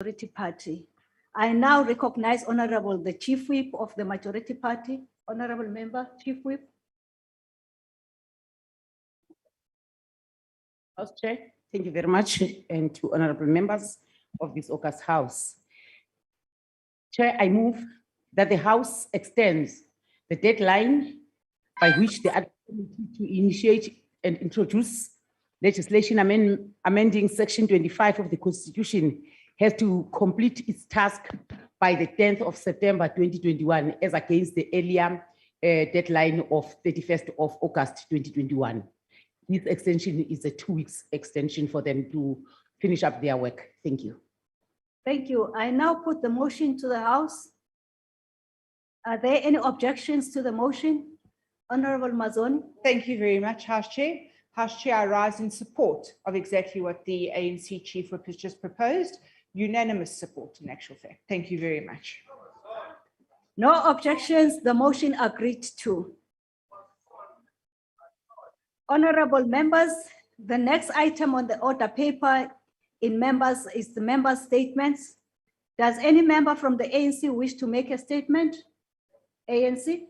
Majority Party. I now recognize Honorable the Chief Whip of the Majority Party. Honorable Member, Chief Whip. House Chair, thank you very much, and to honorable members of this August House. Chair, I move that the House extends the deadline by which the Ad Committee to initiate and introduce legislation amending Section 25 of the Constitution has to complete its task by the 10th of September 2021, as against the earlier deadline of 31st of August 2021. This extension is a 2 weeks extension for them to finish up their work. Thank you. Thank you. I now put the motion to the House. Are there any objections to the motion? Honorable Mazoni. Thank you very much, House Chair. House Chair, I rise in support of exactly what the ANC Chief Whip has just proposed. Unanimous support in actual fact. Thank you very much. No objections, the motion agreed to. Honorable members, the next item on the order paper in members is the member statements. Does any member from the ANC wish to make a statement? ANC?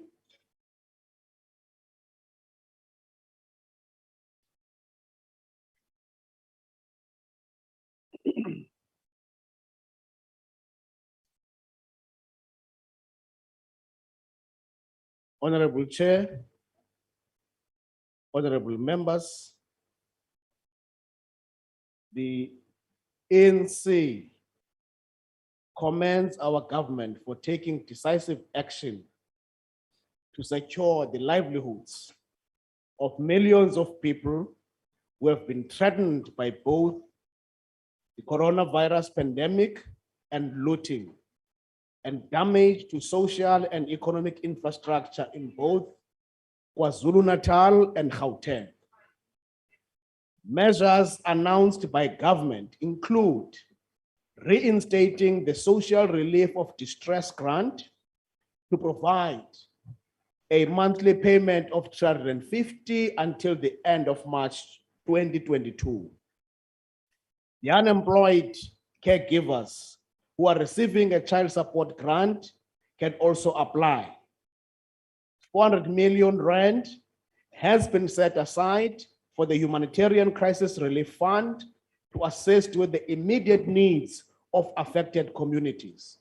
Honorable Chair, honorable members, the ANC commends our government for taking decisive action to secure the livelihoods of millions of people who have been threatened by both the coronavirus pandemic and looting, and damage to social and economic infrastructure in both KwaZulu-Natal and Gauteng. Measures announced by government include reinstating the social relief of distress grant to provide a monthly payment of 250 until the end of March 2022. The unemployed caregivers who are receiving a child support grant can also apply. 400 million rand has been set aside for the Humanitarian Crisis Relief Fund to assist with the immediate needs of affected communities.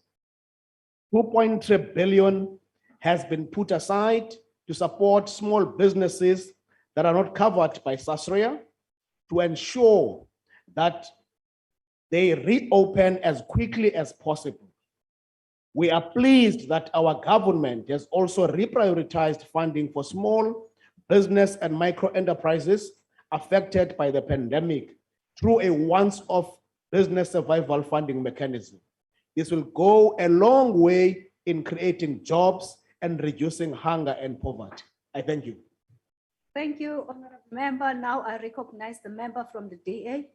2.3 billion has been put aside to support small businesses that are not covered by SASRIA to ensure that they reopen as quickly as possible. We are pleased that our government has also reprioritized funding for small business and micro enterprises affected by the pandemic through a once-off business survival funding mechanism. This will go a long way in creating jobs and reducing hunger and poverty. I thank you. Thank you, honorable member. Now I recognize the member from the DA.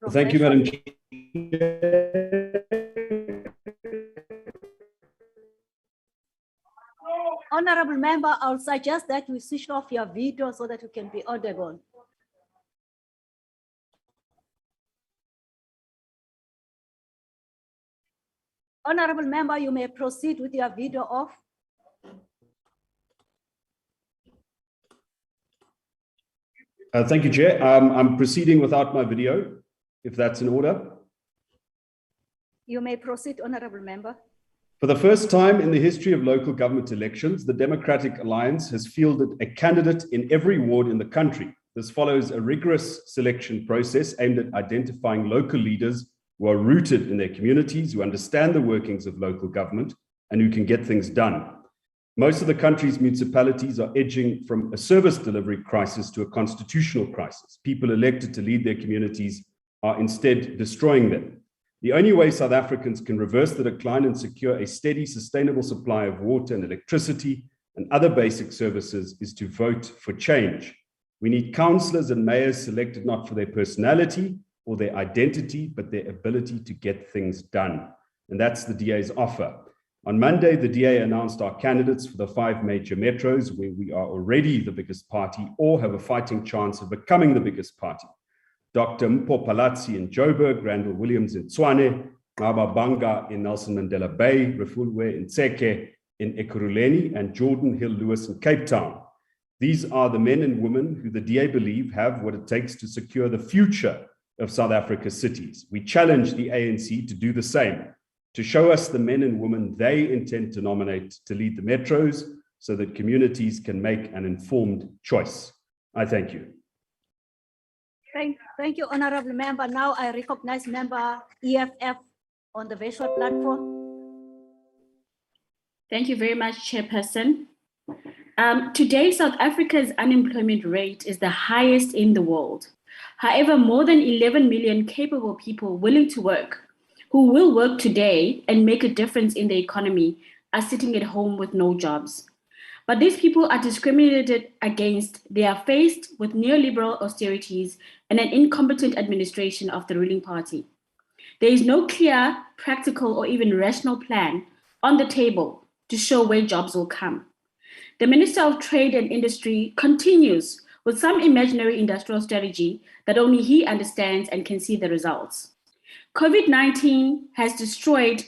Thank you, Madam Chair. Honorable member, I'll suggest that we switch off your video so that you can be audible. Honorable member, you may proceed with your video off. Thank you, Chair. I'm proceeding without my video, if that's in order. You may proceed, honorable member. For the first time in the history of local government elections, the Democratic Alliance has fielded a candidate in every ward in the country. This follows a rigorous selection process aimed at identifying local leaders who are rooted in their communities, who understand the workings of local government, and who can get things done. Most of the country's municipalities are edging from a service delivery crisis to a constitutional crisis. People elected to lead their communities are instead destroying them. The only way South Africans can reverse the decline and secure a steady, sustainable supply of water and electricity and other basic services is to vote for change. We need councillors and mayors selected not for their personality or their identity, but their ability to get things done. And that's the DA's offer. On Monday, the DA announced our candidates for the 5 major metros where we are already the biggest party or have a fighting chance of becoming the biggest party. Dr. Mpho Palazzi in Joburg, Randall Williams in Tshwane, Ngaba Banga in Nelson Mandela Bay, Refulwe in Tseke in Ekurhuleni, and Jordan Hill Lewis in Cape Town. These are the men and women who the DA believe have what it takes to secure the future of South Africa's cities. We challenge the ANC to do the same, to show us the men and women they intend to nominate to lead the metros so that communities can make an informed choice. I thank you. Thank you, Honorable Member. Now I recognize Member EFF on the virtual platform. Thank you very much, Chairperson. Today, South Africa's unemployment rate is the highest in the world. However, more than 11 million capable people willing to work, who will work today and make a difference in the economy, are sitting at home with no jobs. But these people are discriminated against. They are faced with neoliberal austerities and an incompetent administration of the ruling party. There is no clear, practical, or even rational plan on the table to show where jobs will come. The Minister of Trade and Industry continues with some imaginary industrial strategy that only he understands and can see the results. COVID-19 has destroyed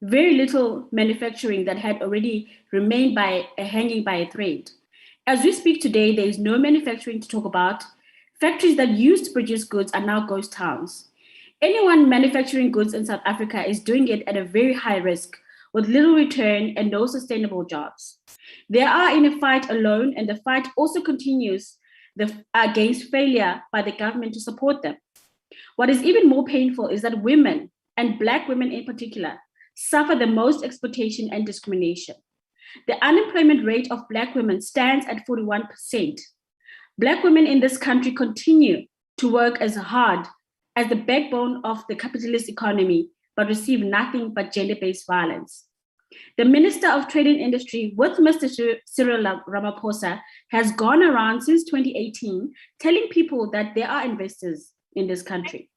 very little manufacturing that had already remained hanging by a thread. As we speak today, there is no manufacturing to talk about. Factories that used to produce goods are now ghost towns. Anyone manufacturing goods in South Africa is doing it at a very high risk, with little return and no sustainable jobs. They are in a fight alone, and the fight also continues against failure by the government to support them. What is even more painful is that women, and Black women in particular, suffer the most exploitation and discrimination. The unemployment rate of Black women stands at 41%. Black women in this country continue to work as hard as the backbone of the capitalist economy, but receive nothing but gender-based violence. The Minister of Trade and Industry, with Mr. Cyril Ramaphosa, has gone around since 2018 telling people that there are investors in this country.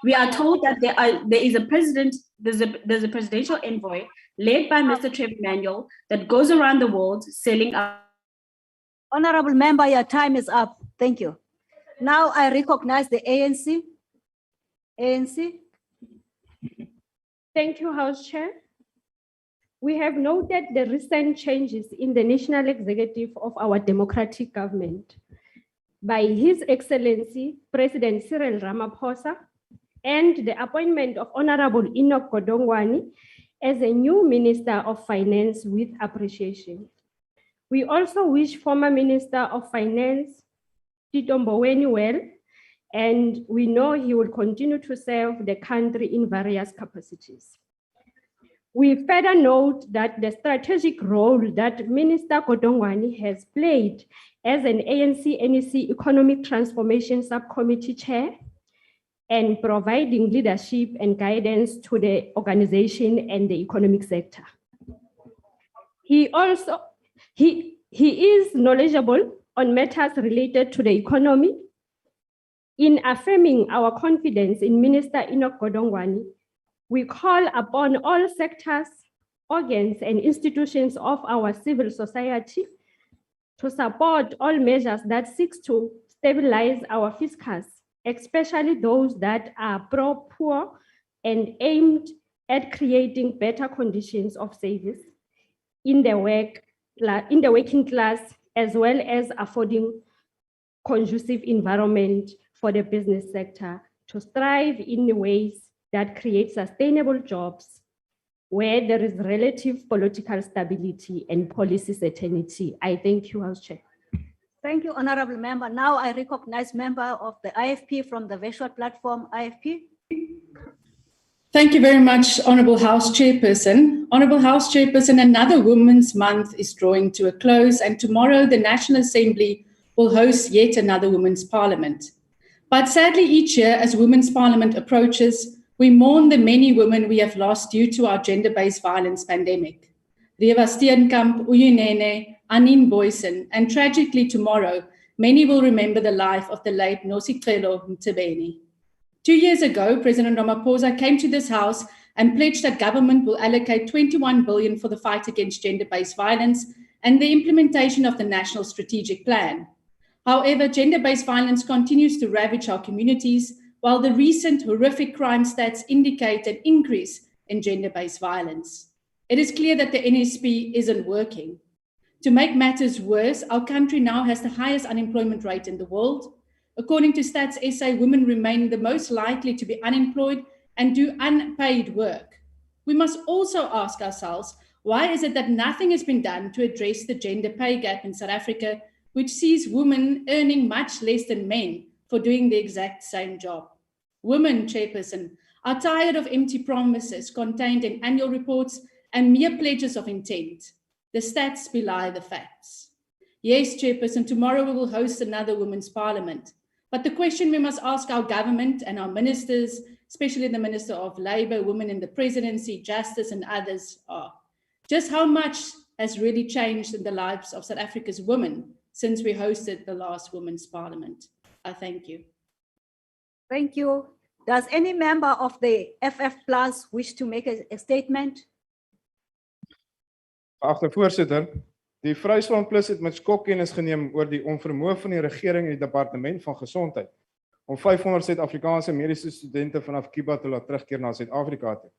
We are told that there's a presidential envoy led by Mr. Trevor Manuel that goes around the world selling. Honorable Member, your time is up. Thank you. Now I recognize the ANC. ANC. Thank you, House Chair. We have noted the recent changes in the national executive of our democratic government by His Excellency President Cyril Ramaphosa and the appointment of Honorable Enoch Godongwana as a new Minister of Finance with appreciation. We also wish former Minister of Finance Tito Mboweni well, and we know he will continue to serve the country in various capacities. We further note that the strategic role that Minister Godongwana has played as an ANC-NEC Economic Transformation Subcommittee Chair and providing leadership and guidance to the organization and the economic sector. He is knowledgeable on matters related to the economy. In affirming our confidence in Minister Enoch Godongwana, we call upon all sectors, organs, and institutions of our civil society to support all measures that seek to stabilize our fiscus, especially those that are pro-poor and aimed at creating better conditions of service in the working class, as well as affording conducive environment for the business sector to strive in ways that create sustainable jobs where there is relative political stability and policy certainty. I thank you, House Chair. Thank you, Honorable Member. Now I recognize member of the IFP from the virtual platform, IFP. Thank you very much, Honourable House Chairperson. Honourable House Chairperson, another Women's Month is drawing to a close, and tomorrow the National Assembly will host yet another Women's Parliament. But sadly, each year as Women's Parliament approaches, we mourn the many women we have lost due to our gender-based violence pandemic. Reva Steenkamp, Uyunene, Anine Boysen, and tragically tomorrow, many will remember the life of the late Nosiqhelo Mthebeni. 2 years ago, President Ramaphosa came to this House and pledged that government will allocate 21 billion for the fight against gender-based violence and the implementation of the National Strategic Plan. However, gender-based violence continues to ravage our communities, while the recent horrific crime stats indicate an increase in gender-based violence. It is clear that the NSP isn't working. To make matters worse, our country now has the highest unemployment rate in the world. According to Stats SA, women remain the most likely to be unemployed and do unpaid work. We must also ask ourselves, why is it that nothing has been done to address the gender pay gap in South Africa, which sees women earning much less than men for doing the exact same job? Women, Chairperson, are tired of empty promises contained in annual reports and mere pledges of intent. The stats belie the facts. Yes, Chairperson, tomorrow we will host another Women's Parliament. But the question we must ask our government and our ministers, especially the Minister of Labour, Women in the Presidency, Justice and others, are just how much has really changed in the lives of South Africa's women since we hosted the last Women's Parliament. I thank you. Thank you. Does any member of the FF Plus wish to make a statement? Geachte voorsitter, die Vrystaat Plus het met skok kennis geneem oor die onvermoë van die regering en die departement van gesondheid om 500 Suid-Afrikaanse mediese studente vanaf Cuba te laat terugkeer na Suid-Afrika toe.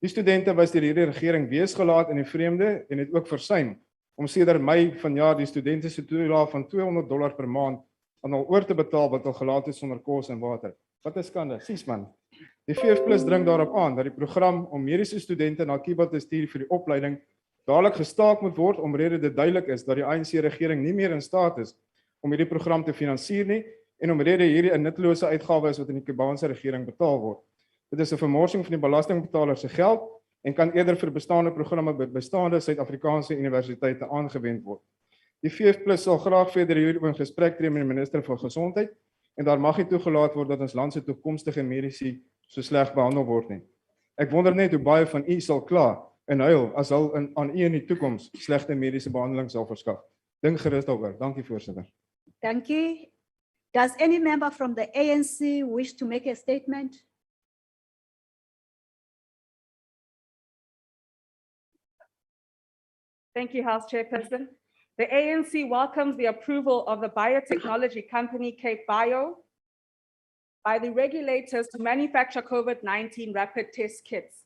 Die studente was deur hierdie regering weesgelaat in die vreemde en het ook versuim om sedert Mei vanjaar die studente se toelaag van $200 per maand aan al oor te betaal wat al gelaat is sonder kos en water. Wat 'n skande, sies man. Die VF Plus dring daarop aan dat die program om mediese studente na Cuba te stuur vir die opleiding dadelik gestaak moet word omrede dit duidelik is dat die ANC regering nie meer in staat is om hierdie program te finansier nie en omrede hierdie 'n nuttelose uitgawe is wat in die Kubaanse regering betaal word. Dit is 'n vermorsing van die belastingbetaler se geld en kan eerder vir bestaande programme by bestaande Suid-Afrikaanse universiteite aangewend word. Die VF Plus sal graag verder hieroor in gesprek tree met die minister van Gesondheid en daar mag nie toegelaat word dat ons land se toekomstige mediese so sleg behandel word nie. Ek wonder net hoe baie van u sal kla en huil as hulle aan u in die toekoms slegte mediese behandeling sal verskaf. Dink gerus daaroor. Dankie voorsitter. Thank you. Does any member from the ANC wish to make a statement? Thank you, House Chairperson. The ANC welcomes the approval of the biotechnology company Cape Bio by the regulators to manufacture COVID-19 rapid test kits.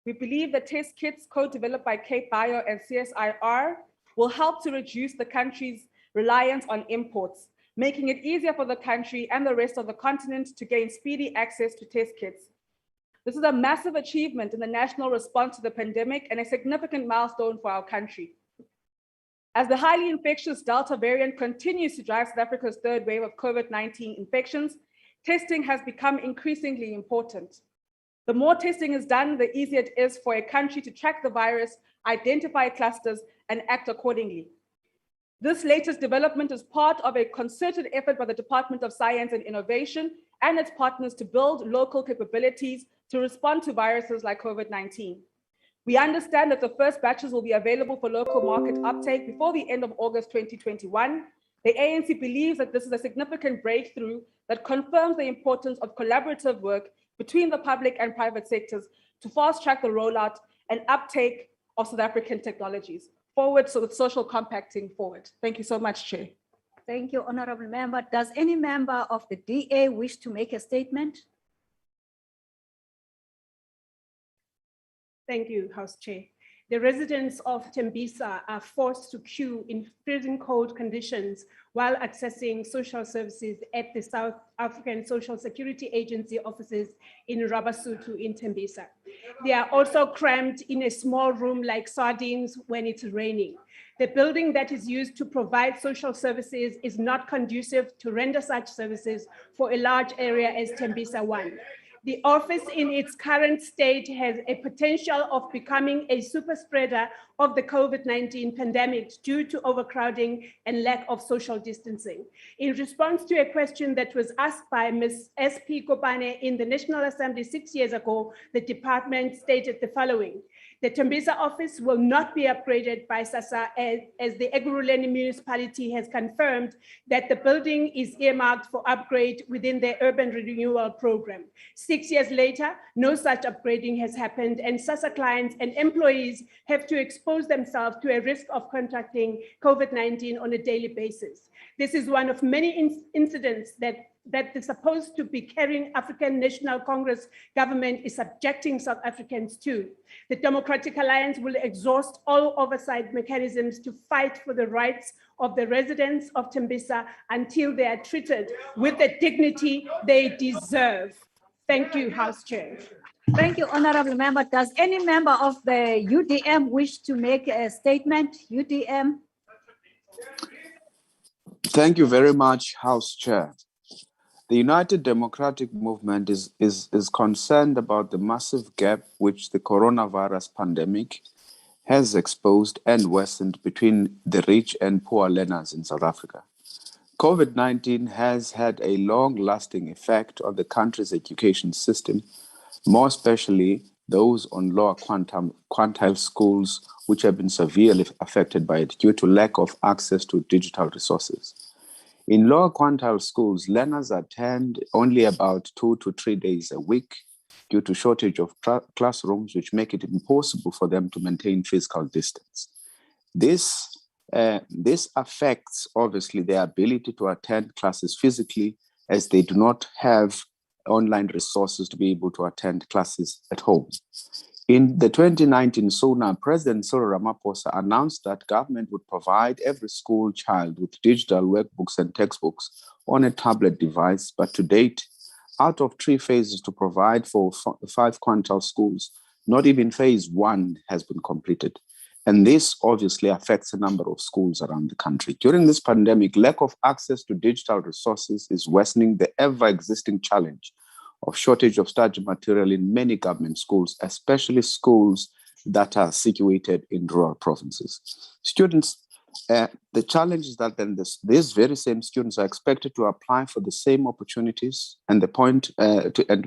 We believe the test kits co-developed by Cape Bio and CSIR will help to reduce the country's reliance on imports, making it easier for the country and the rest of the continent to gain speedy access to test kits. This is a massive achievement in the national response to the pandemic and a significant milestone for our country. As the highly infectious Delta variant continues to drive South Africa's third wave of COVID-19 infections, testing has become increasingly important. The more testing is done, the easier it is for a country to track the virus, identify clusters, and act accordingly. This latest development is part of a concerted effort by the Department of Science and Innovation and its partners to build local capabilities to respond to viruses like COVID-19. We understand that the first batches will be available for local market uptake before the end of August 2021. The ANC believes that this is a significant breakthrough that confirms the importance of collaborative work between the public and private sectors to fast track the rollout and uptake of South African technologies. Forward, so with social compacting forward. Thank you so much, Chair. Thank you, Honorable Member. Does any member of the DA wish to make a statement? Thank you, House Chair. The residents of Tembisa are forced to queue in freezing cold conditions while accessing social services at the South African Social Security Agency offices in Rabasutu in Tembisa. They are also crammed in a small room like sardines when it's raining. The building that is used to provide social services is not conducive to render such services for a large area as Tembisa 1. The office in its current state has a potential of becoming a super spreader of the COVID-19 pandemic due to overcrowding and lack of social distancing. In response to a question that was asked by Ms. S.P. Kopane in the National Assembly 6 years ago, the department stated the following: the Tembisa office will not be upgraded by SASSA as the Ekurhuleni municipality has confirmed that the building is earmarked for upgrade within their urban renewal program. 6 years later, no such upgrading has happened, and SASSA clients and employees have to expose themselves to a risk of contracting COVID-19 on a daily basis. This is one of many incidents that the supposed to be carrying African National Congress government is subjecting South Africans to. The Democratic Alliance will exhaust all oversight mechanisms to fight for the rights of the residents of Tembisa until they are treated with the dignity they deserve. Thank you, House Chair. Thank you, Honorable Member. Does any member of the UDM wish to make a statement? UDM? Thank you very much, House Chair. The United Democratic Movement is concerned about the massive gap which the coronavirus pandemic has exposed and worsened between the rich and poor learners in South Africa. COVID-19 has had a long-lasting effect on the country's education system, more especially those on lower quintile schools, which have been severely affected by it due to lack of access to digital resources. In lower quintile schools, learners attend only about 2 to 3 days a week due to shortage of classrooms, which make it impossible for them to maintain physical distance. This affects, obviously, their ability to attend classes physically, as they do not have online resources to be able to attend classes at home. In the 2019 SONA, President Cyril Ramaphosa announced that government would provide every school child with digital workbooks and textbooks on a tablet device, but to date, out of 3 phases to provide for 5 quintile schools, not even phase 1 has been completed. And this obviously affects a number of schools around the country. During this pandemic, lack of access to digital resources is worsening the ever-existing challenge of shortage of study material in many government schools, especially schools that are situated in rural provinces. Students, the challenge is that then these very same students are expected to apply for the same opportunities and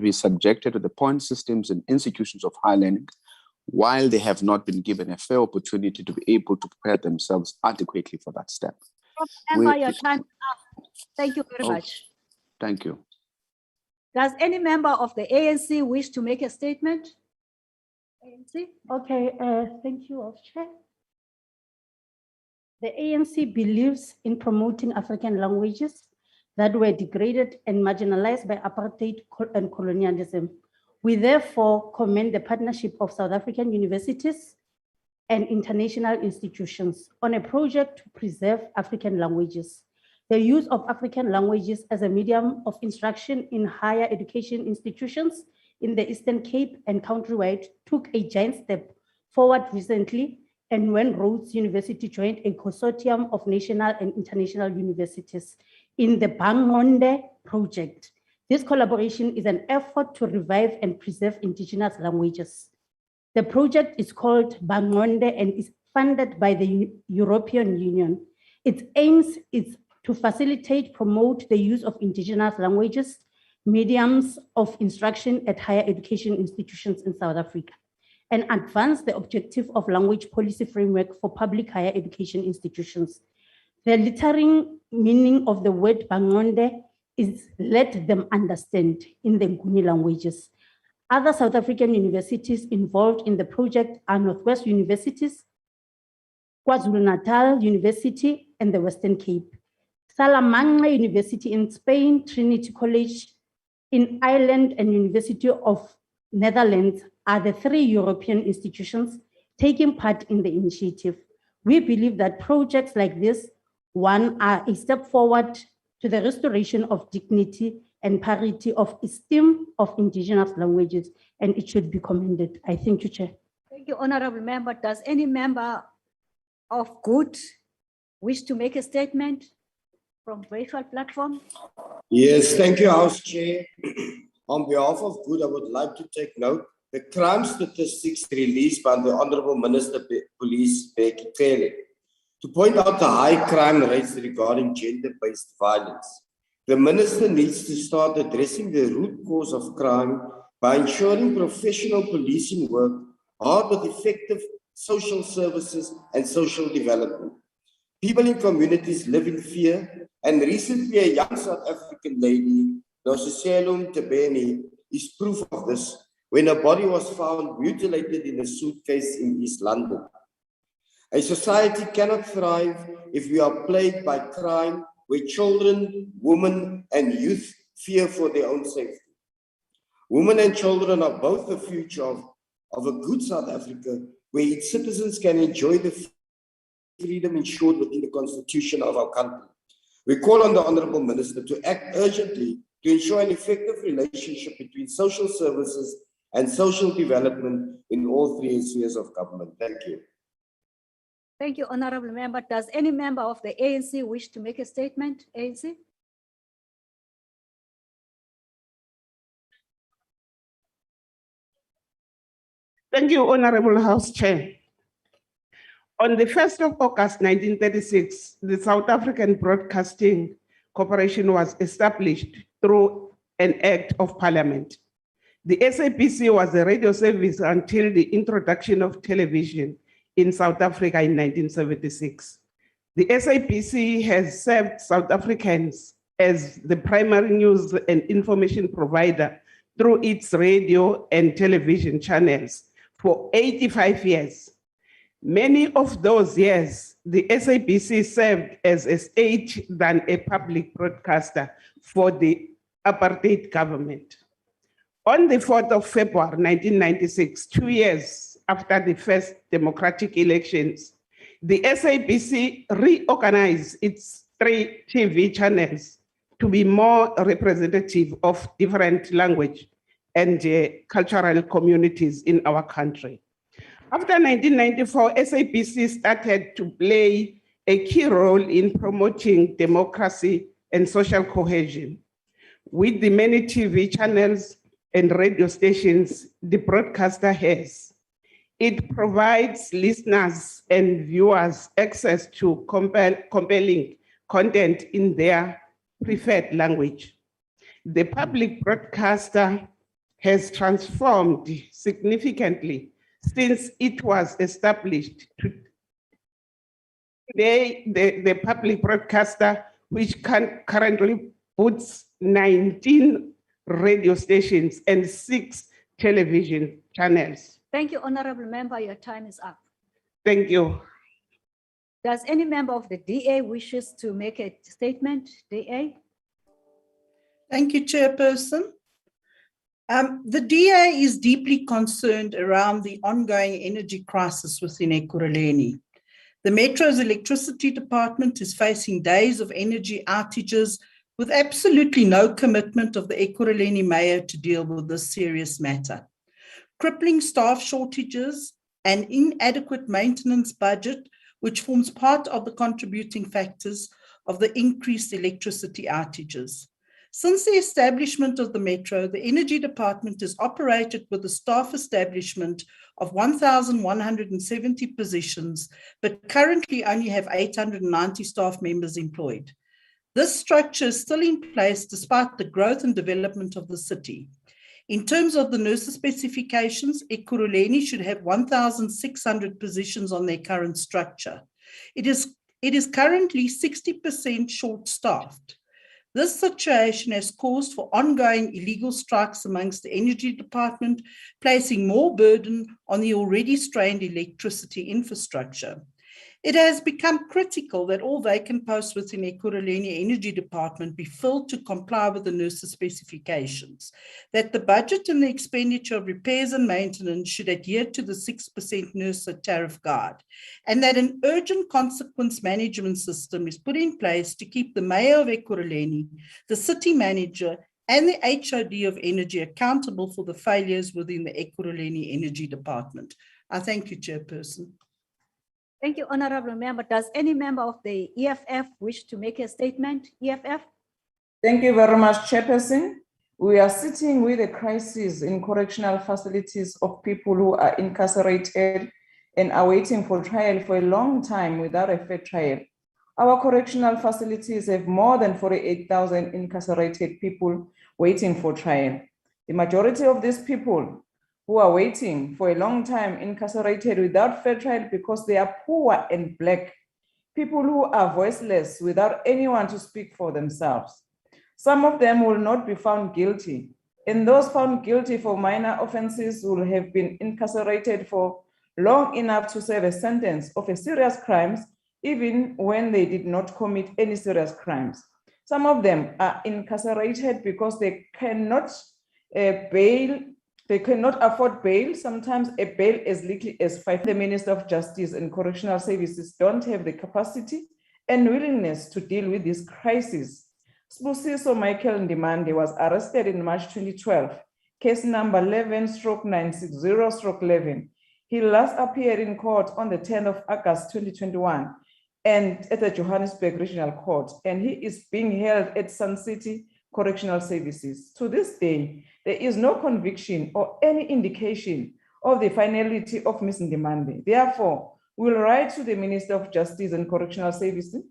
be subjected to the point systems in institutions of higher learning, while they have not been given a fair opportunity to be able to prepare themselves adequately for that step. Member, your time is up. Thank you very much. Thank you. Does any member of the ANC wish to make a statement? ANC? Okay, thank you, Chair. The ANC believes in promoting African languages that were degraded and marginalized by apartheid and colonialism. We therefore commend the partnership of South African universities and international institutions on a project to preserve African languages. The use of African languages as a medium of instruction in higher education institutions in the Eastern Cape and countrywide took a giant step forward recently, and when Rhodes University joined a consortium of national and international universities in the Bangonde project. This collaboration is an effort to revive and preserve indigenous languages. The project is called Bangonde and is funded by the European Union. Its aims is to facilitate, promote the use of indigenous languages, mediums of instruction at higher education institutions in South Africa, and advance the objective of language policy framework for public higher education institutions. The literary meaning of the word Bangonde is let them understand in the Nguni languages. Other South African universities involved in the project are Northwest Universities, KwaZulu-Natal University, and the Western Cape. Salamanca University in Spain, Trinity College in Ireland, and University of Netherlands are the 3 European institutions taking part in the initiative. We believe that projects like this one are a step forward to the restoration of dignity and parity of esteem of indigenous languages, and it should be commended. I thank you, Chair. Thank you, Honorable Member. Does any member of Good wish to make a statement from virtual platform? Yes, thank you, House Chair. On behalf of Good, I would like to take note the crime statistics released by the Honorable Minister of Police, Becky Cele, to point out the high crime rates regarding gender-based violence. The Minister needs to start addressing the root cause of crime by ensuring professional policing work hard with effective social services and social development. People in communities live in fear, and recently a young South African lady, Nosiselum Tebeni, is proof of this when her body was found mutilated in a suitcase in East London. A society cannot thrive if we are plagued by crime where children, women, and youth fear for their own safety. Women and children are both the future of a good South Africa, where its citizens can enjoy the freedom ensured within the Constitution of our country. We call on the Honourable Minister to act urgently to ensure an effective relationship between social services and social development in all three spheres of government. Thank you. Thank you, Honorable Member. Does any member of the ANC wish to make a statement? ANC? Thank you, Honorable House Chair. On the 1st of August 1936, the South African Broadcasting Corporation was established through an Act of Parliament. The SABC was a radio service until the introduction of television in South Africa in 1976. The SABC has served South Africans as the primary news and information provider through its radio and television channels for 85 years. Many of those years, the SABC served as a state than a public broadcaster for the apartheid government. On the 4th of February 1996, 2 years after the first democratic elections, the SABC reorganized its 3 TV channels to be more representative of different language and cultural communities in our country. After 1994, SABC started to play a key role in promoting democracy and social cohesion. With the many TV channels and radio stations the broadcaster has, it provides listeners and viewers access to compelling content in their preferred language. The public broadcaster has transformed significantly since it was established. Today, the public broadcaster, which currently puts 19 radio stations and 6 television channels. Thank you, Honorable Member. Your time is up. Thank you. Does any member of the DA wishes to make a statement? DA? Thank you, Chairperson. The DA is deeply concerned around the ongoing energy crisis within Ekurhuleni. The Metro's electricity department is facing days of energy outages with absolutely no commitment of the Ekurhuleni mayor to deal with this serious matter. Crippling staff shortages and inadequate maintenance budget, which forms part of the contributing factors of the increased electricity outages. Since the establishment of the Metro, the Energy Department has operated with a staff establishment of 1,170 positions, but currently only have 890 staff members employed. This structure is still in place despite the growth and development of the city. In terms of the nurses specifications, Ekurhuleni should have 1,600 positions on their current structure. It is currently 60% short-staffed. This situation has caused for ongoing illegal strikes amongst the Energy Department, placing more burden on the already strained electricity infrastructure. It has become critical that all vacant posts within Ekurhuleni Energy Department be filled to comply with the nurses' specifications, that the budget and the expenditure of repairs and maintenance should adhere to the 6% nurse tariff guide, and that an urgent consequence management system is put in place to keep the mayor of Ekurhuleni, the city manager, and the HOD of energy accountable for the failures within the Ekurhuleni Energy Department. I thank you, Chairperson. Thank you, Honorable Member. Does any member of the EFF wish to make a statement? EFF? Thank you very much, Chairperson. We are sitting with a crisis in correctional facilities of people who are incarcerated and are waiting for trial for a long time without a fair trial. Our correctional facilities have more than 48,000 incarcerated people waiting for trial. The majority of these people who are waiting for a long time incarcerated without fair trial because they are poor and black, people who are voiceless without anyone to speak for themselves. Some of them will not be found guilty, and those found guilty for minor offenses will have been incarcerated for long enough to serve a sentence of a serious crimes even when they did not commit any serious crimes. Some of them are incarcerated because they cannot they cannot afford bail. Sometimes a bail as little as 5. The Minister of Justice and Correctional Services don't have the capacity and willingness to deal with this crisis. Sbusiso Michael Ndimande was arrested in March 2012, case number 11/960/11. He last appeared in court on the 10th of August 2021 and at the Johannesburg Regional Court, and he is being held at Sun City Correctional Services. To this day, there is no conviction or any indication of the finality of Ms. Ndimande. Therefore, we will write to the Minister of Justice and Correctional Services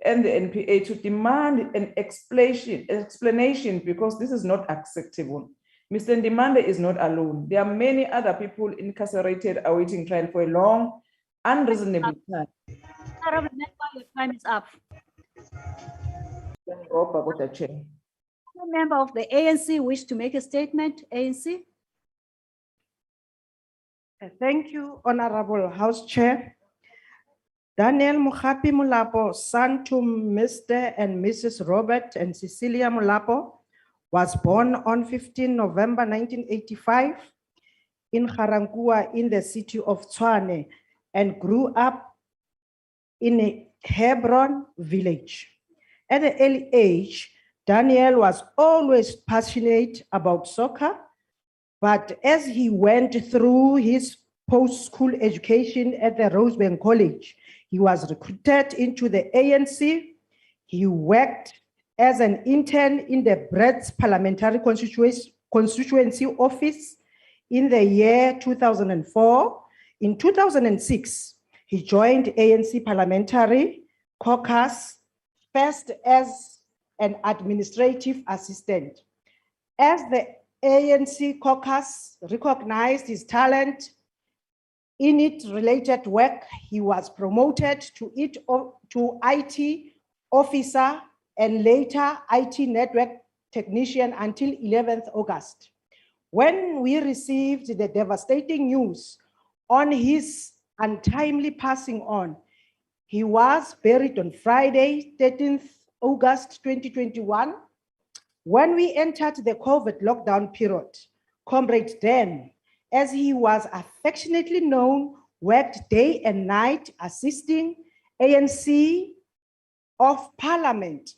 and the NPA to demand an explanation because this is not acceptable. Mr. Ndimande is not alone. There are many other people incarcerated awaiting trial for a long, unreasonable time. Honorable member, your time is up. Any member of the ANC wish to make a statement? ANC? Thank you, Honorable House Chair. Daniel Muhapi Mulapo, son to Mr. and Mrs. Robert and Cecilia Mulapo, was born on 15 November 1985 in Garankuwa in the city of Tshwane and grew up in a Hebron village. At an early age, Daniel was always passionate about soccer, but as he went through his post-school education at the Rosebank College, he was recruited into the ANC. He worked as an intern in the Brett's Parliamentary Constituency Office in the year 2004. In 2006, he joined ANC Parliamentary Caucus, first as an administrative assistant. As the ANC caucus recognized his talent in its related work, he was promoted to IT officer and later IT network technician until 11th August. When we received the devastating news on his untimely passing on, he was buried on Friday, 13th August 2021. When we entered the COVID lockdown period, Comrade Dan, as he was affectionately known, worked day and night assisting ANC of Parliament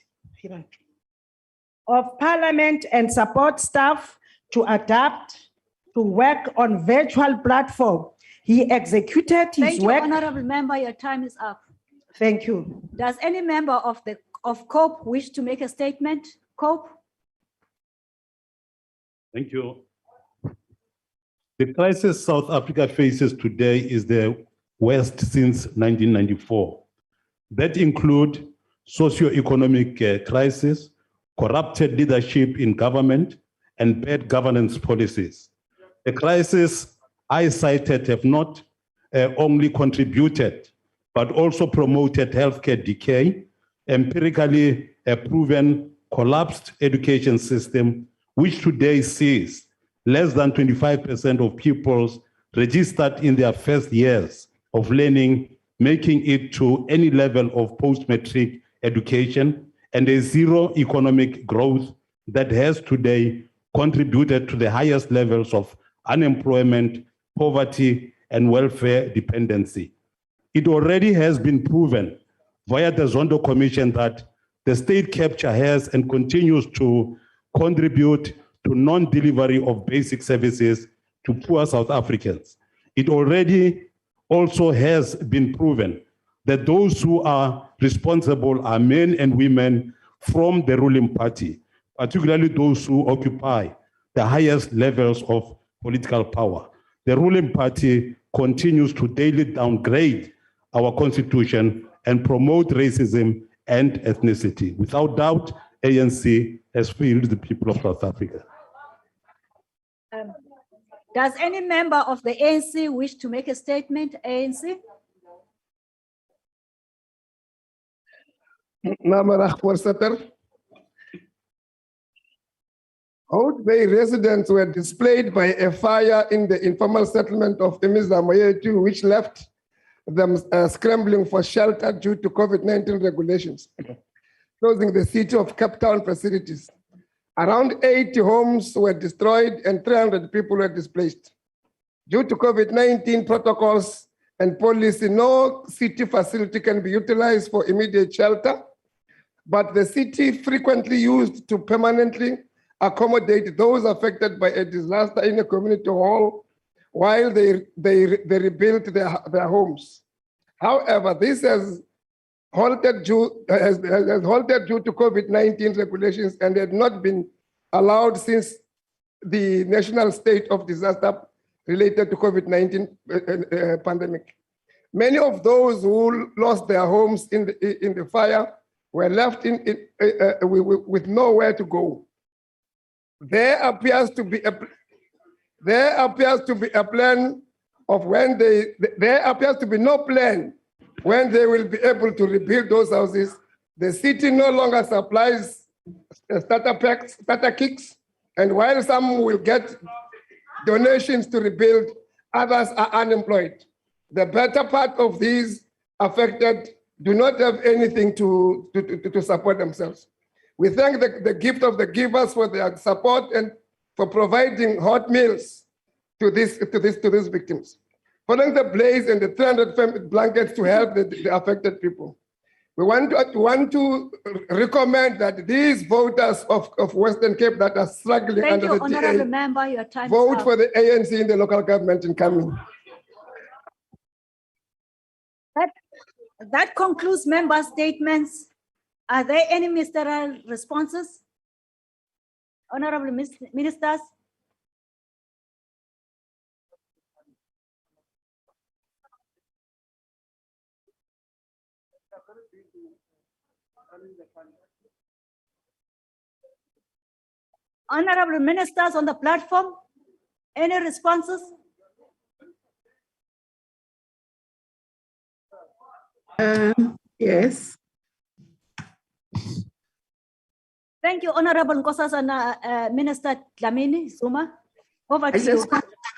and support staff to adapt to work on virtual platform. He executed his work. Thank you, Honorable Member, your time is up. Thank you. Does any member of COPE wish to make a statement? COPE? Thank you. The crisis South Africa faces today is the worst since 1994. That include socio-economic crisis, corrupted leadership in government, and bad governance policies. The crisis I cited have not only contributed, but also promoted healthcare decay, empirically proven collapsed education system, which today sees less than 25% of pupils registered in their first years of learning, making it to any level of post-matric education, and a zero economic growth that has today contributed to the highest levels of unemployment, poverty, and welfare dependency. It already has been proven via the Zondo Commission that the state capture has and continues to contribute to non-delivery of basic services to poor South Africans. It already also has been proven that those who are responsible are men and women from the ruling party, particularly those who occupy the highest levels of political power. The ruling party continues to daily downgrade our constitution and promote racism and ethnicity. Without doubt, ANC has failed the people of South Africa. Does any member of the ANC wish to make a statement? ANC? Namiddag, voorzitter. Oud Bay residents were displaced by a fire in the informal settlement of Emisa Moyetu, which left them scrambling for shelter due to COVID-19 regulations, closing the city of Cape Town facilities. Around 80 homes were destroyed and 300 people were displaced. Due to COVID-19 protocols and policy, no city facility can be utilized for immediate shelter, but the city frequently used to permanently accommodate those affected by a disaster in a community hall while they rebuilt their homes. However, this has halted due to COVID-19 regulations and had not been allowed since the national state of disaster related to COVID-19 pandemic. Many of those who lost their homes in the fire were left with nowhere to go. There appears to be a plan of when there appears to be no plan when they will be able to rebuild those houses. The city no longer supplies starter packs, starter kits, and while some will get donations to rebuild, others are unemployed. The better part of these affected do not have anything to support themselves. We thank the gift of the givers for their support and for providing hot meals to these victims. Following the blaze and the 300 blankets to help the affected people. We want to recommend that these voters of Western Cape that are struggling Thank under you, the Honorable DA, Member, your time is vote up. for the ANC in the local government in coming. That concludes member statements. Are there any ministerial responses? Honorable Ministers? Honorable Ministers on the platform, any responses? Yes. Thank you, Honorable Nkosazana, Minister Dlamini Zuma. Over to you.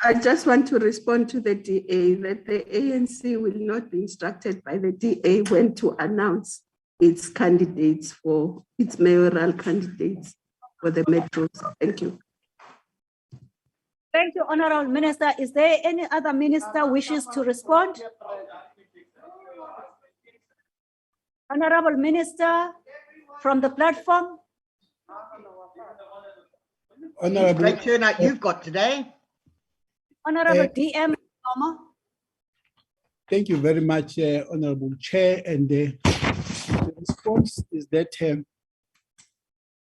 I just want to respond to the DA that the ANC will not be instructed by the DA when to announce its candidates for its mayoral candidates for the metros. Thank you. Thank you, Honorable Minister. Is there any other minister wishes to respond? Honorable Minister from the platform. Honorable, great turnout you've got today. Honorable DM. Thank you very much, Honorable Chair. And the response is that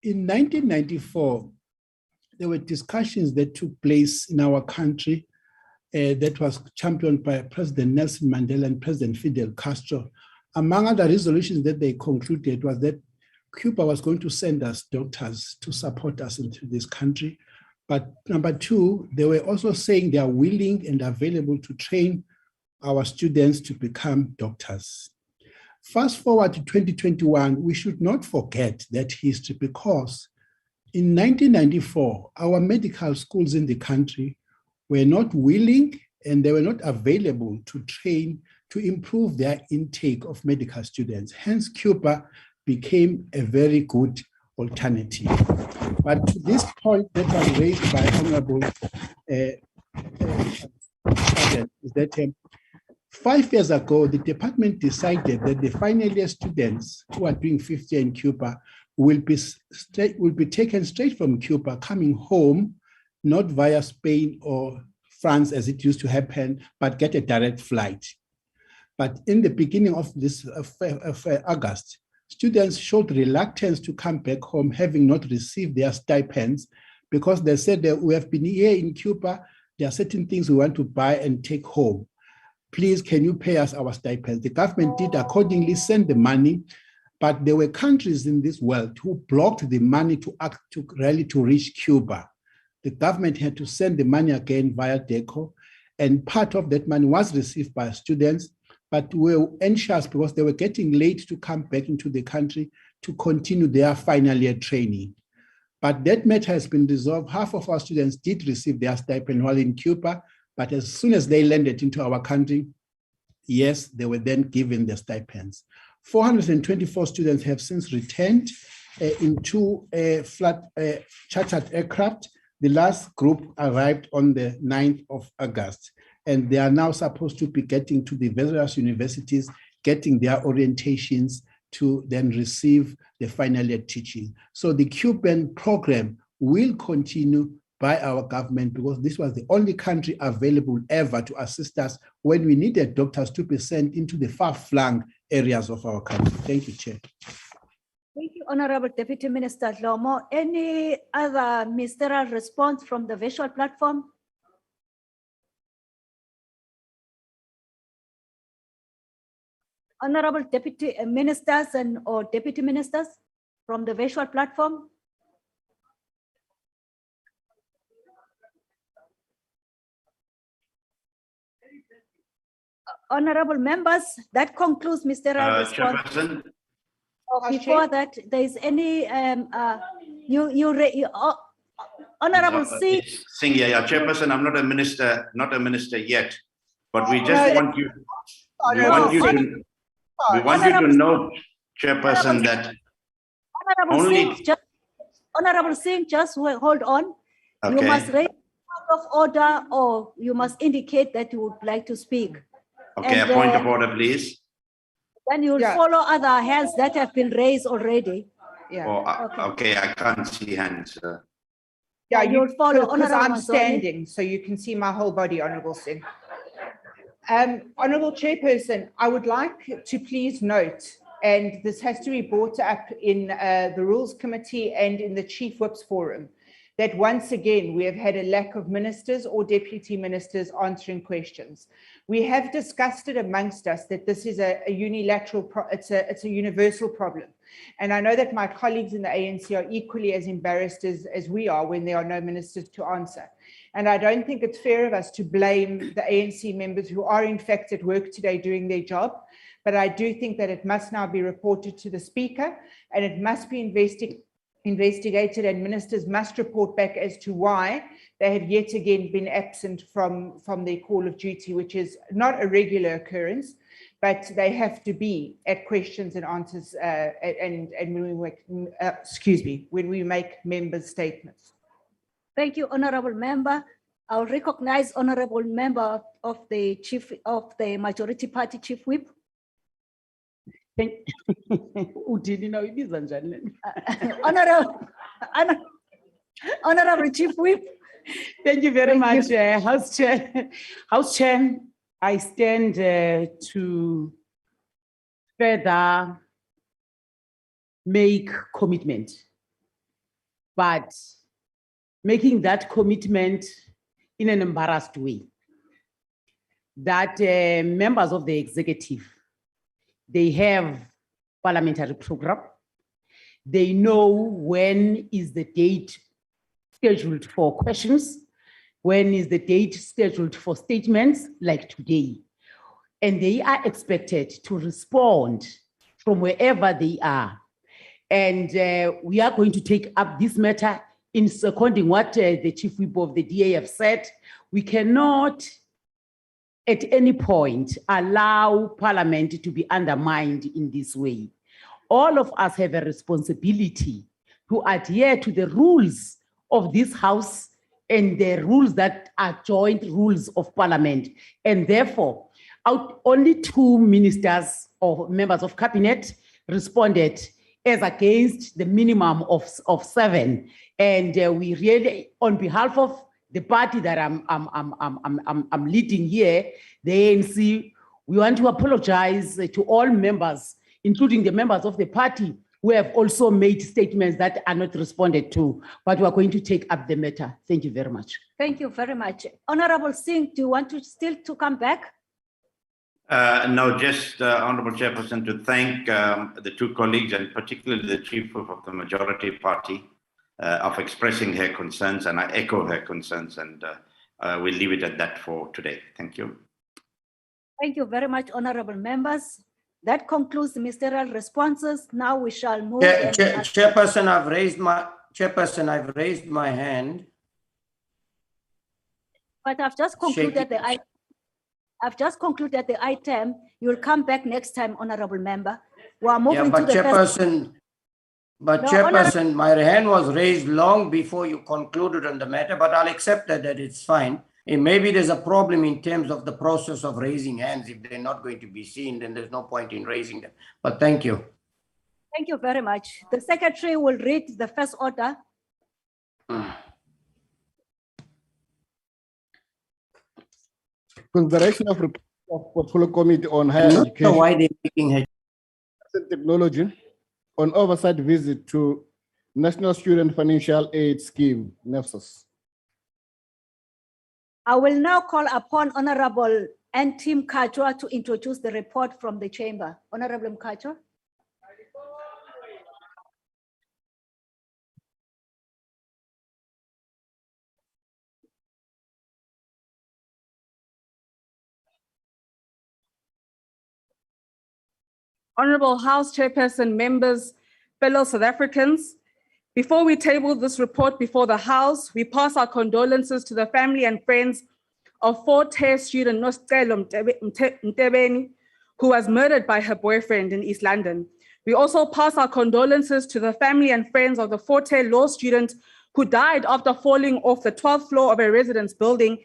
in 1994, there were discussions that took place in our country that was championed by President Nelson Mandela and President Fidel Castro. Among other resolutions that they concluded was that Cuba was going to send us doctors to support us into this country. But number two, they were also saying they are willing and available to train our students to become doctors. Fast forward to 2021, we should not forget that history because in 1994, our medical schools in the country were not willing and they were not available to train to improve their intake of medical students. Hence, Cuba became a very good alternative. But to this point that was raised by Honorable is that 5 years ago, the department decided that the final year students who are doing 50 in Cuba will be taken straight from Cuba, coming home, not via Spain or France as it used to happen, but get a direct flight. But in the beginning of this August, students showed reluctance to come back home, having not received their stipends, because they said that we have been here in Cuba, there are certain things we want to buy and take home. Please, can you pay us our stipends? The government did accordingly send the money, but there were countries in this world who blocked the money to reach Cuba. The government had to send the money again via DECO, and part of that money was received by students, but we were anxious because they were getting late to come back into the country to continue their final year training. But that matter has been resolved. Half of our students did receive their stipend while in Cuba, but as soon as they landed into our country, yes, they were then given the stipends. 424 students have since returned in two chartered aircraft. The last group arrived on the 9th of August, and they are now supposed to be getting to the various universities, getting their orientations to then receive the final year teaching. So the Cuban program will continue by our government because this was the only country available ever to assist us when we needed doctors to be sent into the far-flung areas of our country. Thank you, Chair. Thank you, Honorable Deputy Minister Lomo. Any other ministerial response from the virtual platform? Honorable Deputy Ministers or Deputy Ministers from the virtual platform? Honorable members, that concludes ministerial response. Chairperson. Before that, there is any Honorable Singh. Singh, yeah, Chairperson, I'm not a minister yet, but we just want you. We want you to know, Chairperson, that Honorable Singh, just hold on. You Okay. must raise point of order, or you must indicate that you would like to speak. Okay, And, a point of order, please. Then you will follow other hands that have been raised already. Okay, I can't see hands. Yeah, you'll follow because Honorable I'm Mazzoni. standing, so you can see my whole body, Honorable Singh. Honorable Chairperson, I would like to please note, and this has to be brought up in the Rules Committee and in the Chief Whips Forum, that once again, we have had a lack of ministers or deputy ministers answering questions. We have discussed it amongst us that this is a unilateral, it's a universal problem. And I know that my colleagues in the ANC are equally as embarrassed as we are when there are no ministers to answer. And I don't think it's fair of us to blame the ANC members who are in fact at work today doing their job. But I do think that it must now be reported to the Speaker, and it must be investigated, and ministers must report back as to why they have yet again been absent from their call of duty, which is not a regular occurrence, but they have to be at questions and answers and when we make, when we make members' statements. Thank you, Honorable Member. I'll recognize Honorable Member of the Majority Party Chief Whip. Honorable Chief Whip. Thank you very much, House Chair. House Chair, I stand to further make commitment, but making that commitment in an embarrassed way. That members of the executive, they have parliamentary program. They know when is the date scheduled for questions, when is the date scheduled for statements like today. And they are expected to respond from wherever they are. And we are going to take up this matter in seconding what the Chief Whip of the DA have said. We cannot at any point allow Parliament to be undermined in this way. All of us have a responsibility to adhere to the rules of this House and the rules that are joint rules of Parliament. And therefore, only 2 ministers or members of cabinet responded as against the minimum of 7. And we really, on behalf of the party that I'm leading here, the ANC, we want to apologize to all members, including the members of the party who have also made statements that are not responded to, but we are going to take up the matter. Thank you very much. Thank you very much. Honorable Singh, do you want to still come back? No, just Honorable Chairperson, to thank the 2 colleagues and particularly the Chief Whip of the Majority Party of expressing her concerns, and I echo her concerns, and we'll leave it at that for today. Thank you. Thank you very much, honorable members. That concludes the ministerial responses. Now we shall move. Chairperson, I've raised my hand. But I've just concluded the item. I've just concluded the item. You'll come back next time, Honorable Member. We are Yeah, moving to but the first. No, Chairperson, my hand was raised long before you concluded on the matter, but I'll accept that it's fine. And maybe there's a problem in terms of the process of raising hands. If they're not going to be seen, then there's no point in raising them. But thank you. Thank you very much. The secretary will read the first order. Consideration of report of Portfolio Committee on Higher I'm not Education sure why they're making and Technology on oversight visit to National Student Financial Aid Scheme, NSFAS. I will now call upon Honorable N.T. Mkhatshwa to introduce the report from the chamber. Honorable Mkhatshwa. Honorable House Chairperson, members, fellow South Africans, before we table this report before the House, we pass our condolences to the family and friends of fourth-year student Nostelo Mtebeni, who was murdered by her boyfriend in East London. We also pass our condolences to the family and friends of the fourth-year law student who died after falling off the 12th floor of a residence building.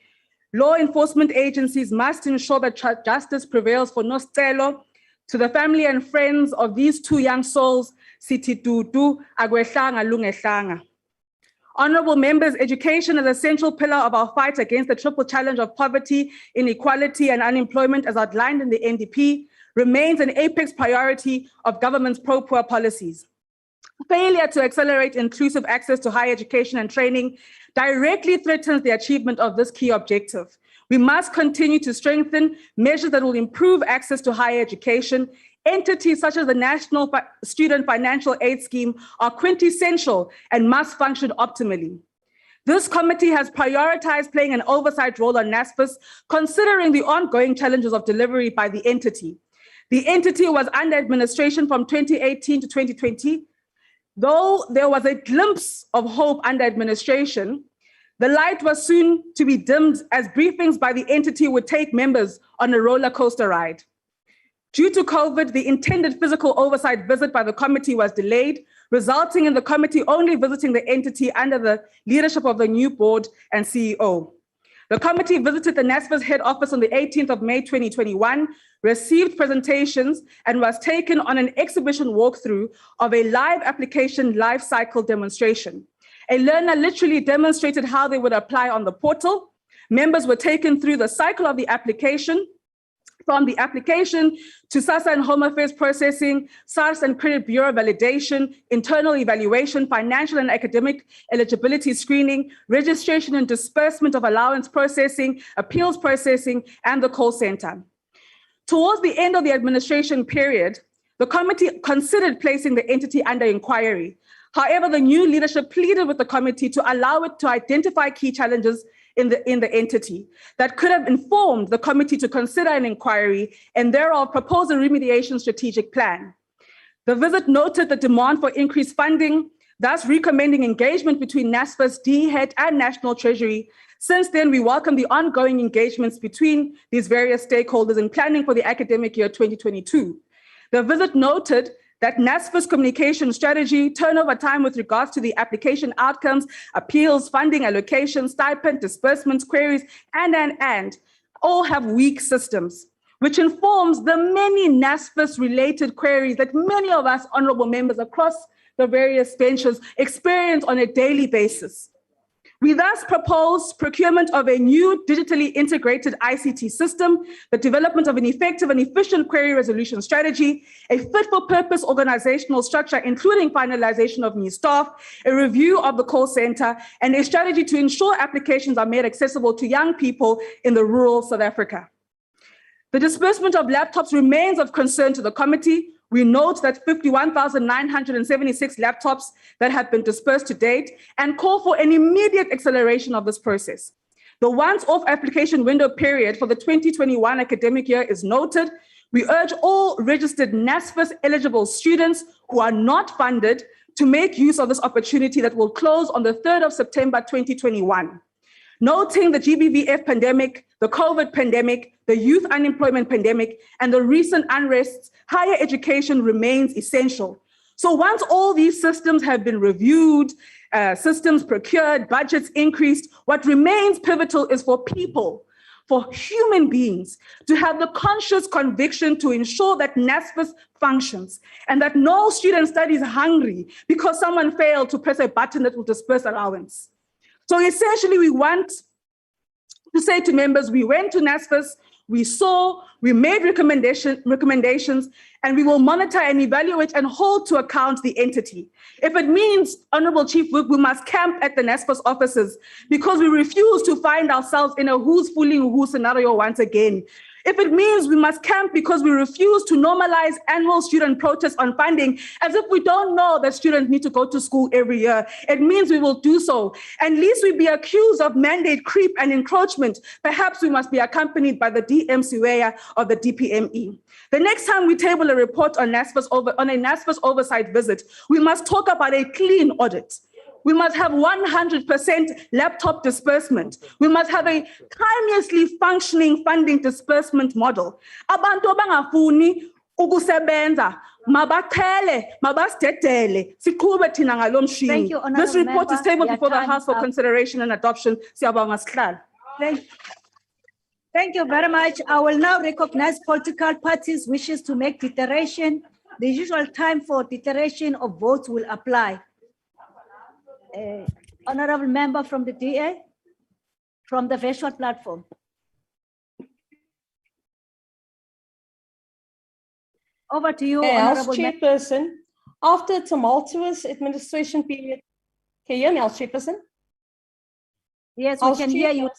Law enforcement agencies must ensure that justice prevails for Nostelo. To the family and friends of these two young souls, Sithi Dudu, Agwehlanga Lungehlanga. Honorable members, education is a central pillar of our fight against the triple challenge of poverty, inequality, and unemployment as outlined in the NDP, remains an apex priority of government's pro-poor policies. Failure to accelerate inclusive access to higher education and training directly threatens the achievement of this key objective. We must continue to strengthen measures that will improve access to higher education. Entities such as the National Student Financial Aid Scheme are quintessential and must function optimally. This committee has prioritized playing an oversight role on NSFAS, considering the ongoing challenges of delivery by the entity. The entity was under administration from 2018 to 2020. Though there was a glimpse of hope under administration, the light was soon to be dimmed as briefings by the entity would take members on a roller coaster ride. Due to COVID, the intended physical oversight visit by the committee was delayed, resulting in the committee only visiting the entity under the leadership of the new board and CEO. The committee visited the NSFAS head office on the 18th of May 2021, received presentations, and was taken on an exhibition walkthrough of a live application life cycle demonstration. A learner literally demonstrated how they would apply on the portal. Members were taken through the cycle of the application, from the application to SASSA and Home Affairs processing, SARS and Credit Bureau validation, internal evaluation, financial and academic eligibility screening, registration and disbursement of allowance processing, appeals processing, and the call center. Towards the end of the administration period, the committee considered placing the entity under inquiry. However, the new leadership pleaded with the committee to allow it to identify key challenges in the entity that could have informed the committee to consider an inquiry and thereof propose a remediation strategic plan. The visit noted the demand for increased funding, thus recommending engagement between NSFAS, DHET, and National Treasury. Since then, we welcome the ongoing engagements between these various stakeholders in planning for the academic year 2022. The visit noted that NSFAS communication strategy, turnover time with regards to the application outcomes, appeals, funding, allocation, stipend, disbursements, queries, and all have weak systems, which informs the many NSFAS related queries that many of us honorable members across the various benches experience on a daily basis. We thus propose procurement of a new digitally integrated ICT system, the development of an effective and efficient query resolution strategy, a fit-for-purpose organizational structure, including finalization of new staff, a review of the call center, and a strategy to ensure applications are made accessible to young people in the rural South Africa. The disbursement of laptops remains of concern to the committee. We note that 51,976 laptops that have been dispersed to date and call for an immediate acceleration of this process. The once-off application window period for the 2021 academic year is noted. We urge all registered NSFAS eligible students who are not funded to make use of this opportunity that will close on the 3rd of September 2021. Noting the GBVF pandemic, the COVID pandemic, the youth unemployment pandemic, and the recent unrest, higher education remains essential. So once all these systems have been reviewed, systems procured, budgets increased, what remains pivotal is for people, for human beings, to have the conscious conviction to ensure that NSFAS functions and that no student studies hungry because someone failed to press a button that will disperse allowance. So essentially, we want to say to members, we went to NSFAS, we saw, we made recommendations, and we will monitor and evaluate and hold to account the entity. If it means, Honorable Chief Whip, we must camp at the NSFAS offices because we refuse to find ourselves in a who's fooling who scenario once again. If it means we must camp because we refuse to normalize annual student protests on funding as if we don't know that students need to go to school every year, it means we will do so. And lest we be accused of mandate creep and encroachment, perhaps we must be accompanied by the DMCA or the DPME. The next time we table a report on a NSFAS oversight visit, we must talk about a clean audit. We must have 100% laptop disbursement. We must have a timelessly functioning funding disbursement model. Abantu abangafuni ukusebenza mabathele mabasdedele siqhube thina ngalo mshini. Thank you, Honourable This report is Member. tabled Your before the time House is for up. consideration and adoption. Siyabonga sihlalo. Thank you very much. I will now recognize political parties' wishes to make declaration. The usual time for declaration of votes will apply. Honorable member from the DA, from the virtual platform. Over to you, House Honorable Member. Chairperson, after a tumultuous administration period, can you hear me, House Chairperson? Yes, we can hear you.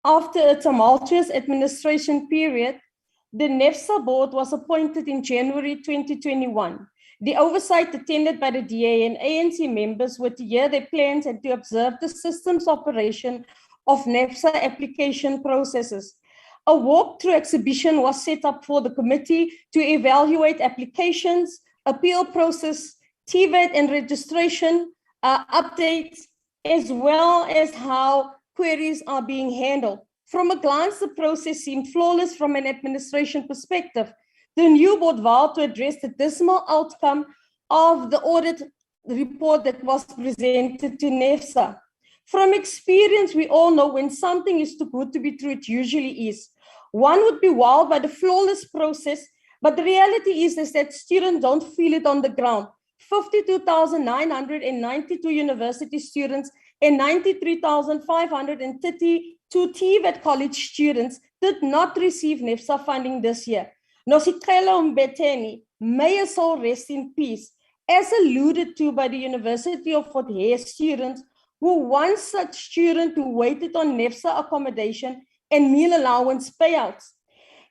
After a tumultuous administration period, the NSFAS board was appointed in January 2021. The oversight attended by the DA and ANC members were to hear their plans and to observe the system's operation of NSFAS application processes. A walkthrough exhibition was set up for the committee to evaluate applications, appeal process, TVET and registration updates, as well as how queries are being handled. From a glance, the process seemed flawless from an administration perspective. The new board vowed to address the dismal outcome of the audit report that was presented to NSFAS. From experience, we all know when something is too good to be true, it usually is. One would be wowed by the flawless process, but the reality is that students don't feel it on the ground. 52,992 university students and 93,532 TVET college students did not receive NSFAS funding this year. Nosikelo Mbeteni, may his soul rest in peace, as alluded to by the University of Fort Hare students who once such student who waited on NSFAS accommodation and meal allowance payouts.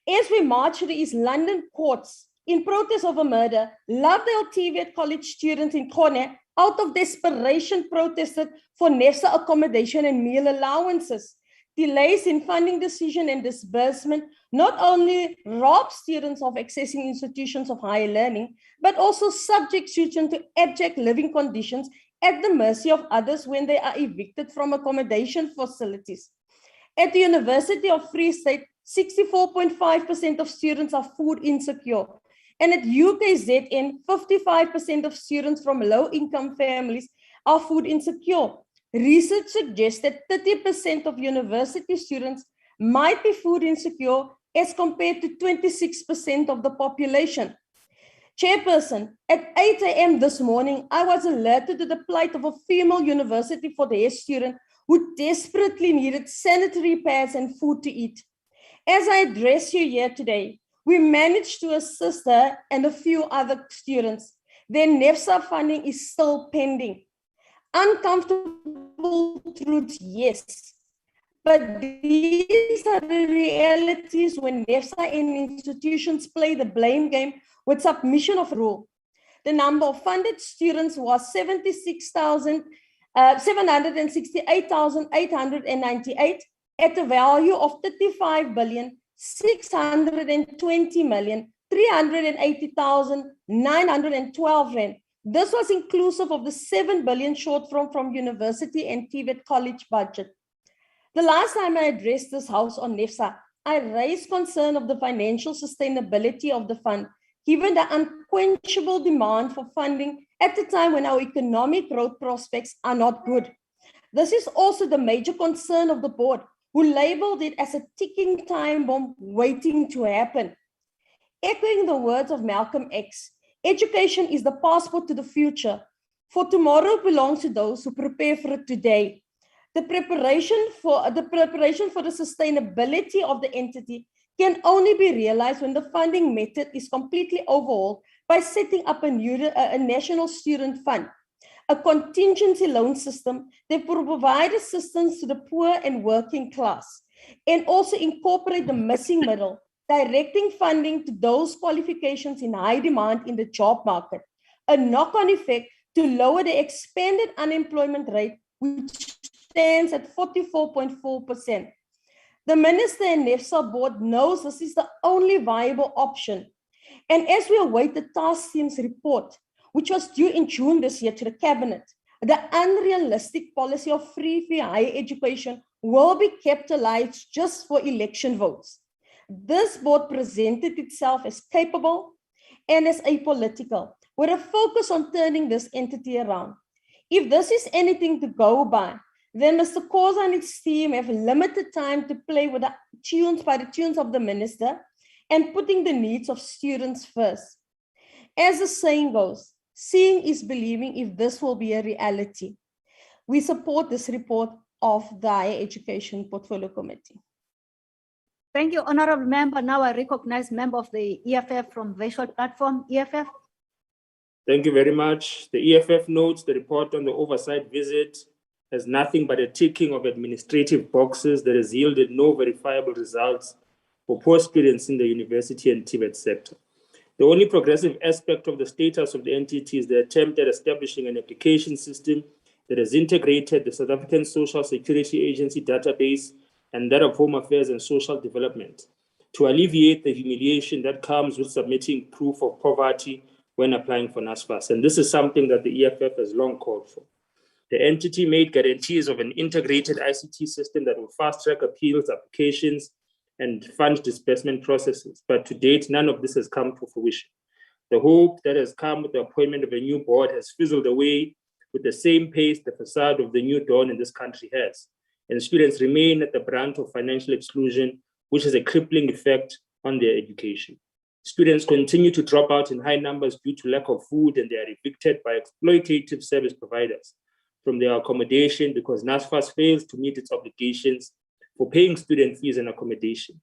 As we march to the East London courts in protest of a murder, Lovedale TVET college students in Khone out of desperation protested for NSFAS accommodation and meal allowances. Delays in funding decision and disbursement not only rob students of accessing institutions of higher learning, but also subject students to abject living conditions at the mercy of others when they are evicted from accommodation facilities. At the University of Free State, 64.5% of students are food insecure. And at UKZN, 55% of students from low-income families are food insecure. Research suggests that 30% of university students might be food insecure as compared to 26% of the population. Chairperson, at 8 a.m. this morning, I was alerted to the plight of a female University for the student who desperately needed sanitary pads and food to eat. As I address you here today, we managed to assist her and a few other students. Their NSFAS funding is still pending. Uncomfortable truth, yes. But these are the realities when NSFAS and institutions play the blame game with submission of rule. The number of funded students was 768,898 at a value of 35,620,380,912 rand, This was inclusive of the 7 billion shortfall from university and TVET college budget. The last time I addressed this House on NSFAS, I raised concern of the financial sustainability of the fund, given the unquenchable demand for funding at a time when our economic growth prospects are not good. This is also the major concern of the board, who labeled it as a ticking time bomb waiting to happen. Echoing the words of Malcolm X, education is the passport to the future, for tomorrow belongs to those who prepare for it today. The preparation for the sustainability of the entity can only be realized when the funding method is completely overhauled by setting up a national student fund, a contingency loan system that will provide assistance to the poor and working class, and also incorporate the missing middle, directing funding to those qualifications in high demand in the job market, a knock-on effect to lower the expanded unemployment rate, which stands at 44.4%. The Minister and NSFAS board knows this is the only viable option. And as we await the task team's report, which was due in June this year to the Cabinet, the unrealistic policy of free higher education will be kept alive just for election votes. This board presented itself as capable and as apolitical, with a focus on turning this entity around. If this is anything to go by, then Mr. Khoza and his team have limited time to play with the tunes of the minister and putting the needs of students first. As the saying goes, seeing is believing if this will be a reality. We support this report of the Higher Education Portfolio Committee. Thank you, Honorable Member. Now I recognize member of the EFF from Virtual Platform, EFF. Thank you very much. The EFF notes the report on the oversight visit has nothing but a ticking of administrative boxes that has yielded no verifiable results for poor students in the university and TVET sector. The only progressive aspect of the status of the entity is the attempt at establishing an application system that has integrated the South African Social Security Agency database and that of Home Affairs and Social Development to alleviate the humiliation that comes with submitting proof of poverty when applying for NSFAS. And this is something that the EFF has long called for. The entity made guarantees of an integrated ICT system that will fast-track appeals, applications, and fund disbursement processes. But to date, none of this has come to fruition. The hope that has come with the appointment of a new board has fizzled away with the same pace the facade of the new dawn in this country has. And students remain at the brunt of financial exclusion, which has a crippling effect on their education. Students continue to drop out in high numbers due to lack of food, and they are evicted by exploitative service providers from their accommodation because NSFAS fails to meet its obligations for paying student fees and accommodation.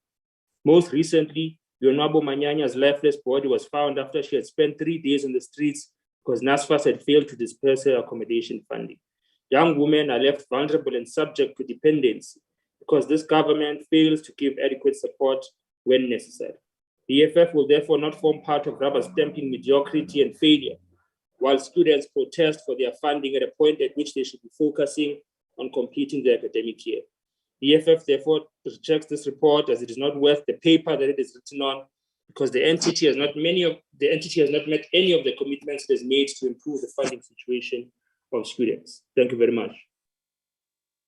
Most recently, Yonwabo Manyanya's lifeless body was found after she had spent 3 days on the streets because NSFAS had failed to disperse her accommodation funding. Young women are left vulnerable and subject to dependency because this government fails to give adequate support when necessary. The EFF will therefore not form part of rubber stamping mediocrity and failure, while students protest for their funding at a point at which they should be focusing on completing their academic year. The EFF therefore rejects this report as it is not worth the paper that it is written on, because the entity has not met any of the commitments it has made to improve the funding situation of students. Thank you very much.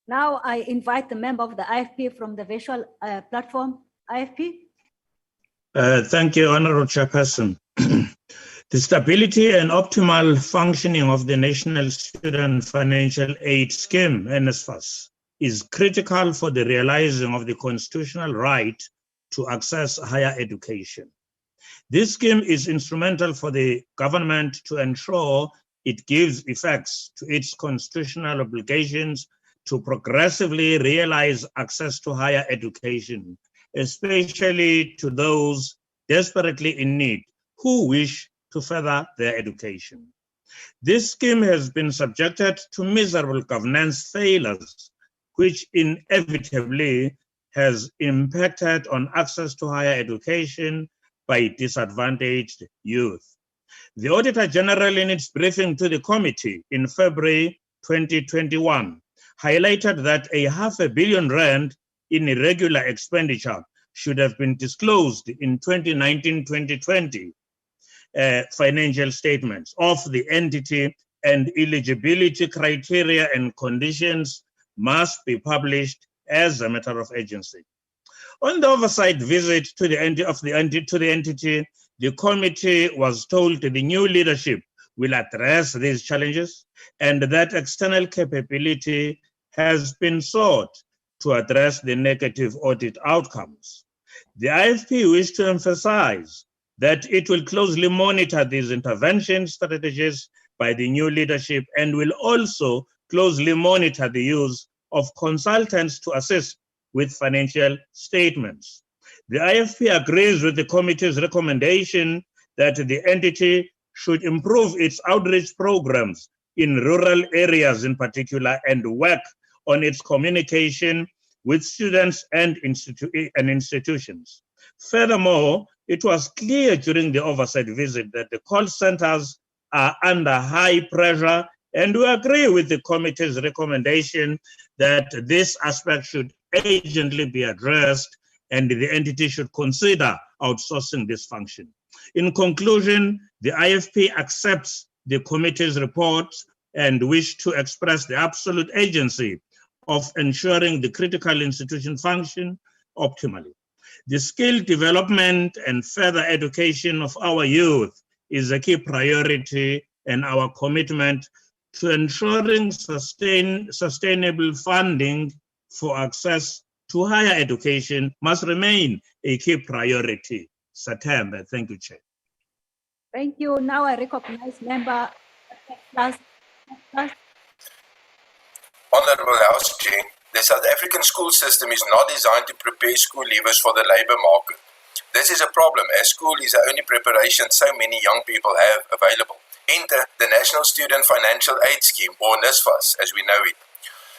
Now I invite the member of the IFP from the Virtual Platform, IFP. Thank you, Honorable Chairperson. The stability and optimal functioning of the National Student Financial Aid Scheme, NSFAS, is critical for the realizing of the constitutional right to access higher education. This scheme is instrumental for the government to ensure it gives effects to its constitutional obligations to progressively realize access to higher education, especially to those desperately in need who wish to further their education. This scheme has been subjected to miserable governance failures, which inevitably has impacted on access to higher education by disadvantaged youth. The Auditor General, in its briefing to the committee in February 2021, highlighted that R500 million in irregular expenditure should have been disclosed in 2019-2020. financial statements of the entity, and eligibility criteria and conditions must be published as a matter of urgency. On the oversight visit to the entity, the committee was told the new leadership will address these challenges and that external capability has been sought to address the negative audit outcomes. The IFP wished to emphasize that it will closely monitor these intervention strategies by the new leadership and will also closely monitor the use of consultants to assist with financial statements. The IFP agrees with the committee's recommendation that the entity should improve its outreach programs in rural areas in particular and work on its communication with students and institutions. Furthermore, it was clear during the oversight visit that the call centers are under high pressure, and we agree with the committee's recommendation that this aspect should urgently be addressed and the entity should consider outsourcing this function. In conclusion, the IFP accepts the committee's report and wish to express the absolute urgency of ensuring the critical institution function optimally. The skill development and further education of our youth is a key priority, and our commitment to ensuring sustainable funding for access to higher education must remain a key priority. Satemba, thank you, Chair. Thank you. Now I recognize member. Honourable House Chair, the South African school system is not designed to prepare school leavers for the labour market. This is a problem as school is the only preparation so many young people have available. Enter the National Student Financial Aid Scheme, or NSFAS as we know it.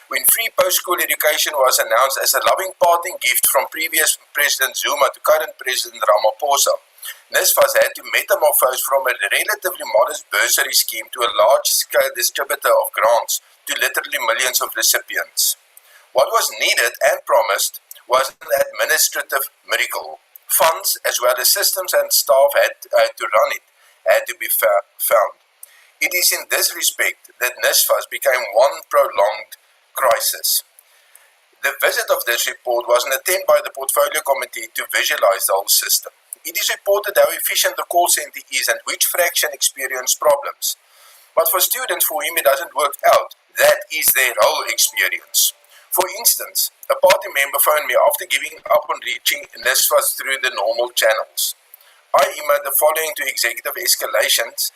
When free post-school education was announced as a loving parting gift from previous President Zuma to current President Ramaphosa, NSFAS had to metamorphose from a relatively modest bursary scheme to a large-scale distributor of grants to literally millions of recipients. What was needed and promised was an administrative miracle. Funds as well as systems and staff had to run it had to be found. It is in this respect that NSFAS became one prolonged crisis. The visit of this report was an attempt by the Portfolio Committee to visualize the whole system. It is reported how efficient the call center is and which fraction experience problems. But for students for whom it doesn't work out, that is their whole experience. For instance, a party member phoned me after giving up on reaching NSFAS through the normal channels. I emailed the following to Executive Escalations,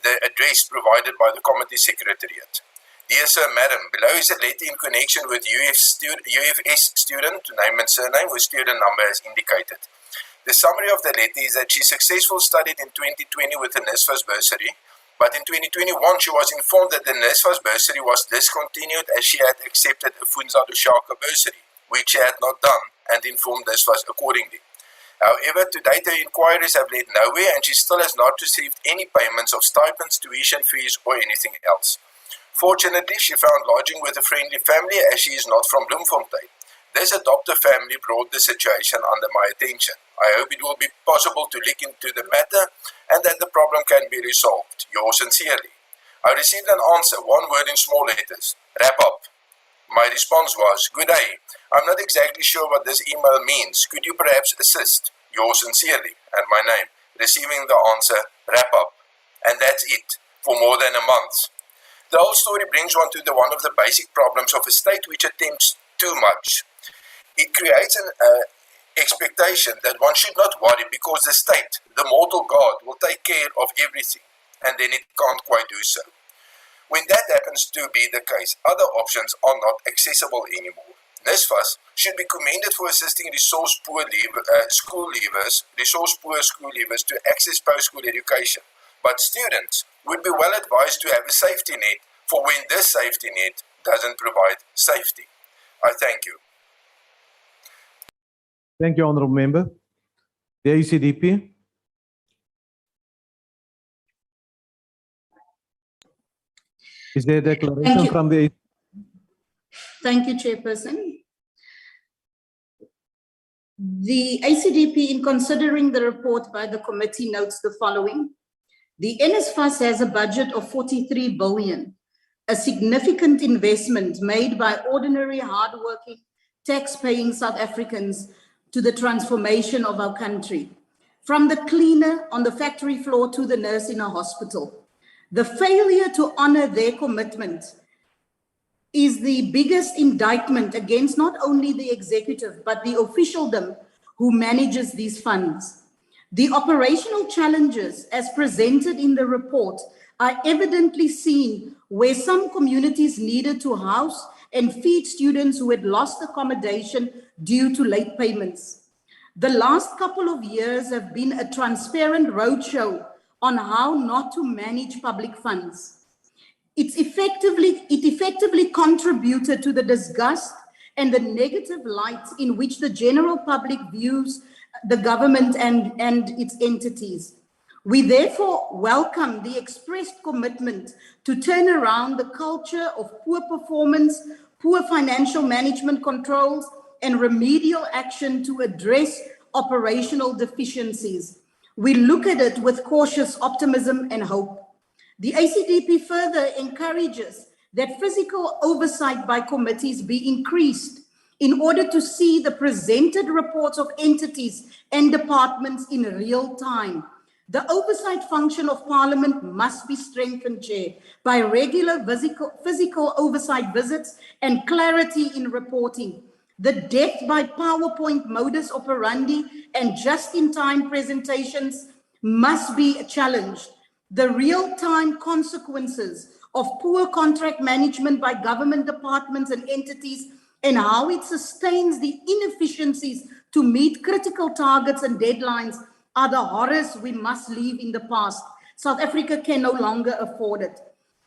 the address provided by the Committee Secretariat. Dear Sir, Madam, below is a letter in connection with UFS student, name and surname, with student number as indicated. The summary of the letter is that she successfully studied in 2020 with the NSFAS bursary, but in 2021 she was informed that the NSFAS bursary was discontinued as she had accepted a Funza Lushaka bursary, which she had not done, and informed NSFAS accordingly. However, to date her inquiries have led nowhere and she still has not received any payments of stipends, tuition fees or anything else. Fortunately, she found lodging with a friendly family as she is not from Bloemfontein. This adoptive family brought the situation under my attention. I hope it will be possible to look into the matter and that the problem can be resolved. Yours sincerely. I received an answer, one word in small letters, wrap up. My response was, good day. I'm not exactly sure what this email means. Could you perhaps assist? Yours sincerely, and my name. Receiving the answer, wrap up. And that's it, for more than a month. The whole story brings one to one of the basic problems of a state which attempts too much. It creates an expectation that one should not worry because the state, the mortal god, will take care of everything, and then it can't quite do so. When that happens to be the case, other options are not accessible anymore. NSFAS should be commended for assisting resource-poor school leavers to access post-school education, but students would be well advised to have a safety net for when this safety net doesn't provide safety. I thank you. Thank you, Honourable Member. The ACDP. Is there a declaration from the... Thank you, Chairperson. The ACDP, in considering the report by the committee, notes the following. The NSFAS has a budget of 43 billion, a significant investment made by ordinary, hardworking, tax-paying South Africans to the transformation of our country. From the cleaner on the factory floor to the nurse in a hospital. The failure to honor their commitment is the biggest indictment against not only the executive, but the officialdom who manages these funds. The operational challenges as presented in the report are evidently seen where some communities needed to house and feed students who had lost accommodation due to late payments. The last couple of years have been a transparent roadshow on how not to manage public funds. It effectively contributed to the disgust and the negative light in which the general public views the government and its entities. We therefore welcome the expressed commitment to turn around the culture of poor performance, poor financial management controls, and remedial action to address operational deficiencies. We look at it with cautious optimism and hope. The ACDP further encourages that physical oversight by committees be increased in order to see the presented reports of entities and departments in real time. The oversight function of Parliament must be strengthened, Chair, by regular physical oversight visits and clarity in reporting. The death by PowerPoint modus operandi and just-in-time presentations must be challenged. The real-time consequences of poor contract management by government departments and entities and how it sustains the inefficiencies to meet critical targets and deadlines are the horrors we must leave in the past. South Africa can no longer afford it.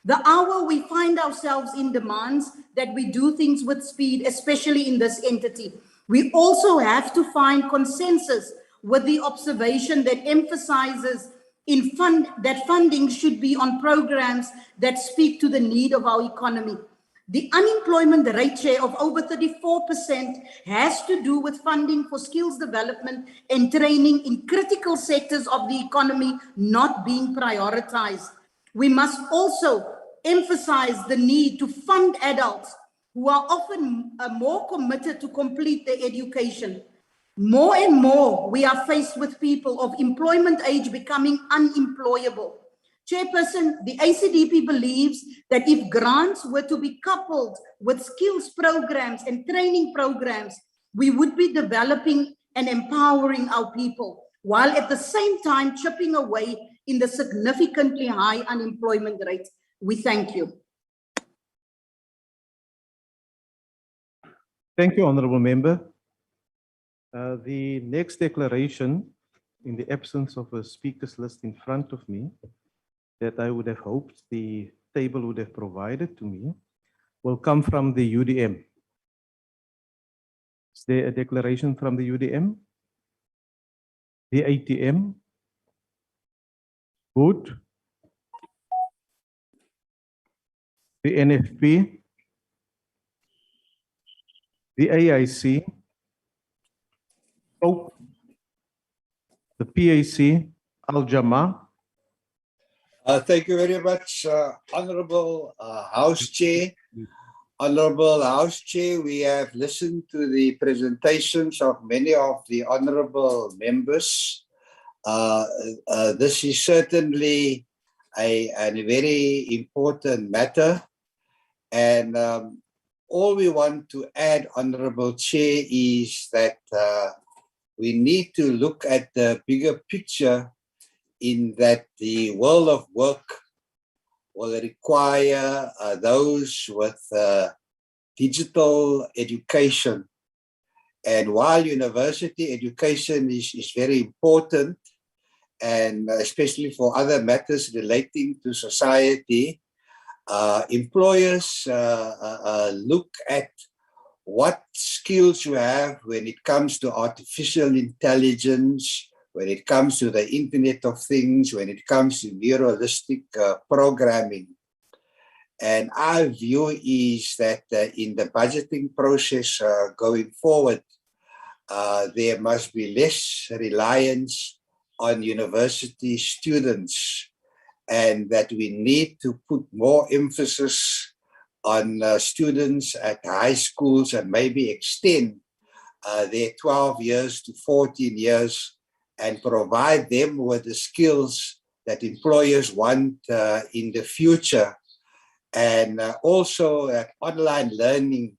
The hour we find ourselves in demands that we do things with speed, especially in this entity. We also have to find consensus with the observation that emphasizes that funding should be on programs that speak to the need of our economy. The unemployment rate share of over 34% has to do with funding for skills development and training in critical sectors of the economy not being prioritized. We must also emphasize the need to fund adults who are often more committed to complete their education. More and more, we are faced with people of employment age becoming unemployable. Chairperson, the ACDP believes that if grants were to be coupled with skills programs and training programs, we would be developing and empowering our people, while at the same time chipping away in the significantly high unemployment rate. We thank you. Thank you, Honourable Member. The next declaration, in the absence of a speakers list in front of me, that I would have hoped the table would have provided to me, will come from the UDM. Is there a declaration from the UDM? The ATM? Good. The NFP? The AIC? Oh, the PAC? Al-Jama? Thank you very much, Honourable House Chair. Honourable House Chair, we have listened to the presentations of many of the honourable members. This is certainly a very important matter. And all we want to add, Honourable Chair, is that we need to look at the bigger picture, in that the world of work will require those with digital education. And while university education is very important, and especially for other matters relating to society, employers look at what skills you have when it comes to artificial intelligence, when it comes to the Internet of Things, when it comes to neuralistic programming. And our view is that in the budgeting process going forward, there must be less reliance on university students, and that we need to put more emphasis on students at high schools and maybe extend their 12 years to 14 years and provide them with the skills that employers want in the future. And also that online learning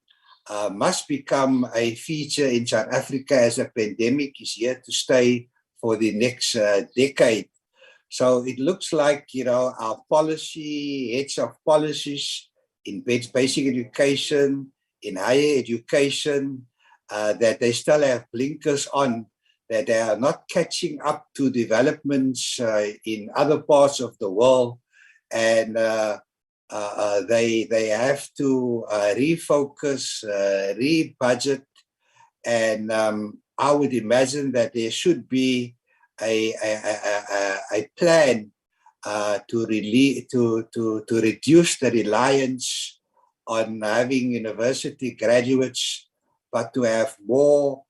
must become a feature in South Africa, as a pandemic is here to stay for the next decade. So it looks like, our policy, heads of policies in basic education, in higher education, that they still have blinkers on, that they are not catching up to developments in other parts of the world. And they have to refocus, rebudget, and I would imagine that there should be a plan to reduce the reliance on having university graduates, but to have more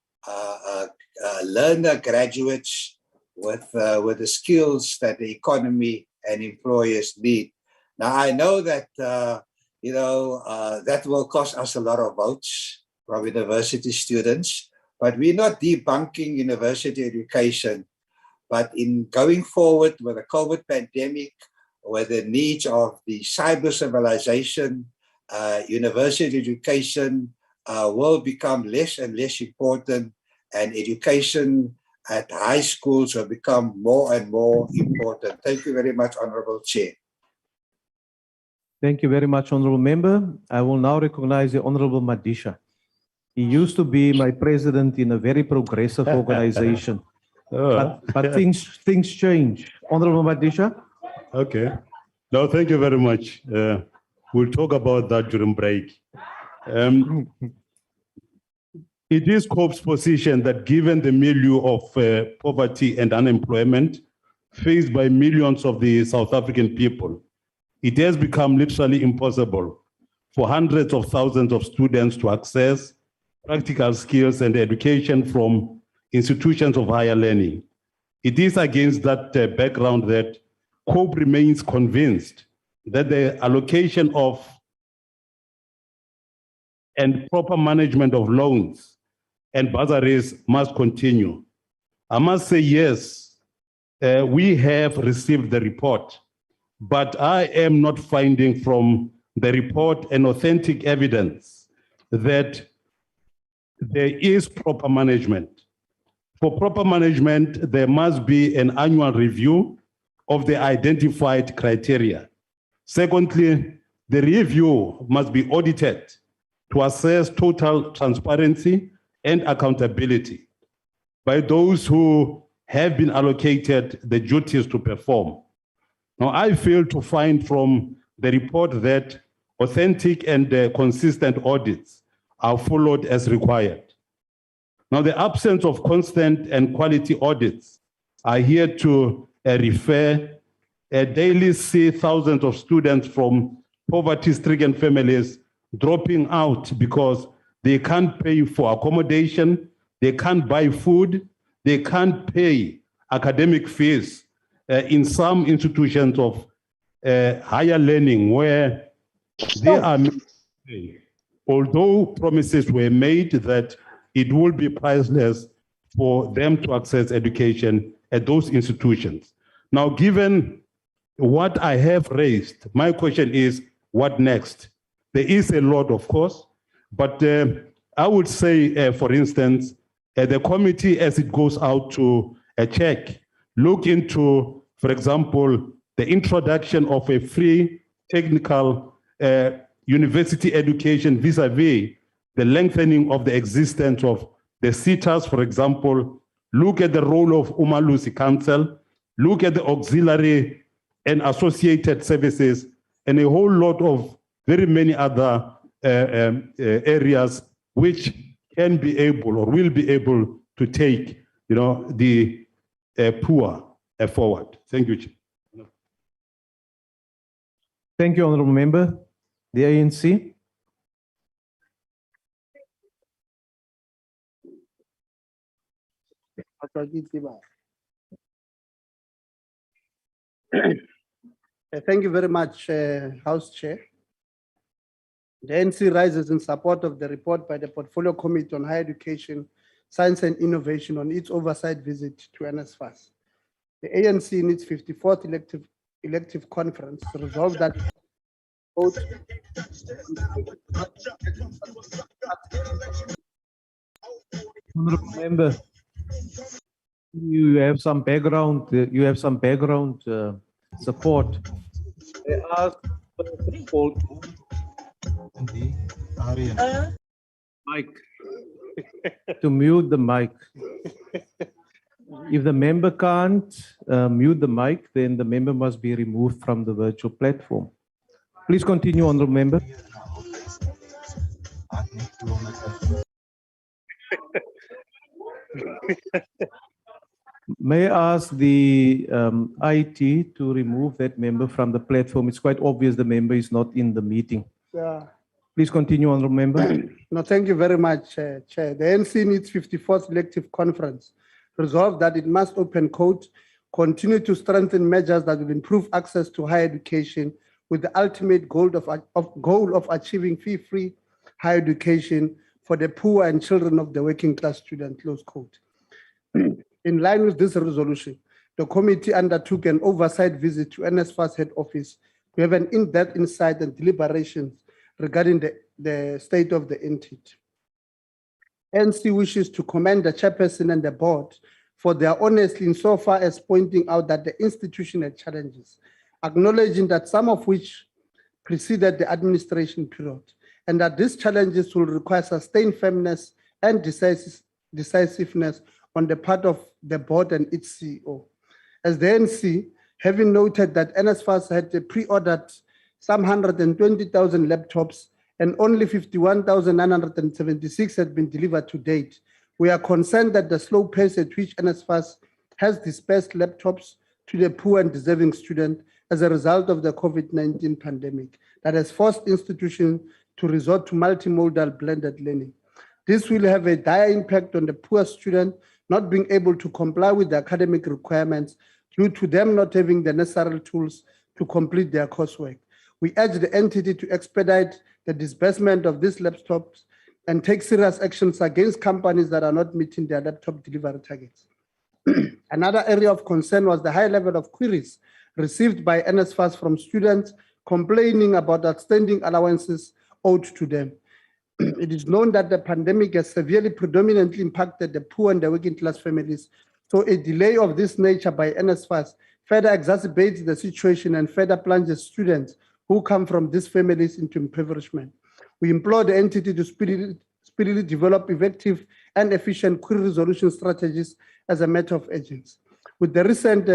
learner graduates with the skills that the economy and employers need. Now, I know that, that will cost us a lot of votes from university students, but we're not debunking university education. But in going forward with the COVID pandemic, with the needs of the cyber civilization, university education will become less and less important, and education at high schools will become more and more important. Thank you very much, Honorable Chair. Thank you very much, Honorable Member. I will now recognize the Honorable Madisha. He used to be my president in a very progressive organization. But things change. Honorable Madisha. Okay. No, thank you very much. We'll talk about that during break. It is COP's position that given the milieu of poverty and unemployment faced by millions of the South African people, it has become literally impossible for hundreds of thousands of students to access practical skills and education from institutions of higher learning. It is against that background that COPE remains convinced that the allocation of and proper management of loans and bursaries must continue. I must say, yes, we have received the report, but I am not finding from the report an authentic evidence that there is proper management. For proper management, there must be an annual review of the identified criteria. Secondly, the review must be audited to assess total transparency and accountability by those who have been allocated the duties to perform. Now, I fail to find from the report that authentic and consistent audits are followed as required. Now, the absence of constant and quality audits are here to refer. Daily see thousands of students from poverty-stricken families dropping out because they can't pay for accommodation, they can't buy food, they can't pay academic fees in some institutions of higher learning where they are, although promises were made that it will be priceless for them to access education at those institutions. Now, given what I have raised, my question is, what next? There is a lot, of course, but I would say, for instance, the committee, as it goes out to check, look into, for example, the introduction of a free technical university education vis-a-vis the lengthening of the existence of the SETAs, for example. Look at the role of Umalusi Council, look at the auxiliary and associated services, and a whole lot of very many other areas which can be able or will be able to take, the poor forward. Thank you, Chief. Thank you, Honorable Member. The ANC. Thank you very much, House Chair. The NC rises in support of the report by the Portfolio Committee on Higher Education, Science and Innovation on its oversight visit to NSFAS. The ANC in its 54th elective conference resolved that vote Honorable Member, you have some background. Support. They ask mic to mute the mic. If the member can't mute the mic, then the member must be removed from the virtual platform. Please continue, Honorable Member. May I ask the IT to remove that member from the platform? It's quite obvious the member is not in the meeting. Yeah. Please continue, Honorable Member. No, thank you very much, Chair. The NC in its 54th elective conference resolved that it must open quote, continue to strengthen measures that will improve access to higher education with the ultimate goal of achieving fee-free higher education for the poor and children of the working class student, close quote. In line with this resolution, the committee undertook an oversight visit to NSFAS head office to have an in-depth insight and deliberations regarding the state of the entity. NC wishes to commend the chairperson and the board for their honesty insofar as pointing out that the institution had challenges, acknowledging that some of which preceded the administration period, and that these challenges will require sustained firmness and decisiveness on the part of the board and its CEO. As the NC, having noted that NSFAS had pre-ordered some 120,000 laptops and only 51,976 had been delivered to date, we are concerned that the slow pace at which NSFAS has dispersed laptops to the poor and deserving students as a result of the COVID-19 pandemic that has forced institutions to resort to multimodal blended learning. This will have a dire impact on the poor student not being able to comply with the academic requirements due to them not having the necessary tools to complete their coursework. We urge the entity to expedite the disbursement of these laptops and take serious actions against companies that are not meeting their laptop delivery targets. Another area of concern was the high level of queries received by NSFAS from students complaining about outstanding allowances owed to them. It is known that the pandemic has severely predominantly impacted the poor and the working class families, so a delay of this nature by NSFAS further exacerbates the situation and further plunges students who come from these families into impoverishment. We implore the entity to speedily develop effective and efficient query resolution strategies as a matter of urgency. With the recent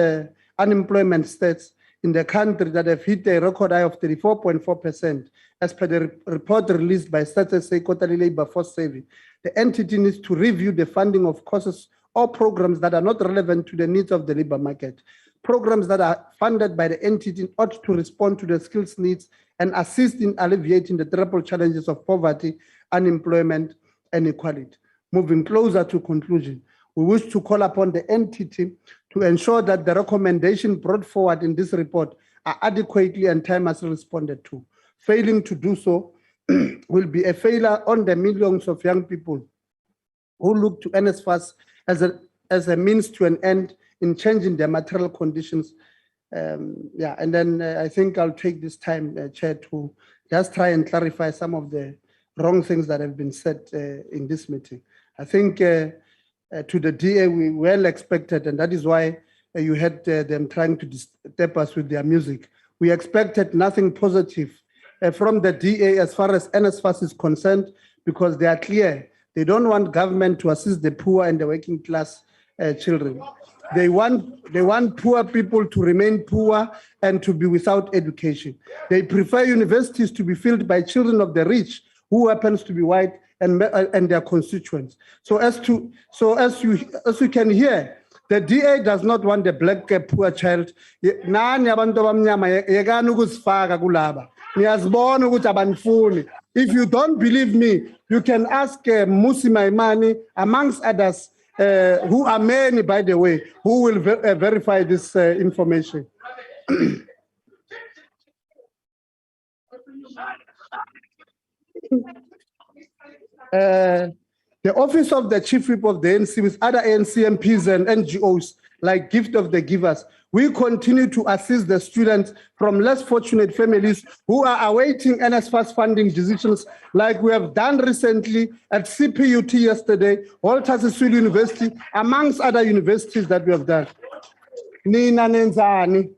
unemployment stats in the country that have hit a record high of 34.4%, as per the report released by SABC Quarterly Labor Force Survey, the entity needs to review the funding of courses or programs that are not relevant to the needs of the labor market. Programs that are funded by the entity ought to respond to the skills needs and assist in alleviating the triple challenges of poverty, unemployment, and equality. Moving closer to conclusion, we wish to call upon the entity to ensure that the recommendations brought forward in this report are adequately and timelessly responded to. Failing to do so will be a failure on the millions of young people who look to NSFAS as a means to an end in changing their material conditions. And then I think I'll take this time, Chair, to just try and clarify some of the wrong things that have been said in this meeting. I think to the DA, we well expected, and that is why you had them trying to disturb us with their music. We expected nothing positive from the DA as far as NSFAS is concerned, because they are clear. They don't want government to assist the poor and the working class children. They want poor people to remain poor and to be without education. They prefer universities to be filled by children of the rich who happens to be white and their constituents. So as you can hear, the DA does not want the black poor child. If you don't believe me, you can ask Musi Maimani, amongst others, who are many, by the way, who will verify this information. The Office of the Chief Whip of the ANC with other ANC MPs and NGOs like Gift of the Givers, we continue to assist the students from less fortunate families who are awaiting NSFAS funding decisions like we have done recently at CPUT yesterday, Walter Sisulu University, amongst other universities that we have done. Nina Nenzani.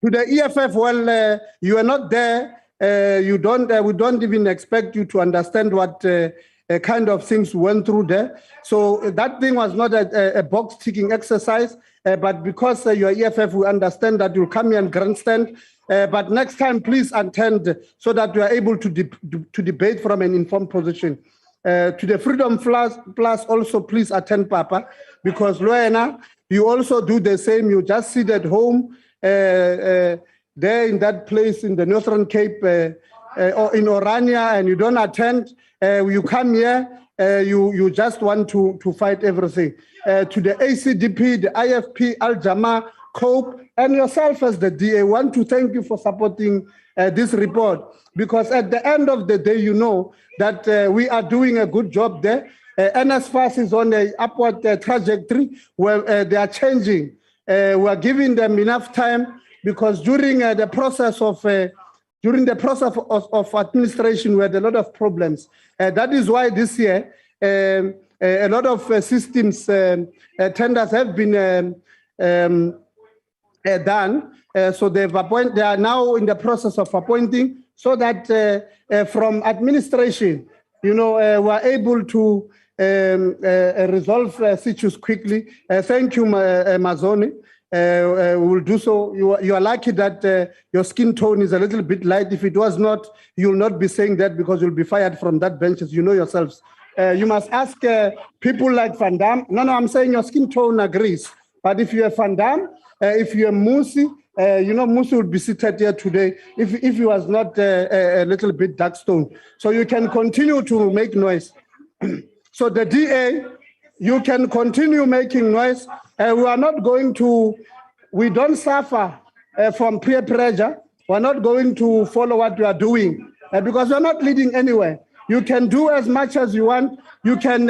To the EFF, well, you are not there. We don't even expect you to understand what kind of things went through there. So that thing was not a box ticking exercise, but because you're EFF, we understand that you'll come here and grandstand. But next time, please attend so that we are able to debate from an informed position. To the Freedom Plus also, please attend, Papa, because Loena, you also do the same. You just sit at home there in that place in the Northern Cape or in Orania, and you don't attend. You come here, you just want to fight everything. To the ACDP, the IFP, Al Jama, COPE, and yourself as the DA, want to thank you for supporting this report, because at the end of the day, you know that we are doing a good job there. NSFAS is on an upward trajectory where they are changing. We are giving them enough time, because during the process of administration, we had a lot of problems. That is why this year a lot of systems tenders have been done. So they are now in the process of appointing, so that from administration, you know, we're able to resolve issues quickly. Thank you, Mazoni. We'll do so. You are lucky that your skin tone is a little bit light. If it was not, you'll not be saying that, because you'll be fired from that bench, as you know yourselves. You must ask people like Van Dam. No, I'm saying your skin tone agrees. But if you're Van Dam, if you're Musi, you know, Musi would be seated here today if he was not a little bit dark stone. So you can continue to make noise. So the DA, you can continue making noise. We are not going to, we don't suffer from peer pressure. We're not going to follow what you are doing because we're not leading anywhere. You can do as much as you want. You can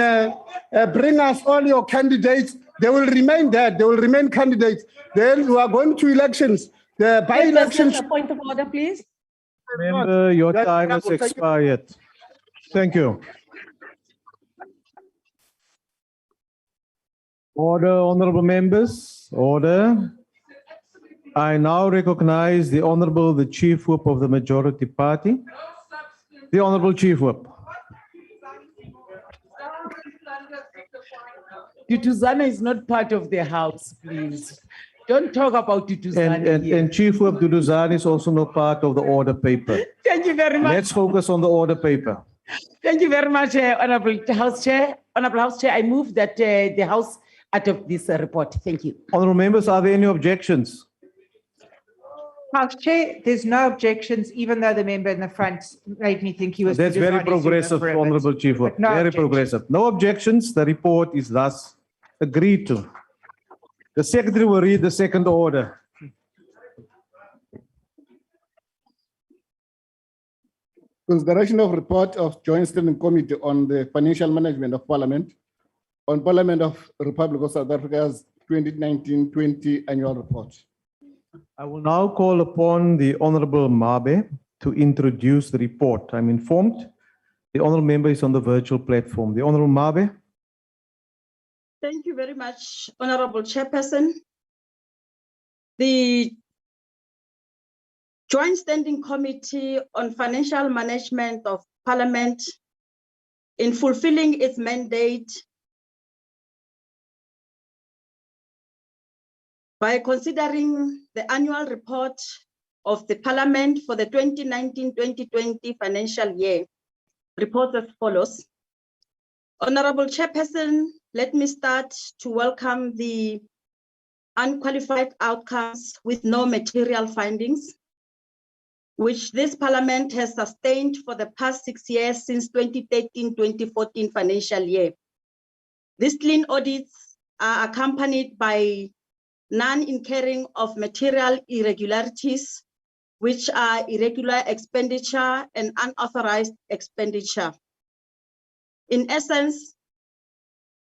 bring us all your candidates. They will remain there. They will remain candidates. Then we are going to elections. The by-elections. A point of order, please. Member, your time has expired. Thank you. Order, honorable members, order. I now recognize the Chief Whip of the Majority Party. The Honorable Chief Whip. Duduzana is not part of the house, please. Don't talk about Duduzana here. And Chief Whip Duduzana is also not part of the order paper. Thank you very much. Let's focus on the order paper. Thank you very much, Honorable House Chair. Honorable House Chair, I move that the House adopt this report. Thank you. Honorable members, are there any objections? House Chair, there's no objections, even though the member in the front made me think he was. That's very progressive, Honorable Chief Whip. No very objection. Progressive. No objections. The report is thus agreed to. The Secretary will read the second order. Consideration of report of Joint Standing Committee on the Financial Management of Parliament on Parliament of Republic of South Africa's 2019-20 annual report. I will now call upon the Honorable Mabe to introduce the report. I'm informed the Honorable Member is on the virtual platform. The Honorable Mabe. Thank you very much, Honorable Chairperson. The Joint Standing Committee on Financial Management of Parliament, in fulfilling its mandate by considering the annual report of the Parliament for the 2019-2020 financial year, reports as follows. Honorable Chairperson, let me start to welcome the unqualified outcomes with no material findings, which this Parliament has sustained for the past 6 years since 2013-2014 financial year. These clean audits are accompanied by non-incurring of material irregularities, which are irregular expenditure and unauthorized expenditure. In essence,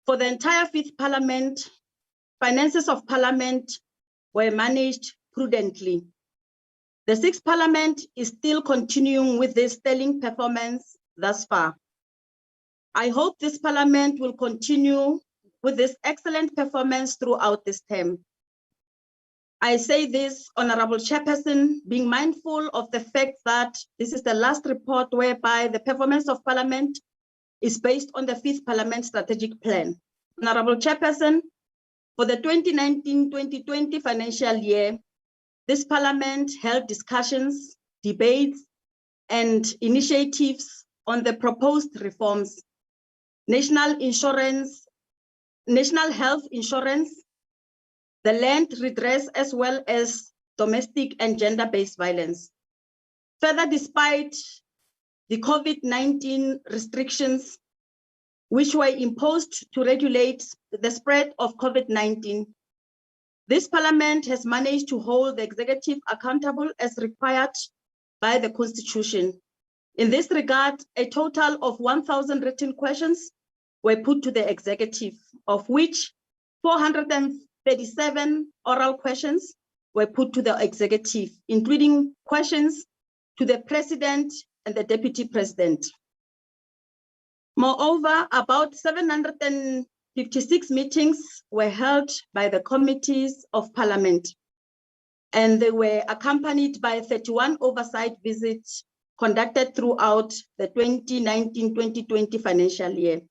for the entire Fifth Parliament, finances of Parliament were managed prudently. The Sixth Parliament is still continuing with this sterling performance thus far. I hope this Parliament will continue with this excellent performance throughout this term. I say this, Honorable Chairperson, being mindful of the fact that this is the last report whereby the performance of Parliament is based on the Fifth Parliament Strategic Plan. Honorable Chairperson, for the 2019-2020 financial year, this Parliament held discussions, debates, and initiatives on the proposed reforms, national health insurance, the land redress, as well as domestic and gender-based violence. Further, despite the COVID-19 restrictions which were imposed to regulate the spread of COVID-19, this Parliament has managed to hold the executive accountable as required by the Constitution. In this regard, a total of 1,000 written questions were put to the executive, of which 437 oral questions were put to the executive, including questions to the President and the Deputy President. Moreover, about 756 meetings were held by the committees of Parliament, and they were accompanied by 31 oversight visits conducted throughout the 2019-2020 financial year.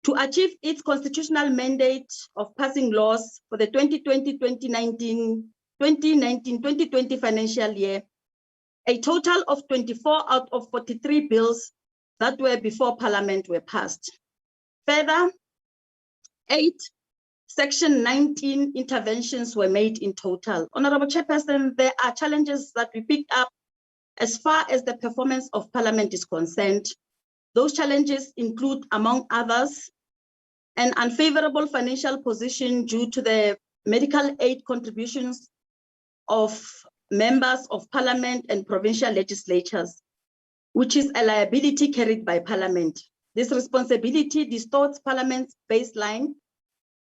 To achieve its constitutional mandate of passing laws for the 2020-2020 financial year, a total of 24 out of 43 bills that were before Parliament were passed. Further, 8 Section 19 interventions were made in total. Honorable Chairperson, there are challenges that we picked up as far as the performance of Parliament is concerned. Those challenges include, among others, an unfavorable financial position due to the medical aid contributions of members of Parliament and provincial legislatures, which is a liability carried by Parliament. This responsibility distorts Parliament's baseline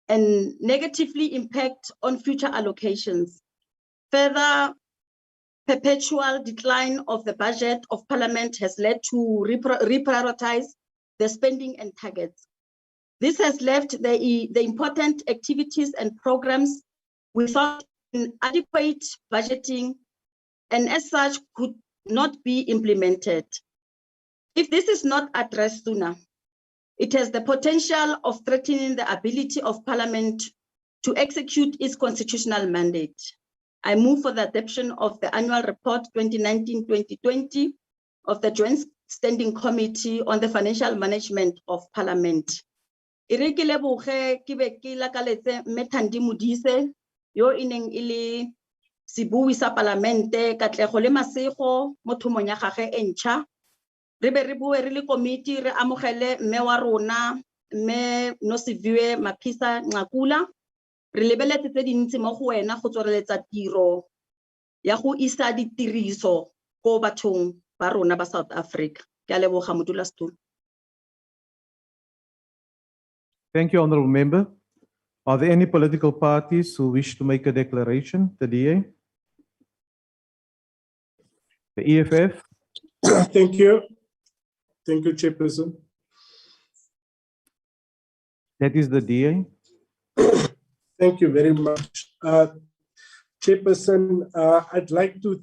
and negatively impact on future allocations. Further, perpetual decline of the budget of Parliament has led to reprioritize the spending and targets. This has left the important activities and programs without adequate budgeting, and as such could not be implemented. If this is not addressed sooner, it has the potential of threatening the ability of Parliament to execute its constitutional mandate. I move for the adoption of the annual report 2019-2020 of the Joint Standing Committee on the Financial Management of Parliament. Irekile boge ke be ke lakaletse Methandi Modise yo ineng ile sebui sa Palamente Katlego le Masego mo thomong ya gagwe entšha. Re be re bue re le committee re amogele mme wa rona mme Nosiviwe Maphisa Nqakula. Re lebeletse tse dintsi mo go wena go tsweletsa tiro ya go isa ditiriso go bathong ba rona ba South Africa. Ke a leboga modulasetulo. Thank you, Honourable Member. Are there any political parties who wish to make a declaration? The DA? The EFF? Thank you. Thank you, Chairperson. That is the DA. Thank you very much. Chairperson, I'd like to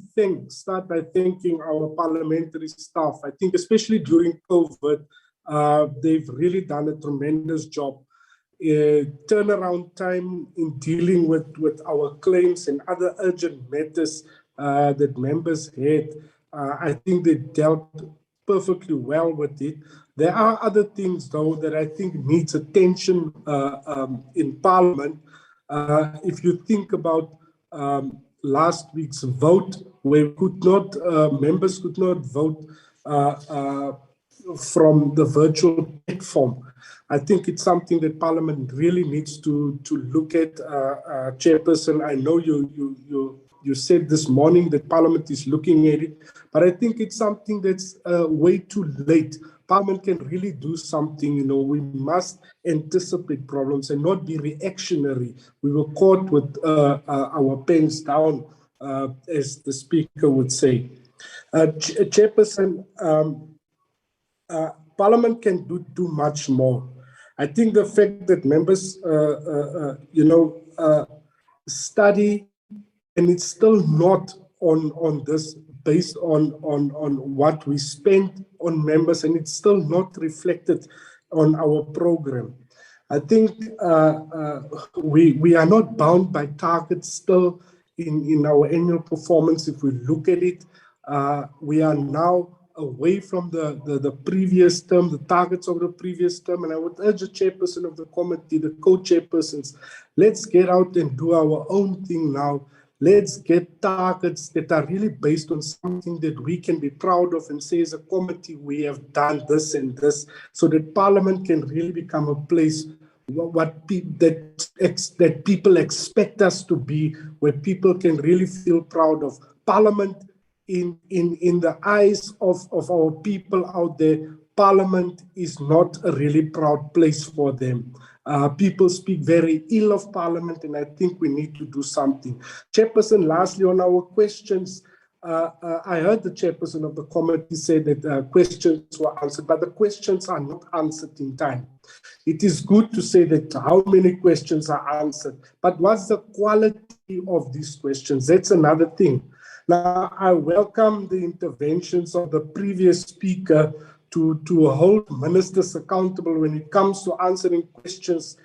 start by thanking our parliamentary staff. I think especially during COVID, they've really done a tremendous job. Turnaround time in dealing with our claims and other urgent matters that members had, I think they dealt perfectly well with it. There are other things, though, that I think needs attention in Parliament. If you think about last week's vote, where members could not vote from the virtual platform. I think it's something that Parliament really needs to look at. Chairperson, I know you said this morning that Parliament is looking at it, but I think it's something that's way too late. Parliament can really do something. You know, we must anticipate problems and not be reactionary. We were caught with our pens down, as the Speaker would say. Chairperson, Parliament can do much more. I think the fact that members, study, and it's still not on this based on what we spend on members, and it's still not reflected on our program. I think we are not bound by targets still in our annual performance. If we look at it, we are now away from the previous term, the targets of the previous term, and I would urge the chairperson of the committee, the co-chairpersons, let's get out and do our own thing now. Let's get targets that are really based on something that we can be proud of and say as a committee, we have done this and this, so that Parliament can really become a place that people expect us to be, where people can really feel proud of. Parliament, in the eyes of our people out there, Parliament is not a really proud place for them. People speak very ill of Parliament, and I think we need to do something. Chairperson, lastly, on our questions, I heard the chairperson of the committee say that questions were answered, but the questions are not answered in time. It is good to say that how many questions are answered, but what's the quality of these questions? That's another thing. Now, I welcome the interventions of the previous speaker to hold ministers accountable when it comes to answering questions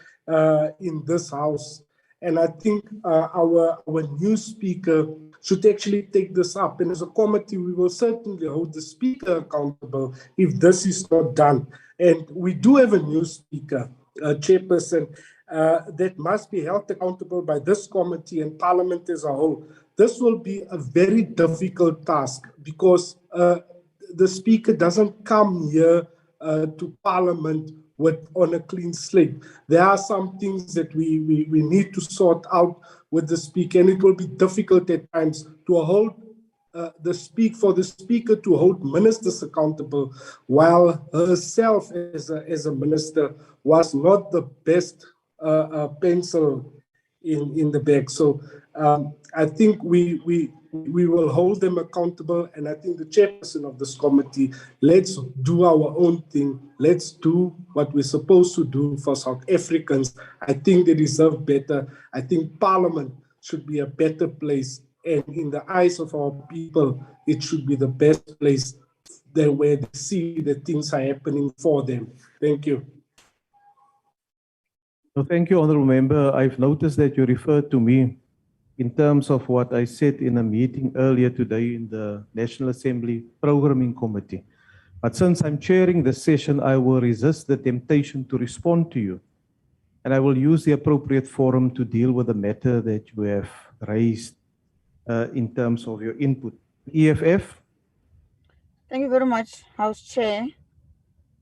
in this house. And I think our new speaker should actually take this up. And as a committee, we will certainly hold the speaker accountable if this is not done. And we do have a new speaker, chairperson, that must be held accountable by this committee and Parliament as a whole. This will be a very difficult task because the speaker doesn't come here to Parliament on a clean slate. There are some things that we need to sort out with the speaker, and it will be difficult at times to hold for the speaker to hold ministers accountable, while herself as a minister was not the best pencil in the bag. So I think we will hold them accountable, and I think the chairperson of this committee, let's do our own thing. Let's do what we're supposed to do for South Africans. I think they deserve better. I think Parliament should be a better place, and in the eyes of our people, it should be the best place where they see that things are happening for them. Thank you. No, thank you, Honourable Member. I've noticed that you referred to me in terms of what I said in a meeting earlier today in the National Assembly Programming Committee. But since I'm chairing the session, I will resist the temptation to respond to you. And I will use the appropriate forum to deal with the matter that you have raised in terms of your input. EFF? Thank you very much, House Chair.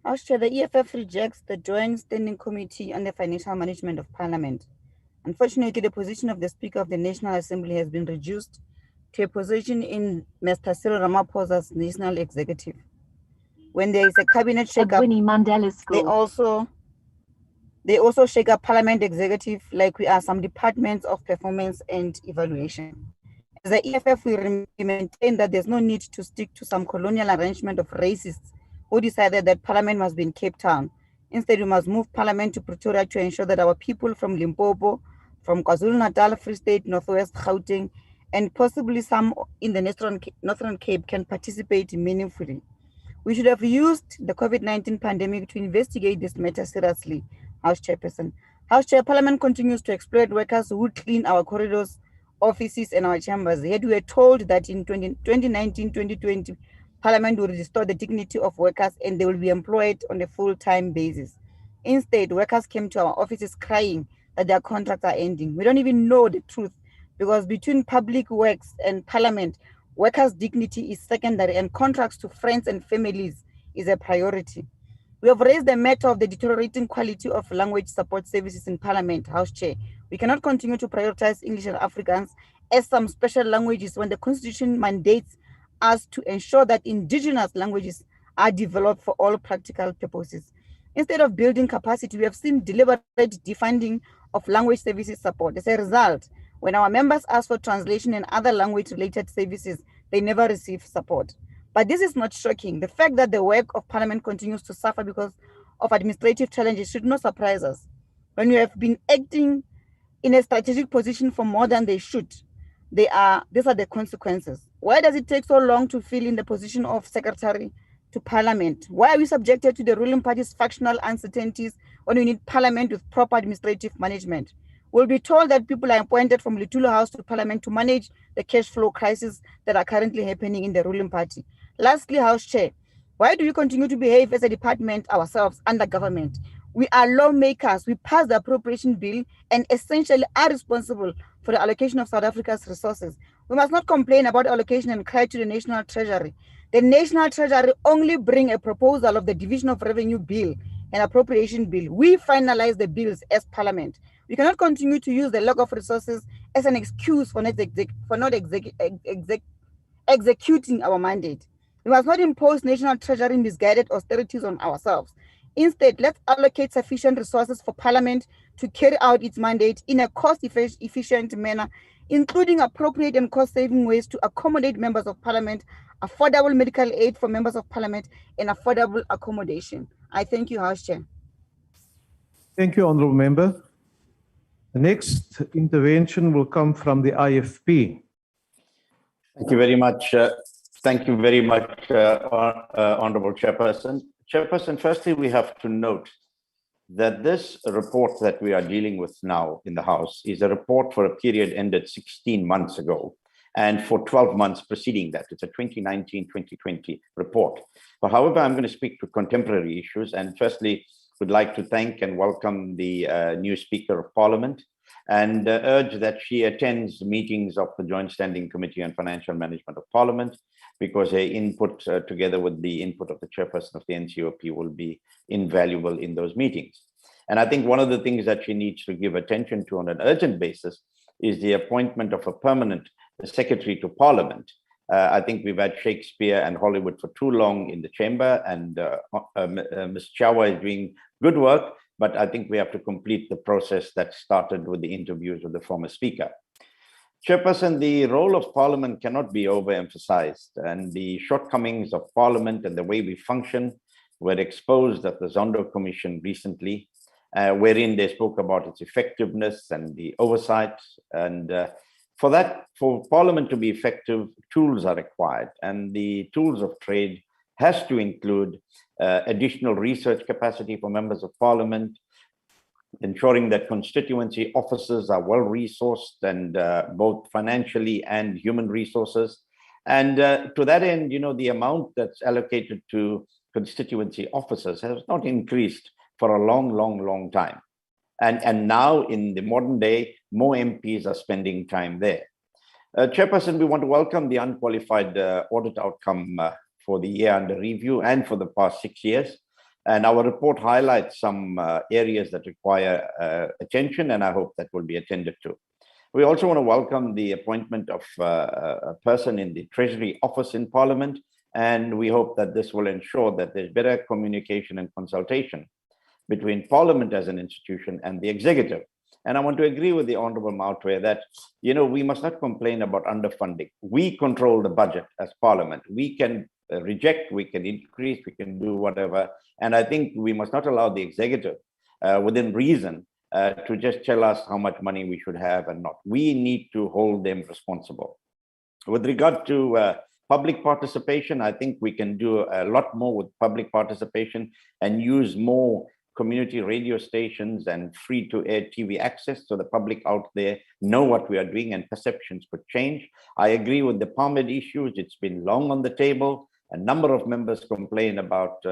House Chair, the EFF rejects the Joint Standing Committee on the Financial Management of Parliament. Unfortunately, the position of the Speaker of the National Assembly has been reduced to a position in Mr. Cyril Ramaphosa's National Executive. When there is a cabinet shake-up, they also shake up Parliament Executive, like we are some departments of performance and evaluation. As the EFF, we maintain that there's no need to stick to some colonial arrangement of racists who decided that Parliament must be in Cape Town. Instead, we must move Parliament to Pretoria to ensure that our people from Limpopo, from KwaZulu-Natal, Free State, Northwest, Gauteng, and possibly some in the Northern Cape can participate meaningfully. We should have used the COVID-19 pandemic to investigate this matter seriously, House Chairperson. House Chair, Parliament continues to exploit workers who clean our corridors, offices, and our chambers. Yet we were told that in 2019-2020, Parliament will restore the dignity of workers and they will be employed on a full-time basis. Instead, workers came to our offices crying that their contracts are ending. We don't even know the truth because between public works and Parliament, workers' dignity is secondary and contracts to friends and families is a priority. We have raised the matter of the deteriorating quality of language support services in Parliament, House Chair. We cannot continue to prioritize English and Afrikaans as some special languages when the Constitution mandates us to ensure that indigenous languages are developed for all practical purposes. Instead of building capacity, we have seen deliberate defunding of language services support. As a result, when our members ask for translation and other language-related services, they never receive support. But this is not shocking. The fact that the work of Parliament continues to suffer because of administrative challenges should not surprise us. When we have been acting in a strategic position for more than they should, these are the consequences. Why does it take so long to fill in the position of Secretary to Parliament? Why are we subjected to the ruling party's factional uncertainties when we need Parliament with proper administrative management? We'll be told that people are appointed from Lutulo House to Parliament to manage the cash flow crisis that are currently happening in the ruling party. Lastly, House Chair, why do we continue to behave as a department ourselves under government? We are lawmakers. We pass the appropriation bill and essentially are responsible for the allocation of South Africa's resources. We must not complain about allocation and cry to the National Treasury. The National Treasury only bring a proposal of the Division of Revenue Bill and Appropriation Bill. We finalize the bills as Parliament. We cannot continue to use the lack of resources as an excuse for not executing our mandate. We must not impose National Treasury misguided austerities on ourselves. Instead, let's allocate sufficient resources for Parliament to carry out its mandate in a cost-efficient manner, including appropriate and cost-saving ways to accommodate members of Parliament, affordable medical aid for members of Parliament, and affordable accommodation. I thank you, House Chair. Thank you, Honourable Member. The next intervention will come from the IFP. Thank you very much. Thank you very much, Honourable Chairperson. Chairperson, firstly, we have to note that this report that we are dealing with now in the House is a report for a period ended 16 months ago and for 12 months preceding that. It's a 2019-2020 report. But however, I'm going to speak to contemporary issues, and firstly, would like to thank and welcome the new Speaker of Parliament and urge that she attends meetings of the Joint Standing Committee on Financial Management of Parliament, because her input together with the input of the chairperson of the NCOP will be invaluable in those meetings. And I think one of the things that she needs to give attention to on an urgent basis is the appointment of a permanent secretary to Parliament. I think we've had Shakespeare and Hollywood for too long in the chamber, and Ms. Chawa is doing good work, but I think we have to complete the process that started with the interviews with the former speaker. Chairperson, the role of Parliament cannot be overemphasized, and the shortcomings of Parliament and the way we function were exposed at the Zondo Commission recently, wherein they spoke about its effectiveness and the oversight. And for Parliament to be effective, tools are required, and the tools of trade has to include additional research capacity for members of Parliament, ensuring that constituency officers are well resourced and both financially and human resources. And to that end, you know, the amount that's allocated to constituency officers has not increased for a long time. And now in the modern day, more MPs are spending time there. Chairperson, we want to welcome the unqualified audit outcome for the year under review and for the past 6 years. And our report highlights some areas that require attention, and I hope that will be attended to. We also want to welcome the appointment of a person in the Treasury Office in Parliament, and we hope that this will ensure that there's better communication and consultation between Parliament as an institution and the executive. And I want to agree with the Honourable Mautwe that, you know, we must not complain about underfunding. We control the budget as Parliament. We can reject, we can increase, we can do whatever. And I think we must not allow the executive, within reason, to just tell us how much money we should have and not. We need to hold them responsible. With regard to public participation, I think we can do a lot more with public participation and use more community radio stations and free-to-air TV access so the public out there know what we are doing and perceptions could change. I agree with the PARMED issues. It's been long on the table. A number of members complain about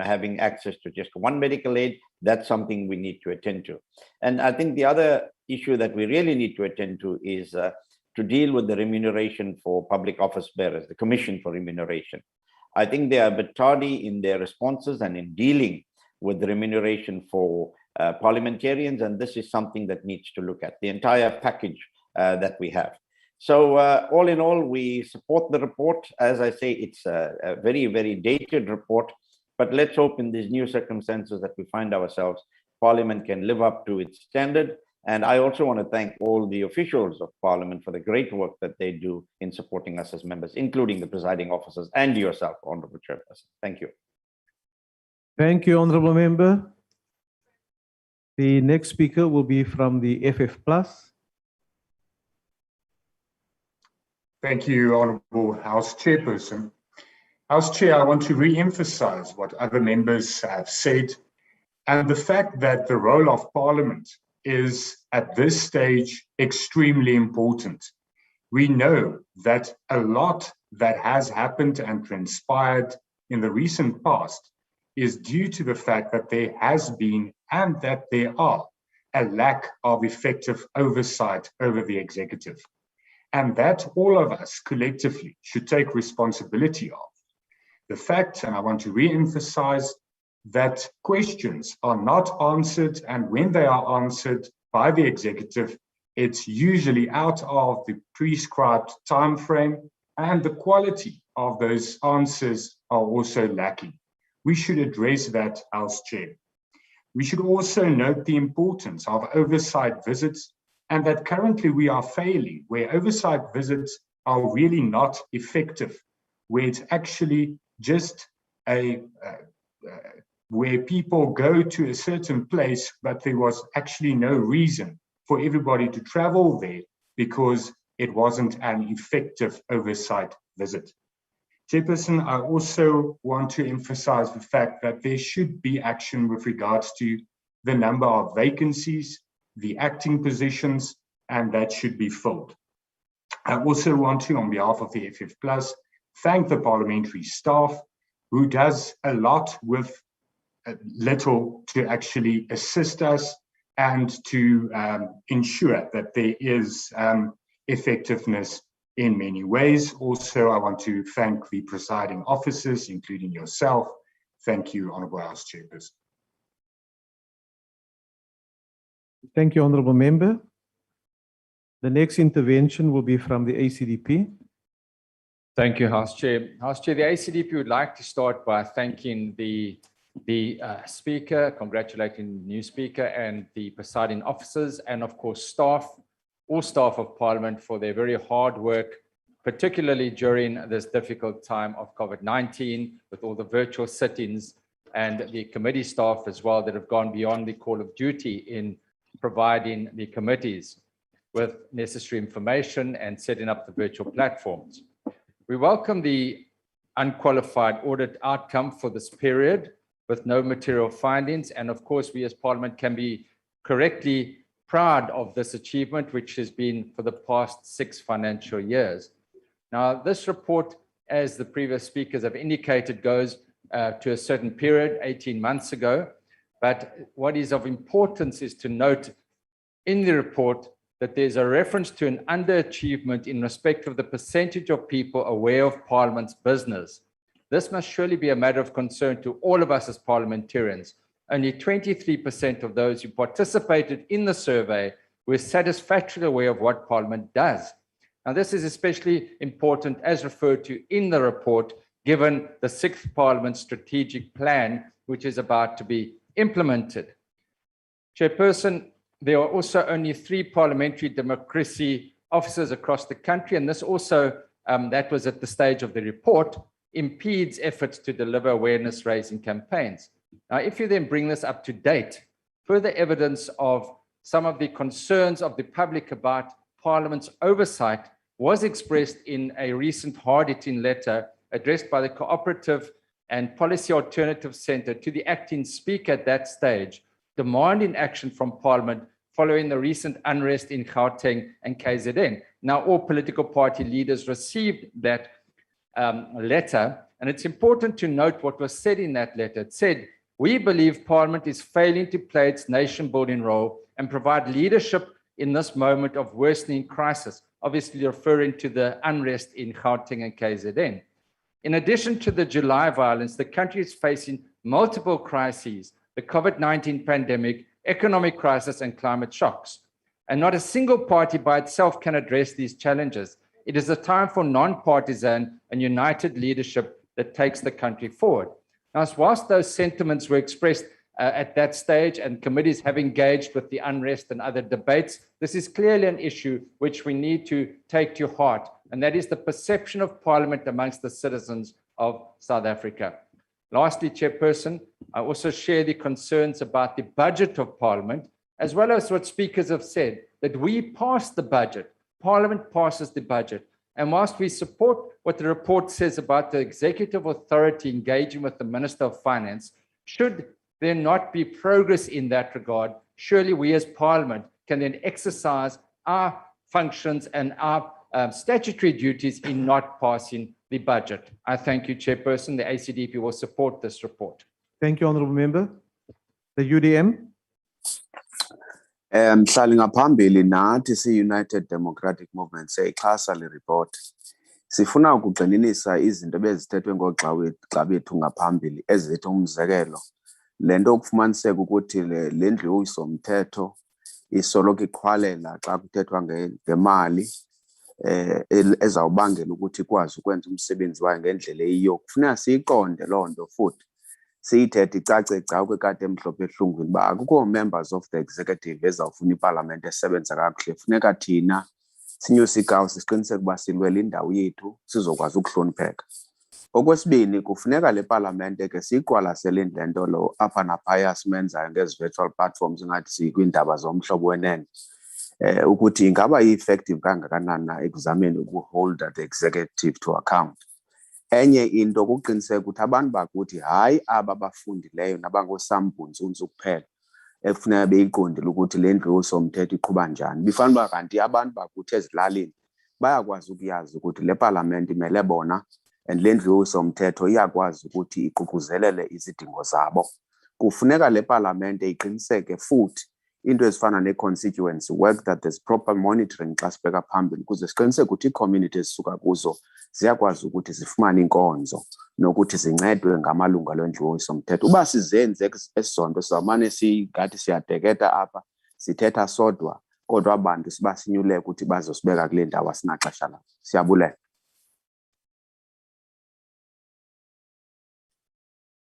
having access to just one medical aid. That's something we need to attend to. And I think the other issue that we really need to attend to is to deal with the remuneration for public office bearers, the Commission for Remuneration. I think they are a bit tardy in their responses and in dealing with the remuneration for parliamentarians, and this is something that needs to look at the entire package that we have. So all in all, we support the report. As I say, it's a very, very dated report, but let's hope in these new circumstances that we find ourselves, Parliament can live up to its standard. And I also want to thank all the officials of Parliament for the great work that they do in supporting us as members, including the presiding officers and yourself, Honourable Chairperson. Thank you. Thank you, Honourable Member. The next speaker will be from the FF Plus. Thank you, Honourable House Chairperson. House Chair, I want to re-emphasize what other members have said and the fact that the role of Parliament is at this stage extremely important. We know that a lot that has happened and transpired in the recent past is due to the fact that there has been and that there are a lack of effective oversight over the executive. And that all of us collectively should take responsibility of. The fact, and I want to re-emphasize, that questions are not answered, and when they are answered by the executive, it's usually out of the prescribed time frame, and the quality of those answers are also lacking. We should address that, House Chair. We should also note the importance of oversight visits, and that currently we are failing, where oversight visits are really not effective, where it's actually just where people go to a certain place, but there was actually no reason for everybody to travel there because it wasn't an effective oversight visit. Chairperson, I also want to emphasize the fact that there should be action with regards to the number of vacancies, the acting positions, and that should be filled. I also want to, on behalf of the FF Plus, thank the parliamentary staff who does a lot with little to actually assist us and to ensure that there is effectiveness in many ways. Also, I want to thank the presiding officers, including yourself. Thank you, Honourable House Chairperson. Thank you, Honourable Member. The next intervention will be from the ACDP. Thank you, House Chair. House Chair, the ACDP would like to start by thanking the Speaker, congratulating the new Speaker and the presiding officers, and of course staff, all staff of Parliament for their very hard work, particularly during this difficult time of COVID-19 with all the virtual sittings, and the committee staff as well that have gone beyond the call of duty in providing the committees with necessary information and setting up the virtual platforms. We welcome the unqualified audit outcome for this period with no material findings. And of course, we as Parliament can be correctly proud of this achievement, which has been for the past 6 financial years. Now, this report, as the previous speakers have indicated, goes to a certain period, 18 months ago. But what is of importance is to note in the report that there's a reference to an underachievement in respect of the percentage of people aware of Parliament's business. This must surely be a matter of concern to all of us as parliamentarians. Only 23% of those who participated in the survey were satisfactorily aware of what Parliament does. Now, this is especially important as referred to in the report, given the 6th Parliament strategic plan, which is about to be implemented. Chairperson, there are also only 3 parliamentary democracy officers across the country, and this also, that was at the stage of the report, impedes efforts to deliver awareness-raising campaigns. Now, if you then bring this up to date, further evidence of some of the concerns of the public about Parliament's oversight was expressed in a recent hard-hitting letter addressed by the Cooperative and Policy Alternative Centre to the acting Speaker at that stage, demanding action from Parliament following the recent unrest in Gauteng and KZN. Now, all political party leaders received that letter, and it's important to note what was said in that letter. It said, "We believe Parliament is failing to play its nation-building role and provide leadership in this moment of worsening crisis," obviously referring to the unrest in Gauteng and KZN. In addition to the July violence, the country is facing multiple crises: the COVID-19 pandemic, economic crisis, and climate shocks. And not a single party by itself can address these challenges. It is a time for non-partisan and united leadership that takes the country forward. Now, whilst those sentiments were expressed at that stage and committees have engaged with the unrest and other debates, this is clearly an issue which we need to take to heart, and that is the perception of Parliament amongst the citizens of South Africa. Lastly, Chairperson, I also share the concerns about the budget of Parliament, as well as what speakers have said, that we pass the budget, Parliament passes the budget. And whilst we support what the report says about the executive authority engaging with the Minister of Finance, should there not be progress in that regard, surely we as Parliament can then exercise our functions and our statutory duties in not passing the budget. I thank you, Chairperson. The ACDP will support this report. Thank you, Honourable Member. The UDM. Mhlali ngaphambili nathi si-United Democratic Movement siyayixhasa le report. Sifuna ukugxininisa izinto bezithethwe ngoogxa bethu ngaphambili ezethu umzekelo. Le nto ukufumaniseka ukuthi le ndlu yowiso-mthetho isoloko iqhwalela xa kuthethwa ngemali ezawubangela ukuthi ikwazi ukwenza umsebenzi wayo ngendlela eyiyo. Kufuneka siyiqonde loo nto futhi siyithethe icace gca kwekade emhlophe ehlungwini uba akukho members of the executive ezawufuna ipalamente esebenza kakuhle. Funeka thina sinyuse igawu siqiniseke uba silwela indawo yethu sizokwazi ukuhlonipheka. Okwesibini, kufuneka le palamente ke siyiqwalasele le nto lo apha naphaya simenzayo ngezi virtual platforms ngathi sikwiindaba zomhlobo wenene, ukuthi ingaba i-effective kangakanani na ekuzameni ukuholda the executive to account. Enye into kuqiniseka ukuthi abantu bakuthi hayi aba bafundileyo nabangoosambuntsunzu kuphela ekufuneka beyiqondile ukuthi le ndlu yowiso-mthetho iqhuba njani. Bifanele uba kanti abantu bakuthi ezilalini bayakwazi ukuyazi ukuthi le palamente imele bona and le ndlu yowiso-mthetho iyakwazi ukuthi iququzelele izidingo zabo. Kufuneka le palamente iqiniseke futhi into ezifana ne-constituency work, that there's proper monitoring xa sibheka phambili ukuze siqiniseke ukuthi ii-community ezisuka kuzo ziyakwazi ukuthi zifumane inkonzo nokuthi zincedwe ngamalunga lwendlu yowiso-mthetho. Uba sizenze esizonto sizawumane singathi siyadeketa apha sithetha sodwa, kodwa abantu sibasinyuleke ukuthi bazosibeka kule ndawo asinaxesha layo. Siyabulela.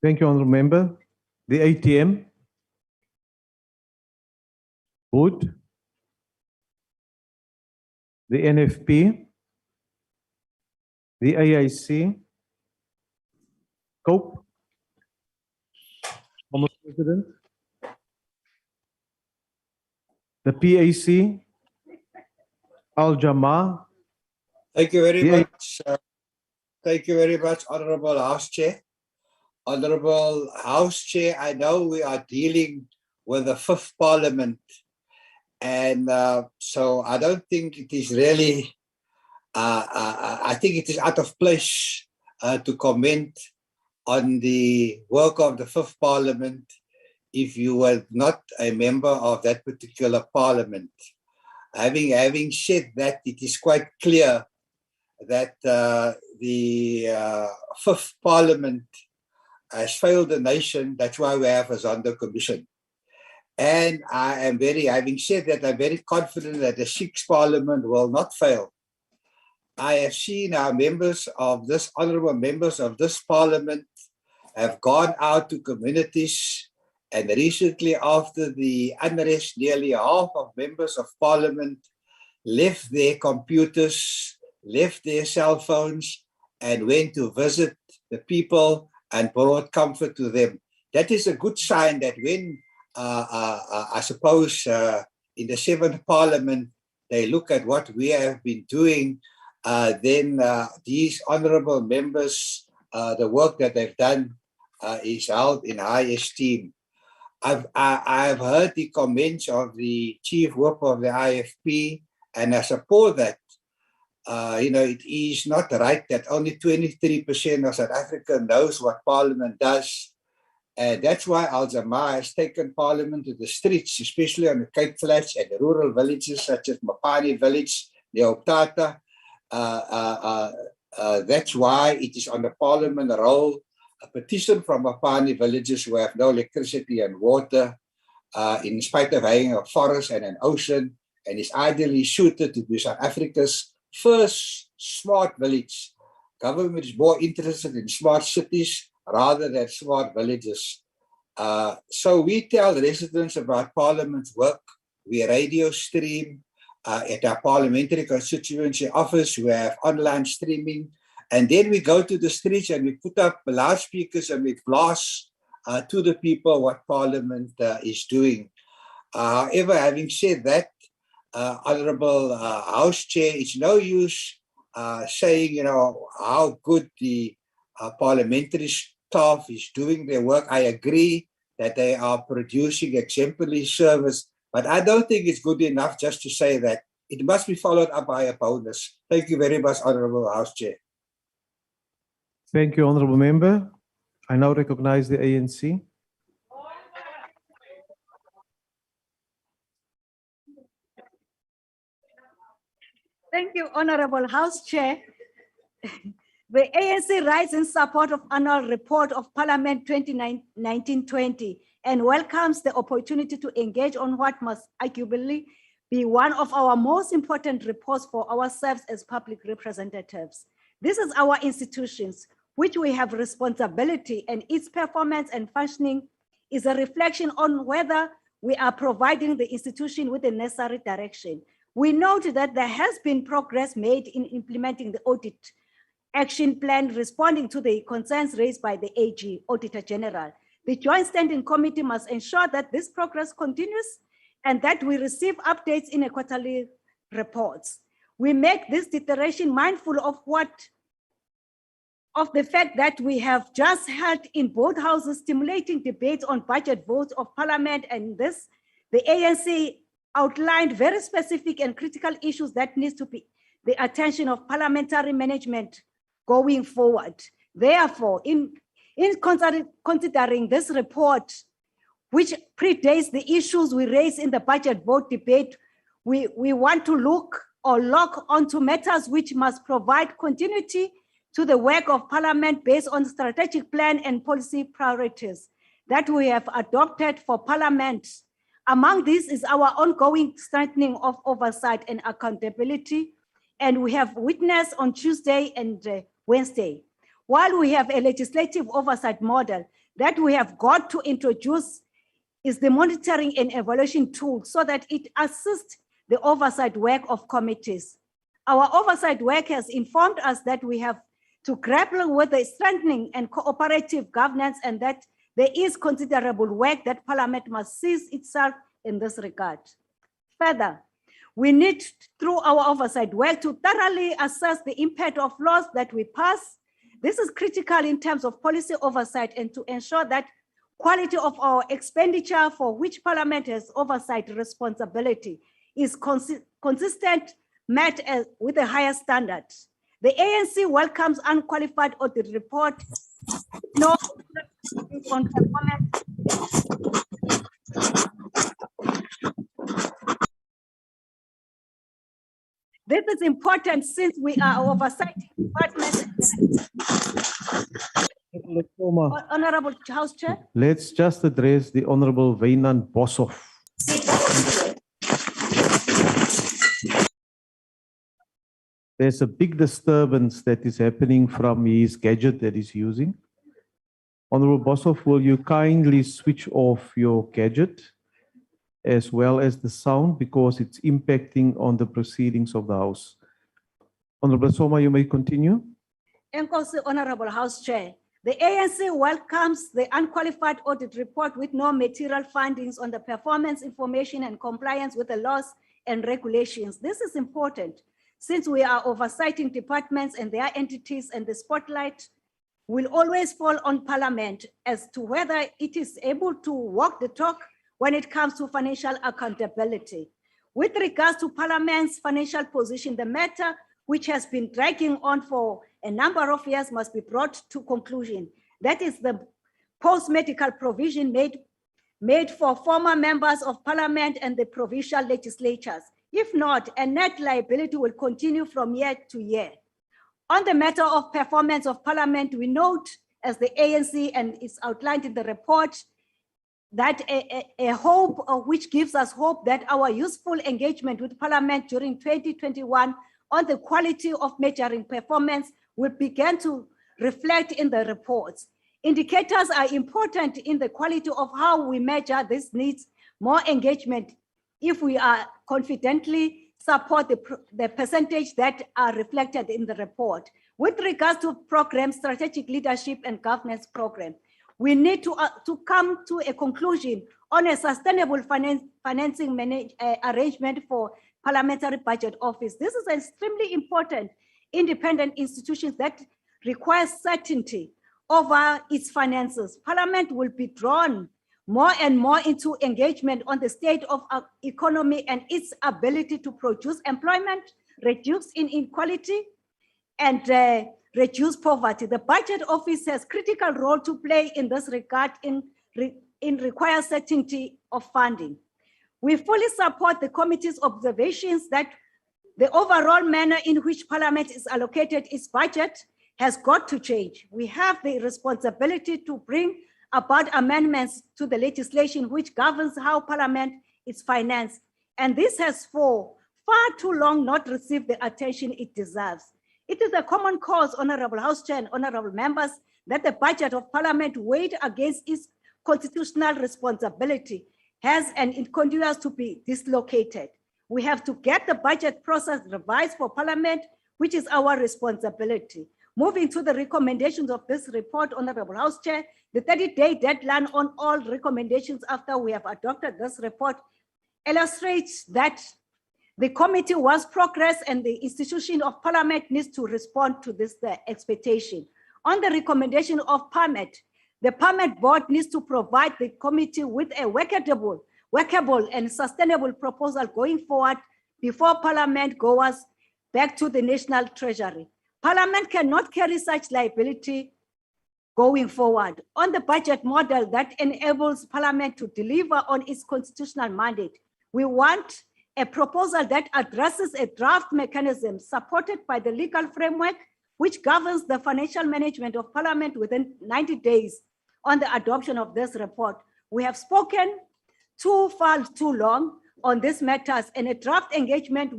Thank you, Honourable Member. The ATM. Wood. The NFP. The AIC. Cope. Honourable President. The PAC. Al-Jamaa. Thank you very much. Thank you very much, Honourable House Chair. Honourable House Chair, I know we are dealing with the 5th Parliament, and so I don't think it is really, I think it is out of place to comment on the work of the 5th Parliament if you were not a member of that particular Parliament. Having said that, it is quite clear that the 5th Parliament has failed the nation. That's why we have a Zondo Commission. And having said that, I'm very confident that the 6th Parliament will not fail. I have seen our members of this, honourable members of this Parliament have gone out to communities, and recently after the unrest, nearly half of members of Parliament left their computers, left their cell phones, and went to visit the people and brought comfort to them. That is a good sign that when, I suppose, in the 7th Parliament, they look at what we have been doing, then these honourable members, the work that they've done is held in high esteem. I've heard the comments of the Chief Whip of the IFP, and I support that. It is not right that only 23% of South Africa knows what Parliament does. And that's why Al-Jamaa has taken Parliament to the streets, especially on the Cape Flats and the rural villages such as Mapani Village, Neoptata, That's why it is on the Parliament roll. A petition from Apani villages who have no electricity and water, in spite of having a forest and an ocean, and is ideally suited to be South Africa's first smart village. Government is more interested in smart cities rather than smart villages. So we tell residents about Parliament's work. We radio stream at our parliamentary constituency office. We have online streaming. And then we go to the streets and we put up loudspeakers and we blast to the people what Parliament is doing. However, having said that, Honourable House Chair, it's no use saying, you know, how good the parliamentary staff is doing their work. I agree that they are producing exemplary service, but I don't think it's good enough just to say that. It must be followed up by a bonus. Thank you very much, Honourable House Chair. Thank you, Honourable Member. I now recognize the ANC. Thank you, Honorable House Chair. The ANC rises in support of annual report of Parliament 2019-20 and welcomes the opportunity to engage on what must arguably be one of our most important reports for ourselves as public representatives. This is our institutions, which we have responsibility, and its performance and functioning is a reflection on whether we are providing the institution with the necessary direction. We note that there has been progress made in implementing the audit action plan responding to the concerns raised by the AG, Auditor General. The Joint Standing Committee must ensure that this progress continues and that we receive updates in a quarterly reports. We make this declaration mindful of the fact that we have just held in both houses stimulating debates on budget votes of Parliament, and this, the ANC outlined very specific and critical issues that needs to be the attention of parliamentary management going forward. Therefore, in considering this report, which predates the issues we raised in the budget vote debate, we want to look onto matters which must provide continuity to the work of Parliament based on strategic plan and policy priorities that we have adopted for Parliament. Among these is our ongoing strengthening of oversight and accountability, and we have witnessed on Tuesday and Wednesday. While we have a legislative oversight model that we have got to introduce is the monitoring and evaluation tool so that it assists the oversight work of committees. Our oversight work has informed us that we have to grapple with the strengthening and cooperative governance, and that there is considerable work that Parliament must seize itself in this regard. Further, we need, through our oversight work, to thoroughly assess the impact of laws that we pass. This is critical in terms of policy oversight and to ensure that quality of our expenditure for which Parliament has oversight responsibility is consistent, met with a higher standard. The ANC welcomes unqualified audit report. No on performance. This is important since we are oversight department. Honorable House Chair. Let's just address the Honorable Wynand Boshoff. There's a big disturbance that is happening from his gadget that he's using. Honorable Boshoff, will you kindly switch off your gadget as well as the sound, because it's impacting on the proceedings of the House. Honorable Soma, you may continue. Enkosi, Honorable House Chair. The ANC welcomes the unqualified audit report with no material findings on the performance, information, and compliance with the laws and regulations. This is important since we are oversighting departments and their entities, and the spotlight will always fall on Parliament as to whether it is able to walk the talk when it comes to financial accountability. With regards to Parliament's financial position, the matter which has been dragging on for a number of years must be brought to conclusion. That is the post-medical provision made for former members of Parliament and the provincial legislatures. If not, a net liability will continue from year to year. On the matter of performance of Parliament, we note, as the ANC and it's outlined in the report, that a hope which gives us hope that our useful engagement with Parliament during 2021 on the quality of measuring performance will begin to reflect in the reports. Indicators are important in the quality of how we measure. This needs more engagement if we are confidently support the percentage that are reflected in the report. With regards to program, strategic leadership and governance program, we need to come to a conclusion on a sustainable financing arrangement for Parliamentary Budget Office. This is extremely important. Independent institutions that require certainty over its finances. Parliament will be drawn more and more into engagement on the state of our economy and its ability to produce employment, reduce inequality, and reduce poverty. The Budget Office has critical role to play in this regard in required certainty of funding. We fully support the committee's observations that the overall manner in which Parliament is allocated its budget has got to change. We have the responsibility to bring about amendments to the legislation which governs how Parliament is financed. And this has for far too long not received the attention it deserves. It is a common cause, Honorable House Chair and Honorable Members, that the budget of Parliament weighed against its constitutional responsibility has and it continues to be dislocated. We have to get the budget process revised for Parliament, which is our responsibility. Moving to the recommendations of this report, Honorable House Chair, the 30-day deadline on all recommendations after we have adopted this report illustrates that the committee wants progress and the institution of Parliament needs to respond to this expectation. On the recommendation of Parliament, the Parliament board needs to provide the committee with a workable and sustainable proposal going forward before Parliament goes back to the National Treasury. Parliament cannot carry such liability going forward. On the budget model that enables Parliament to deliver on its constitutional mandate, we want a proposal that addresses a draft mechanism supported by the legal framework which governs the financial management of Parliament within 90 days on the adoption of this report. We have spoken too long on these matters, and a draft engagement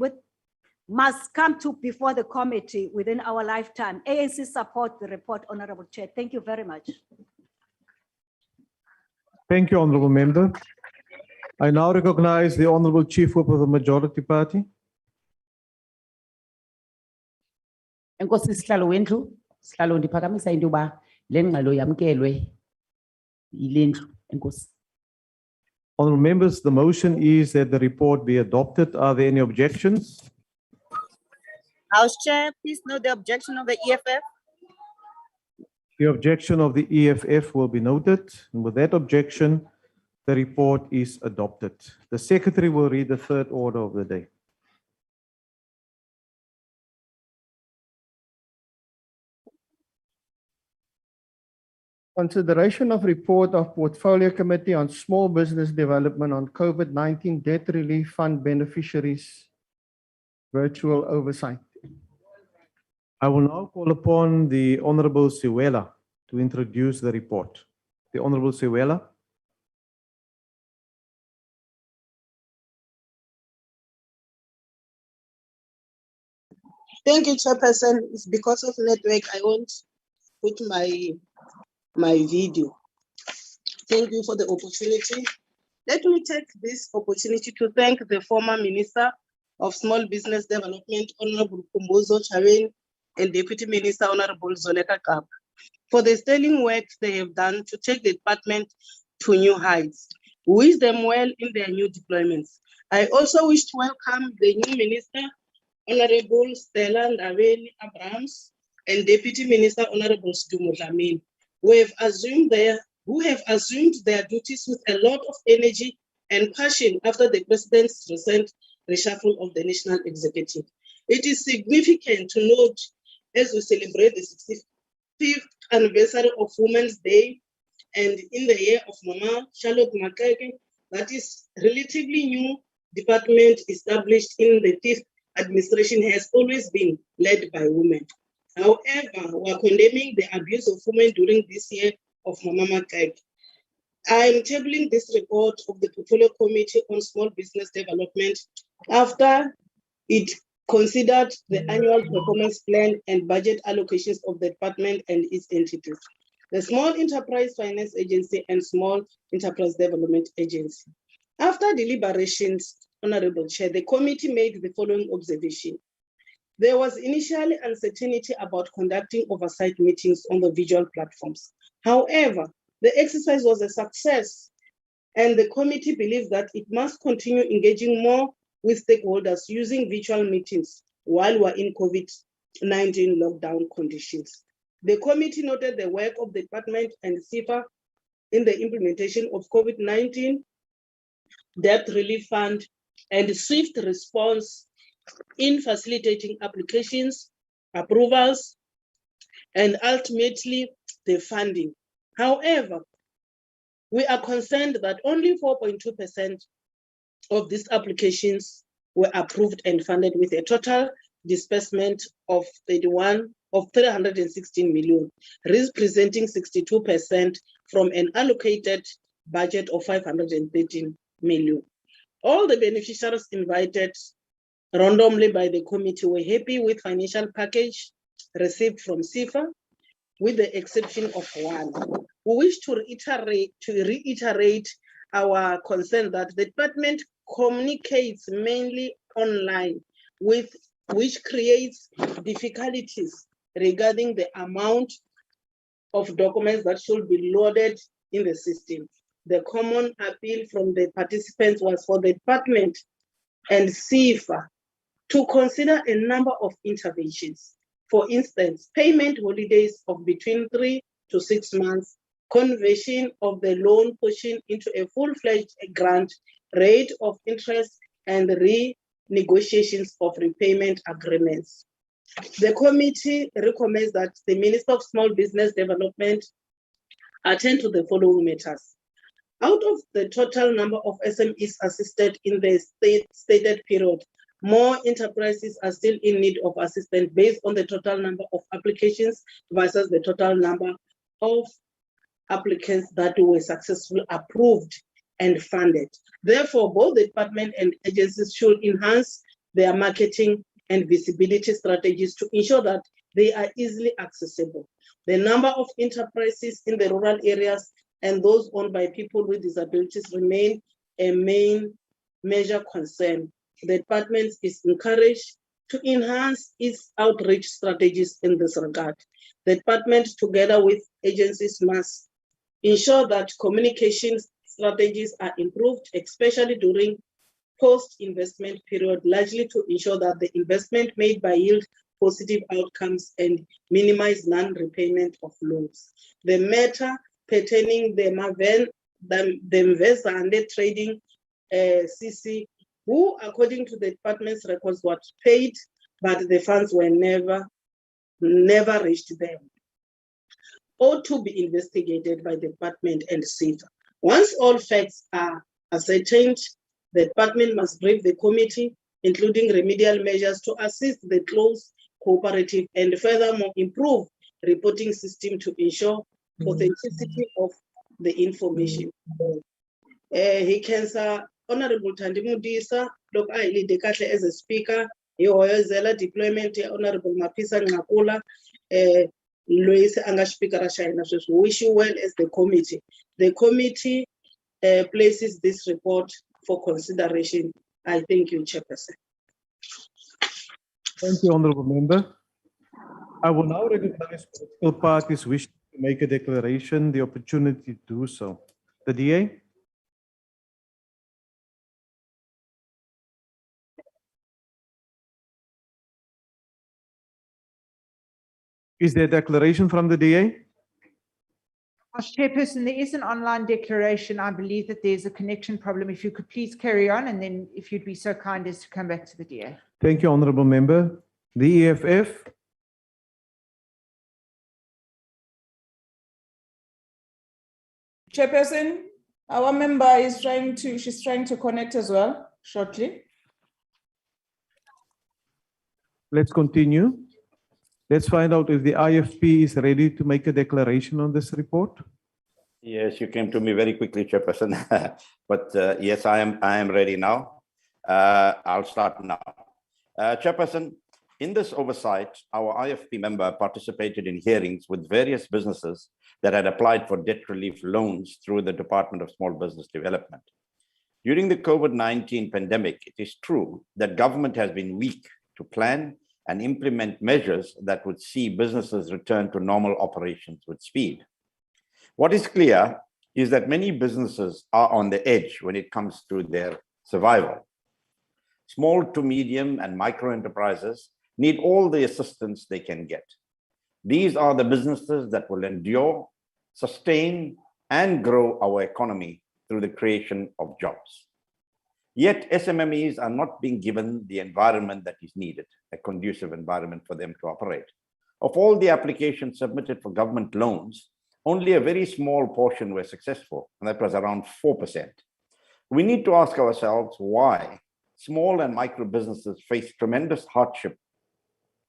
must come to before the committee within our lifetime. ANC support the report, Honorable Chair. Thank you very much. Thank you, Honorable Member. I now recognize the Honorable Chief Whip of the Majority Party. Enkosi sihlalo wendlu, sihlalo ndiphakamisa into yoba le ngxelo yamkelwe yile ndlu. Enkosi. Honorable members, the motion is that the report be adopted. Are there any objections? House Chair, please note the objection of the EFF. The objection of the EFF will be noted. And with that objection, the report is adopted. The Secretary will read the third order of the day. Consideration of report of Portfolio Committee on Small Business Development on COVID-19 Debt Relief Fund Beneficiaries Virtual Oversight. I will now call upon the Honorable Siwela to introduce the report. The Honorable Siwela. Thank you, Chairperson. It's because of network I won't put my video. Thank you for the opportunity. Let me take this opportunity to thank the former Minister of Small Business Development, Honorable Kumbuzo Charen, and Deputy Minister, Honorable Zoleka Kap, for the sterling work they have done to take the department to new heights. We wish them well in their new deployments. I also wish to welcome the new Minister, Honorable Stella Ndabeni Abrams, and Deputy Minister, Honorable Sidumo Dlamini, who have assumed their duties with a lot of energy and passion after the President's recent reshuffle of the National Executive. It is significant to note as we celebrate the 65th anniversary of Women's Day and in the year of Mama Charlotte Makeke, that is relatively new department established in the 5th administration has always been led by women. However, we are condemning the abuse of women during this year of Mama Makaki. I am tabling this report of the Portfolio Committee on Small Business Development after it considered the annual performance plan and budget allocations of the department and its entities, the Small Enterprise Finance Agency and Small Enterprise Development Agency. After deliberations, Honorable Chair, the committee made the following observation. There was initially uncertainty about conducting oversight meetings on the visual platforms. However, the exercise was a success, and the committee believes that it must continue engaging more with stakeholders using virtual meetings while we're in COVID-19 lockdown conditions. The committee noted the work of the department and SABC in the implementation of COVID-19 debt relief fund and swift response in facilitating applications, approvals, and ultimately the funding. However, we are concerned that only 4.2% of these applications were approved and funded with a total disbursement of 316 million, representing 62% from an allocated budget of 513 million. All the beneficiaries invited randomly by the committee were happy with financial package received from SABC, with the exception of one. We wish to reiterate our concern that the department communicates mainly online, which creates difficulties regarding the amount of documents that should be loaded in the system. The common appeal from the participants was for the department and SABC to consider a number of interventions. For instance, payment holidays of between 3 to 6 months, conversion of the loan portion into a full-fledged grant, rate of interest, and renegotiations of repayment agreements. The committee recommends that the Minister of Small Business Development attend to the following matters. Out of the total number of SMEs assisted in the stated period, more enterprises are still in need of assistance based on the total number of applications versus the total number of applicants that were successfully approved and funded. Therefore, both the department and agencies should enhance their marketing and visibility strategies to ensure that they are easily accessible. The number of enterprises in the rural areas and those owned by people with disabilities remain a main major concern. The department is encouraged to enhance its outreach strategies in this regard. The department, together with agencies, must ensure that communication strategies are improved, especially during post-investment period, largely to ensure that the investment made by yield positive outcomes and minimize non-repayment of loans. The matter pertaining the Mveza trading CC, who, according to the department's records, were paid, but the funds were never reached them, ought to be investigated by the department and SABC. Once all facts are ascertained, the department must brief the committee, including remedial measures to assist the close cooperative and furthermore improve reporting system to ensure authenticity of the information. He can say, Honorable Tandimudisa, Dr. Aili Dekathle as a speaker, Yoyozela deployment, Honorable Mapisa Ngakula, Lois Anga Speaker Rashayna. We wish you well as the committee. The committee places this report for consideration. I thank you, Chairperson. Thank you, Honorable Member. I will now recognize political parties wish to make a declaration, the opportunity to do so. The DA. Is there a declaration from the DA? As Chairperson, there is an online declaration. I believe that there's a connection problem. If you could please carry on, and then if you'd be so kind as to come back to the DA. Thank you, Honorable Member. The EFF. Chairperson, our member is she's trying to connect as well shortly. Let's continue. Let's find out if the IFP is ready to make a declaration on this report. Yes, you came to me very quickly, Chairperson. But yes, I am ready now. I'll start now. Chairperson, in this oversight, our IFP member participated in hearings with various businesses that had applied for debt relief loans through the Department of Small Business Development. During the COVID-19 pandemic, it is true that government has been weak to plan and implement measures that would see businesses return to normal operations with speed. What is clear is that many businesses are on the edge when it comes to their survival. Small to medium and micro enterprises need all the assistance they can get. These are the businesses that will endure, sustain, and grow our economy through the creation of jobs. Yet SMMEs are not being given the environment that is needed, a conducive environment for them to operate. Of all the applications submitted for government loans, only a very small portion were successful, and that was around 4%. We need to ask ourselves why small and micro businesses face tremendous hardship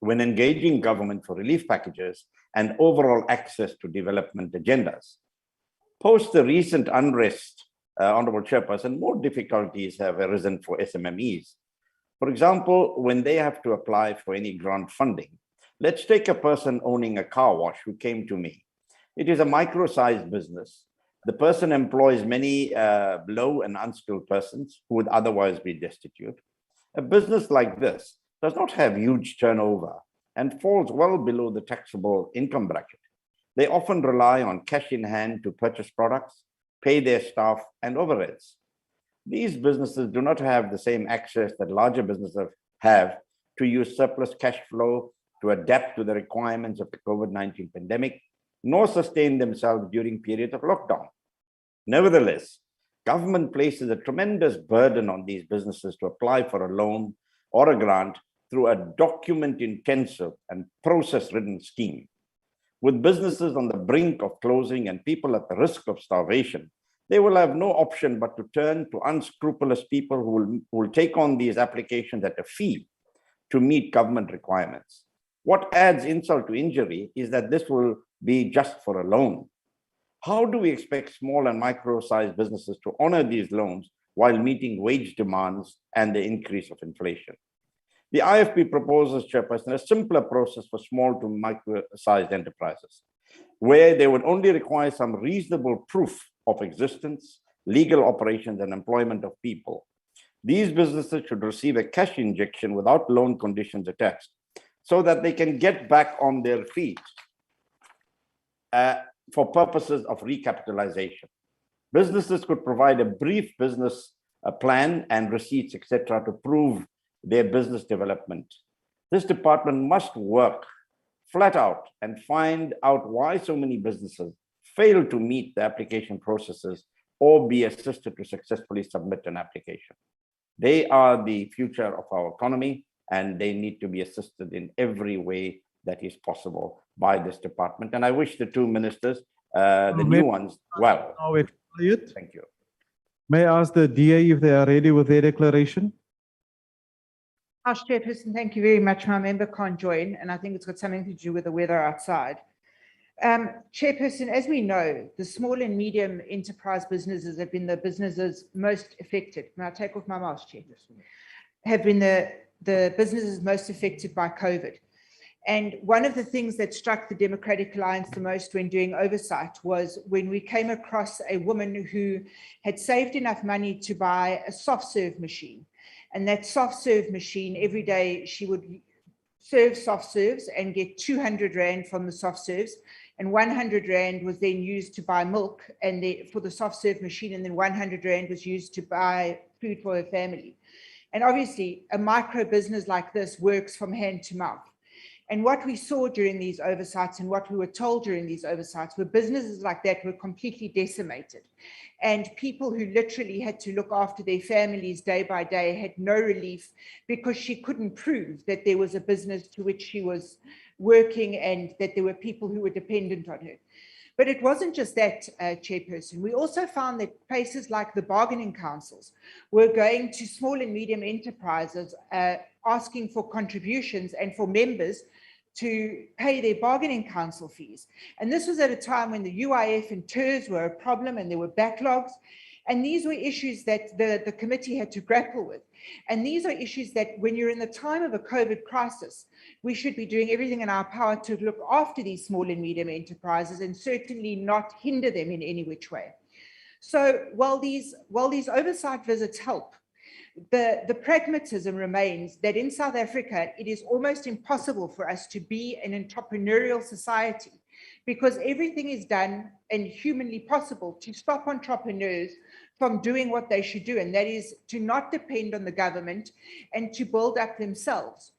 when engaging government for relief packages and overall access to development agendas. Post the recent unrest, Honorable Chairperson, more difficulties have arisen for SMMEs. For example, when they have to apply for any grant funding, let's take a person owning a car wash who came to me. It is a micro-sized business. The person employs many low and unskilled persons who would otherwise be destitute. A business like this does not have huge turnover and falls well below the taxable income bracket. They often rely on cash in hand to purchase products, pay their staff and overheads. These businesses do not have the same access that larger businesses have to use surplus cash flow to adapt to the requirements of the COVID-19 pandemic, nor sustain themselves during periods of lockdown. Nevertheless, government places a tremendous burden on these businesses to apply for a loan or a grant through a document-intensive and process-ridden scheme. With businesses on the brink of closing and people at the risk of starvation, they will have no option but to turn to unscrupulous people who will take on these applications at a fee to meet government requirements. What adds insult to injury is that this will be just for a loan. How do we expect small and micro-sized businesses to honor these loans while meeting wage demands and the increase of inflation? The IFP proposes, Chairperson, a simpler process for small to micro-sized enterprises, where they would only require some reasonable proof of existence, legal operations, and employment of people. These businesses should receive a cash injection without loan conditions attached, so that they can get back on their feet for purposes of recapitalization. Businesses could provide a brief business plan and receipts, etc., to prove their business development. This department must work flat out and find out why so many businesses fail to meet the application processes or be assisted to successfully submit an application. They are the future of our economy, and they need to be assisted in every way that is possible by this department. And I wish the two ministers, the new ones, well. Thank you. May I ask the DA if they are ready with their declaration? House Chairperson, thank you very much. My member can't join, and I think it's got something to do with the weather outside. Chairperson, as we know, the small and medium enterprise businesses have been the businesses most affected. May I take off my mask, Chairperson? Have been the businesses most affected by COVID. And one of the things that struck the Democratic Alliance the most when doing oversight was when we came across a woman who had saved enough money to buy a soft serve machine. And that soft serve machine, every day she would serve soft serves and get 200 Rand from the soft serves. And 100 Rand was then used to buy milk and for the soft serve machine. And then 100 Rand was used to buy food for her family. And obviously, a micro business like this works from hand to mouth. And what we saw during these oversights and what we were told during these oversights were businesses like that were completely decimated. And people who literally had to look after their families day by day had no relief because she couldn't prove that there was a business to which she was working and that there were people who were dependent on her. But it wasn't just that, Chairperson. We also found that places like the bargaining councils were going to small and medium enterprises asking for contributions and for members to pay their bargaining council fees. And this was at a time when the UIF and TERS were a problem and there were backlogs. And these were issues that the committee had to grapple with. And these are issues that when you're in the time of a COVID crisis, we should be doing everything in our power to look after these small and medium enterprises and certainly not hinder them in any which way. So while these oversight visits help, the pragmatism remains that in South Africa, it is almost impossible for us to be an entrepreneurial society because everything is done and humanly possible to stop entrepreneurs from doing what they should do, and that is to not depend on the government and to build up themselves.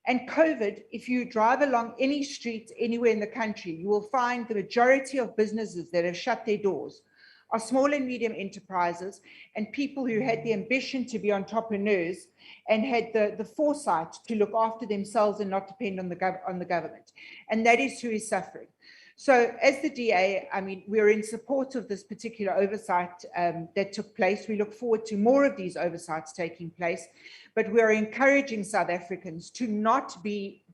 And COVID, if you drive along any street anywhere in the country, you will find the majority of businesses that have shut their doors are small and medium enterprises and people who had the ambition to be entrepreneurs and had the foresight to look after themselves and not depend on the government. And that is who is suffering. So as the DA, I mean, we're in support of this particular oversight that took place. We look forward to more of these oversights taking place, but we're encouraging South Africans to not be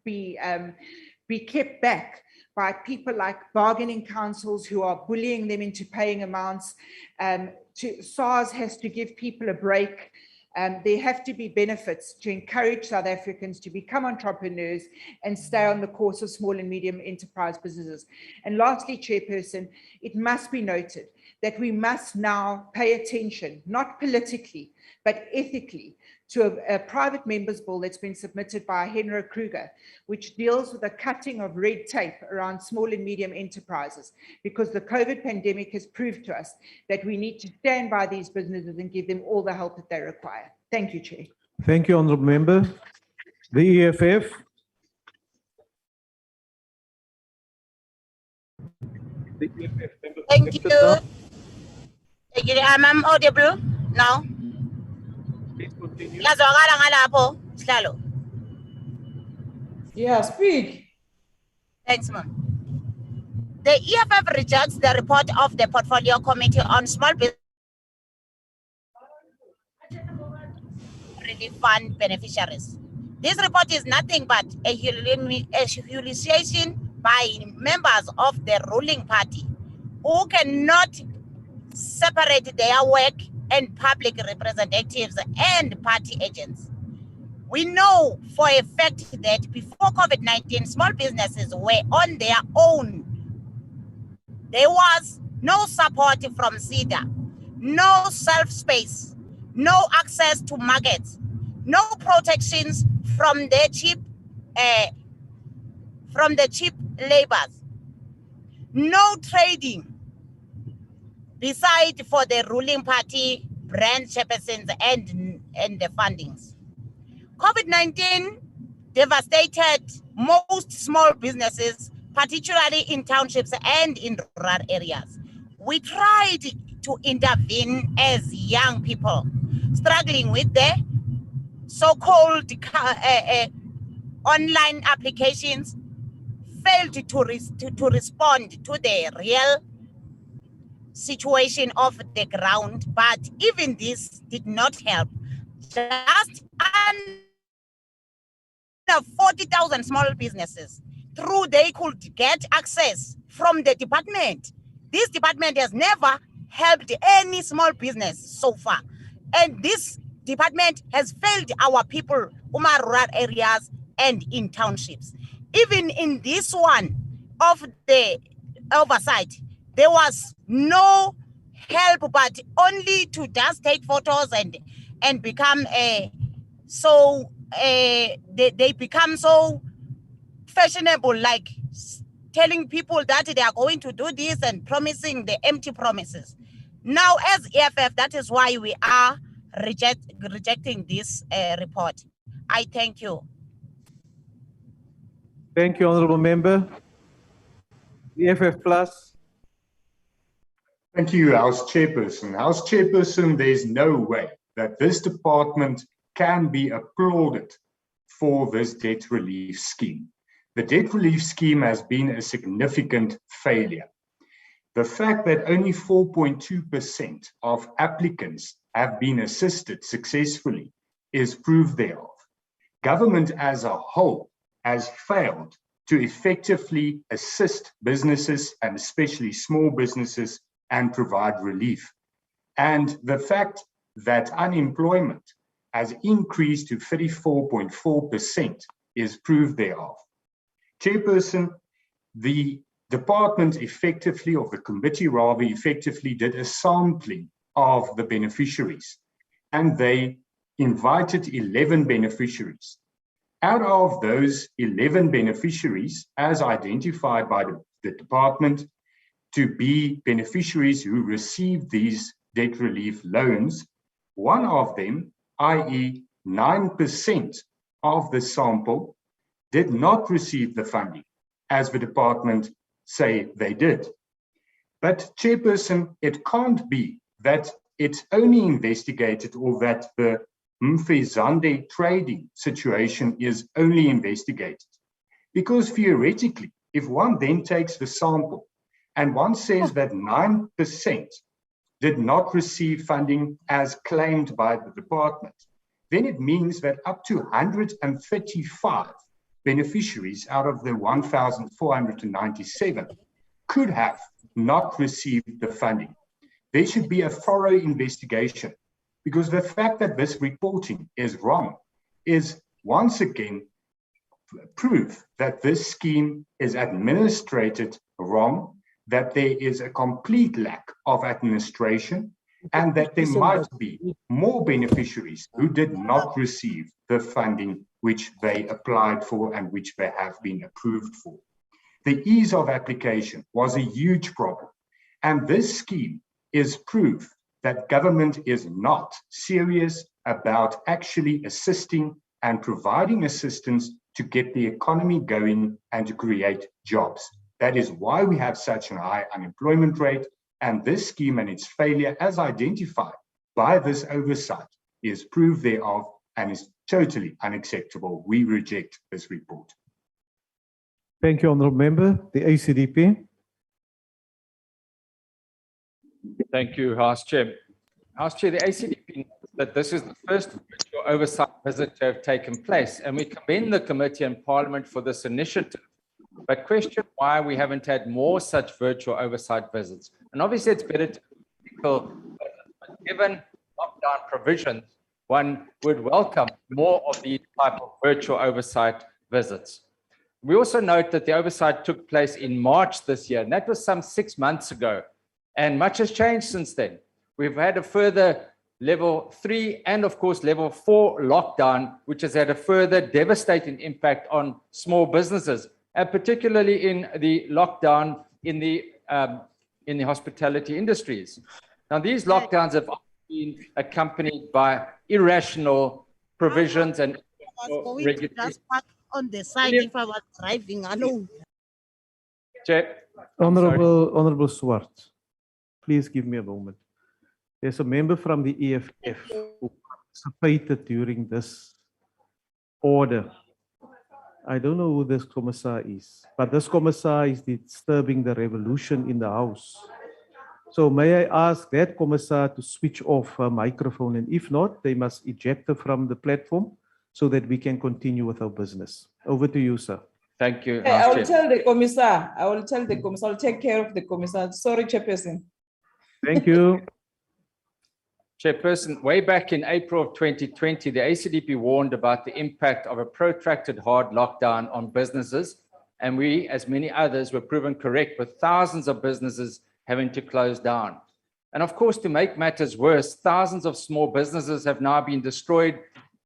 kept back by people like bargaining councils who are bullying them into paying amounts. SARS has to give people a break. There have to be benefits to encourage South Africans to become entrepreneurs and stay on the course of small and medium enterprise businesses. And lastly, Chairperson, it must be noted that we must now pay attention, not politically, but ethically, to a private member's bill that's been submitted by Henry Kruger, which deals with the cutting of red tape around small and medium enterprises, because the COVID pandemic has proved to us that we need to stand by these businesses and give them all the help that they require. Thank you, Chair. Thank you, Honourable Member. The EFF. Thank you. Thank you. I'm audible now. Yeah, speak. Thanks, ma'am. The EFF rejects the report of the Portfolio Committee on Small Business Relief Fund beneficiaries. This report is nothing but a humiliation by members of the ruling party who cannot separate their work and public representatives and party agents. We know for a fact that before COVID-19, small businesses were on their own. There was no support from SEDA, no self-space, no access to markets, no protections from the cheap labors, no trading. Beside for the ruling party brand chairpersons and the fundings. COVID-19 devastated most small businesses, particularly in townships and in rural areas. We tried to intervene as young people struggling with the so-called online applications, failed to respond to the real situation of the ground, but even this did not help. Just under 40,000 small businesses through they could get access from the department. This department has never helped any small business so far, and this department has failed our people in rural areas and in townships. Even in this one of the oversight, there was no help, but only to just take photos and become they become so fashionable, like telling people that they are going to do this and promising the empty promises. Now, as EFF, that is why we are rejecting this report. I thank you. Thank you, Honourable Member. EFF Plus. Thank you, House Chairperson. House Chairperson, there's no way that this department can be applauded for this debt relief scheme. The debt relief scheme has been a significant failure. The fact that only 4.2% of applicants have been assisted successfully is proof thereof. Government as a whole has failed to effectively assist businesses and especially small businesses and provide relief. And the fact that unemployment has increased to 34.4% is proof thereof. Chairperson, the department effectively, or the committee rather, effectively did a sampling of the beneficiaries, and they invited 11 beneficiaries. Out of those 11 beneficiaries, as identified by the department to be beneficiaries who received these debt relief loans, one of them, i.e. 9% of the sample, did not receive the funding, as the department say they did. But Chairperson, it can't be that it's only investigated, or that the Mfezande trading situation is only investigated. Because theoretically, if one then takes the sample and one says that 9% did not receive funding as claimed by the department, then it means that up to 135 beneficiaries out of the 1,497 could have not received the funding. There should be a thorough investigation, because the fact that this reporting is wrong is once again proof that this scheme is administrated wrong, that there is a complete lack of administration, and that there might be more beneficiaries who did not receive the funding which they applied for and which they have been approved for. The ease of application was a huge problem, and this scheme is proof that government is not serious about actually assisting and providing assistance to get the economy going and to create jobs. That is why we have such a high unemployment rate, and this scheme and its failure, as identified by this oversight, is proof thereof and is totally unacceptable. We reject this report. Thank you, Honourable Member. The ACDP. Thank you, House Chair. House Chair, the ACDP knows that this is the first virtual oversight visit to have taken place, and we commend the committee and Parliament for this initiative, but question why we haven't had more such virtual oversight visits. And obviously it's better to but given lockdown provisions, one would welcome more of these type of virtual oversight visits. We also note that the oversight took place in March this year, and that was some 6 months ago. And much has changed since then. We've had a further level 3 and of course level 4 lockdown, which has had a further devastating impact on small businesses, and particularly in the lockdown in the hospitality industries. Now, these lockdowns have been accompanied by irrational provisions and just park on the side if I was driving alone. Chair. Honourable Swart, please give me a moment. There's a member from the EFF who participated during this order. I don't know who this commissar is, but this commissar is disturbing the revolution in the House. So may I ask that commissar to switch off her microphone, and if not, they must eject her from the platform so that we can continue with our business. Over to you, sir. Thank you. Hey, I will tell the commissar. I'll take care of the commissar. Sorry, Chairperson. Thank you. Chairperson, way back in April of 2020, the ACDP warned about the impact of a protracted hard lockdown on businesses, and we, as many others, were proven correct, with thousands of businesses having to close down. And of course, to make matters worse, thousands of small businesses have now been destroyed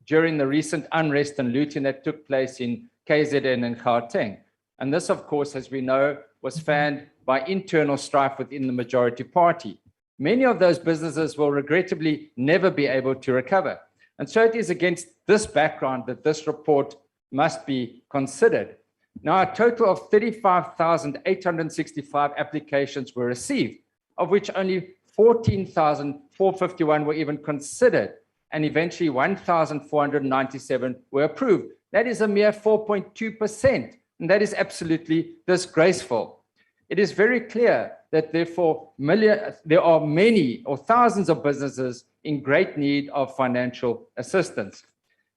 during the recent unrest and looting that took place in KZN and Gauteng. And this, of course, as we know, was fanned by internal strife within the majority party. Many of those businesses will regrettably never be able to recover. And so it is against this background that this report must be considered. Now, a total of 35,865 applications were received, of which only 14,451 were even considered, and eventually 1,497 were approved. That is a mere 4.2%, and that is absolutely disgraceful. It is very clear that therefore there are many or thousands of businesses in great need of financial assistance.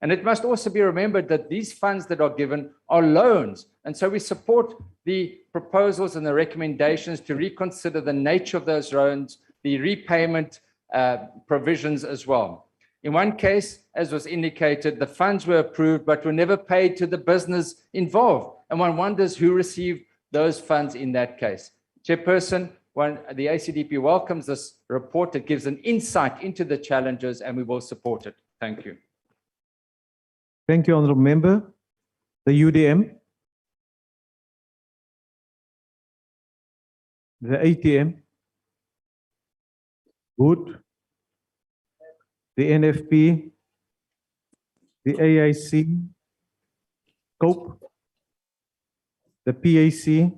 And it must also be remembered that these funds that are given are loans, And so we support the proposals and the recommendations to reconsider the nature of those loans, the repayment provisions as well. In one case, as was indicated, the funds were approved but were never paid to the business involved. And one wonders who received those funds in that case. Chairperson, the ACDP welcomes this report. It gives an insight into the challenges and we will support it. Thank you. Thank you, Honourable Member. The UDM. The ATM. Good. The NFP. The AIC. COPE. The PAC.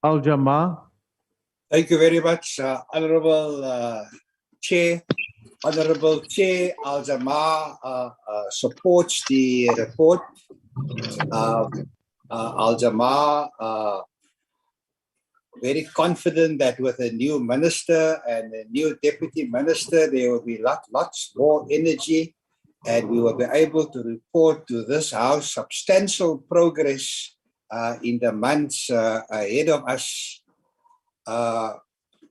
Al-Jama. Thank you very much, Honorable Chair. Honorable Chair, Al-Jama supports the report. Al-Jama very confident that with a new minister and a new deputy minister, there will be lots more energy, and we will be able to report to this House substantial progress in the months ahead of us.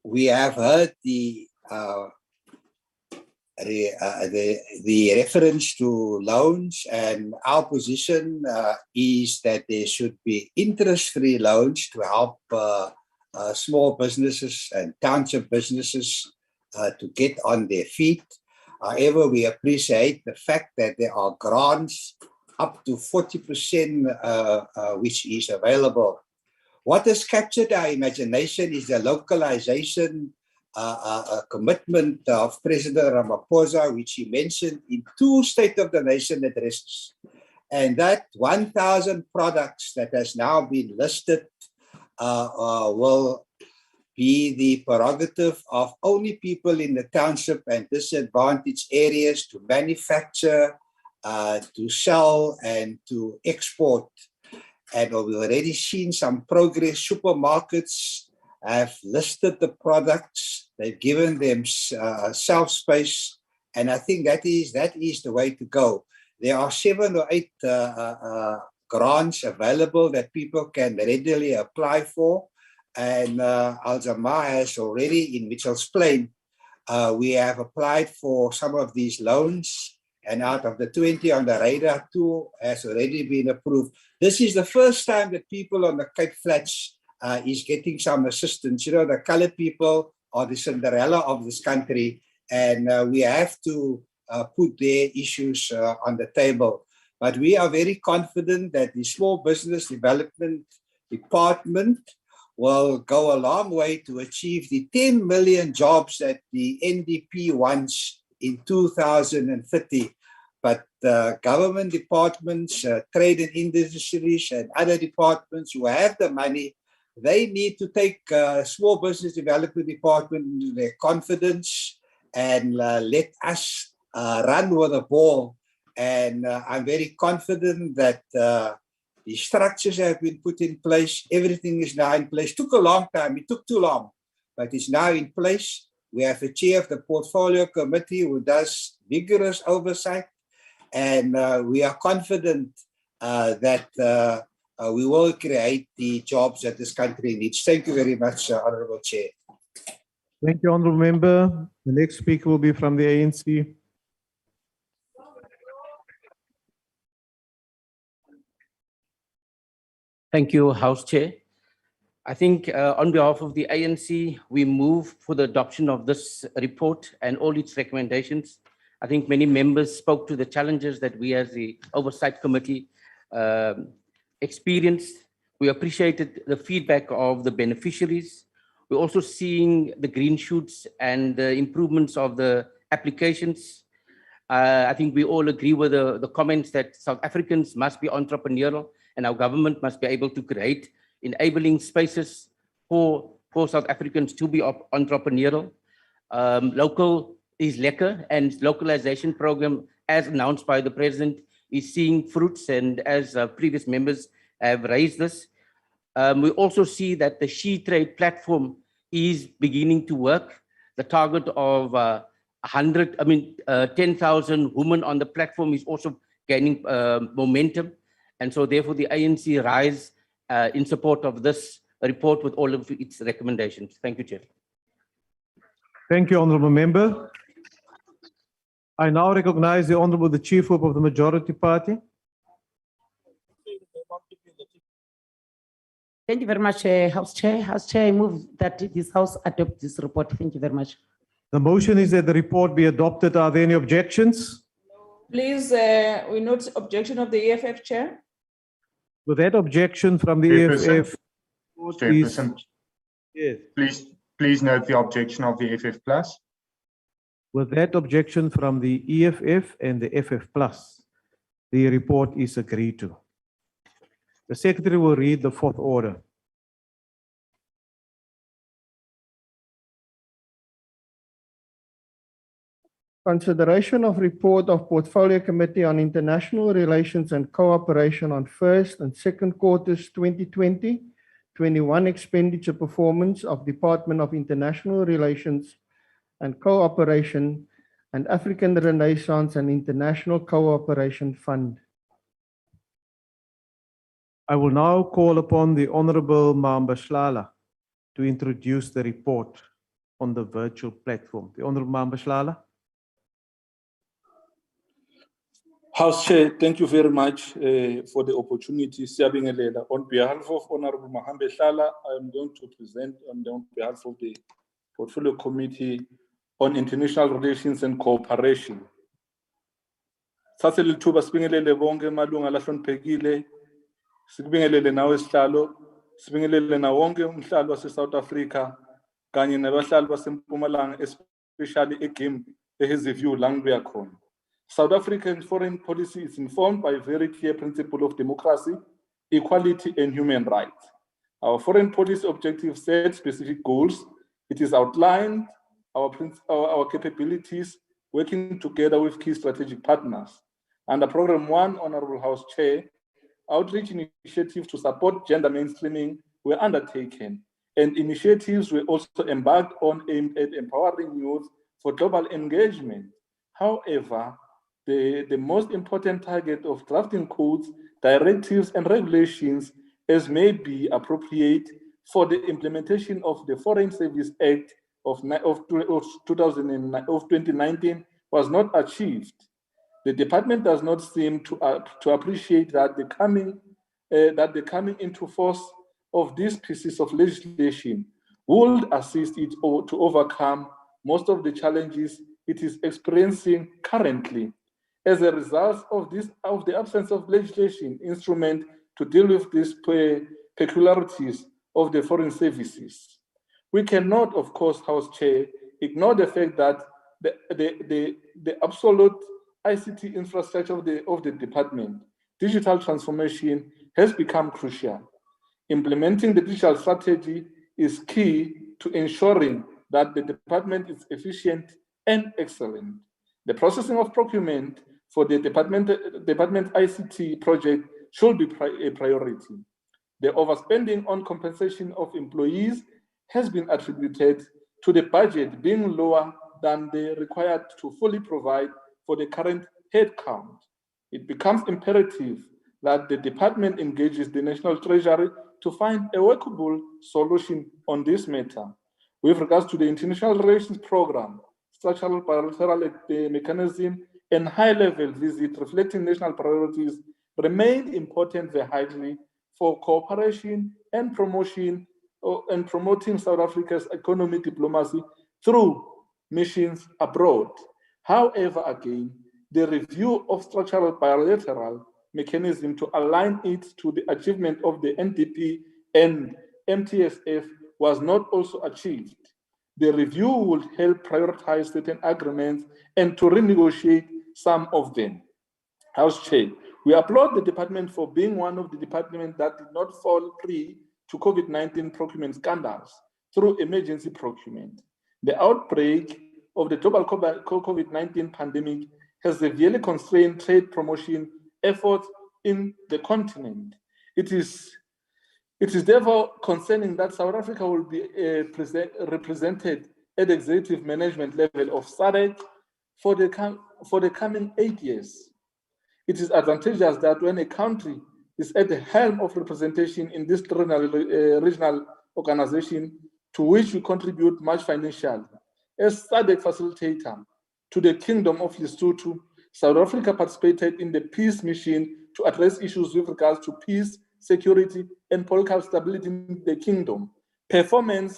We have heard the reference to loans, and our position is that there should be interest-free loans to help small businesses and township businesses to get on their feet. However, we appreciate the fact that there are grants up to 40% which is available. What has captured our imagination is the localization commitment of President Ramaphosa, which he mentioned in 2 State of the Nation addresses. And that 1,000 products that has now been listed will be the prerogative of only people in the township and disadvantaged areas to manufacture, to sell, and to export. And we've already seen some progress. Supermarkets have listed the products, they've given them shelf space, and I think that is the way to go. There are 7 or 8 grants available that people can readily apply for, and Al-Jama has already, in Mitchell's Plain, we have applied for some of these loans, and out of the 20 on the radar, 2 has already been approved. This is the first time that people on the Cape Flats is getting some assistance. You know, the colored people are the Cinderella of this country, and we have to put their issues on the table. But we are very confident that the Small Business Development Department will go a long way to achieve the 10 million jobs that the NDP wants in 2030. But government departments, trade and industries, and other departments who have the money, they need to take Small Business Development Department into their confidence and let us run with the ball. And I'm very confident that the structures have been put in place. Everything is now in place. It took a long time. It took too long, but it's now in place. We have a chair of the portfolio committee who does vigorous oversight, and we are confident that we will create the jobs that this country needs. Thank you very much, Honourable Chair. Thank you, Honourable Member. The next speaker will be from the ANC. Thank you, House Chair. I think on behalf of the ANC, we move for the adoption of this report and all its recommendations. I think many members spoke to the challenges that we as the Oversight Committee experienced. We appreciated the feedback of the beneficiaries. We're also seeing the green shoots and the improvements of the applications. I think we all agree with the comments that South Africans must be entrepreneurial, and our government must be able to create enabling spaces for South Africans to be entrepreneurial. Local is lekker, and localization program, as announced by the President, is seeing fruits, and as previous members have raised this. We also see that the SheTrade platform is beginning to work. The target of 10,000 women on the platform is also gaining momentum. And so therefore the ANC rise in support of this report with all of its recommendations. Thank you, Chair. Thank you, Honourable Member. I now recognize the Chief Whip of the Majority Party. Thank you very much, House Chair. House Chair, I move that this House adopt this report. Thank you very much. The motion is that the report be adopted. Are there any objections? Please, we note objection of the EFF chair. With that objection from the Chairperson. EFF, Chairperson, yes. please note the objection of the FF plus. With that objection from the EFF and the FF plus, the report is agreed to. The Secretary will read the fourth order. Consideration of report of Portfolio Committee on International Relations and Cooperation on first and second quarters 2020-21 expenditure performance of Department of International Relations and Cooperation and African Renaissance and International Cooperation Fund. I will now call upon the Honorable Mamba Shlala to introduce the report on the virtual platform. The Honorable Mamba Shlala. House Chair, thank you very much for the opportunity. Siyabingelela. On behalf of Honorable Mahambe Shlala, I am going to present on behalf of the Portfolio Committee on International Relations and Cooperation. Sase lithuba sibingelele bonke malunga lahloniphekile, sibingelele nawe sihlalo, sibingelele na wonke umhlali wase South Africa kanye nabahlali baseMpumalanga especially eGim eHazyview la ngibuya khona. South African foreign policy is informed by a very clear principle of democracy, equality, and human rights. Our foreign policy objectives set specific goals. It is outlined our capabilities, working together with key strategic partners. Under Program 1, Honorable House Chair, outreach initiatives to support gender mainstreaming were undertaken, and initiatives were also embarked on aimed at empowering youth for global engagement. However, the most important target of drafting codes, directives, and regulations as may be appropriate for the implementation of the Foreign Service Act of 2019 was not achieved. The department does not seem to appreciate that the coming into force of these pieces of legislation would assist it to overcome most of the challenges it is experiencing currently. As a result of the absence of legislation instrument to deal with these peculiarities of the foreign services, we cannot, of course, House Chair, ignore the fact that the absolute ICT infrastructure of the department, digital transformation, has become crucial. Implementing the digital strategy is key to ensuring that the department is efficient and excellent. The processing of procurement for the department ICT project should be a priority. The overspending on compensation of employees has been attributed to the budget being lower than the required to fully provide for the current headcount. It becomes imperative that the department engages the National Treasury to find a workable solution on this matter. With regards to the International Relations Program, structural bilateral mechanism, and high-level visit reflecting national priorities remain important vehicles for cooperation and promoting South Africa's economic diplomacy through missions abroad. However, again, the review of structural bilateral mechanism to align it to the achievement of the NDP and MTSF was not also achieved. The review will help prioritize certain agreements and to renegotiate some of them. House Chair, we applaud the department for being one of the departments that did not fall prey to COVID-19 procurement scandals through emergency procurement. The outbreak of the global COVID-19 pandemic has severely constrained trade promotion efforts in the continent. It is therefore concerning that South Africa will be represented at the executive management level of SADC for the coming 8 years. It is advantageous that when a country is at the helm of representation in this regional organization to which we contribute much financially. As SADC facilitator to the Kingdom of Lesotho, South Africa participated in the peace mission to address issues with regards to peace, security, and political stability in the kingdom. Performance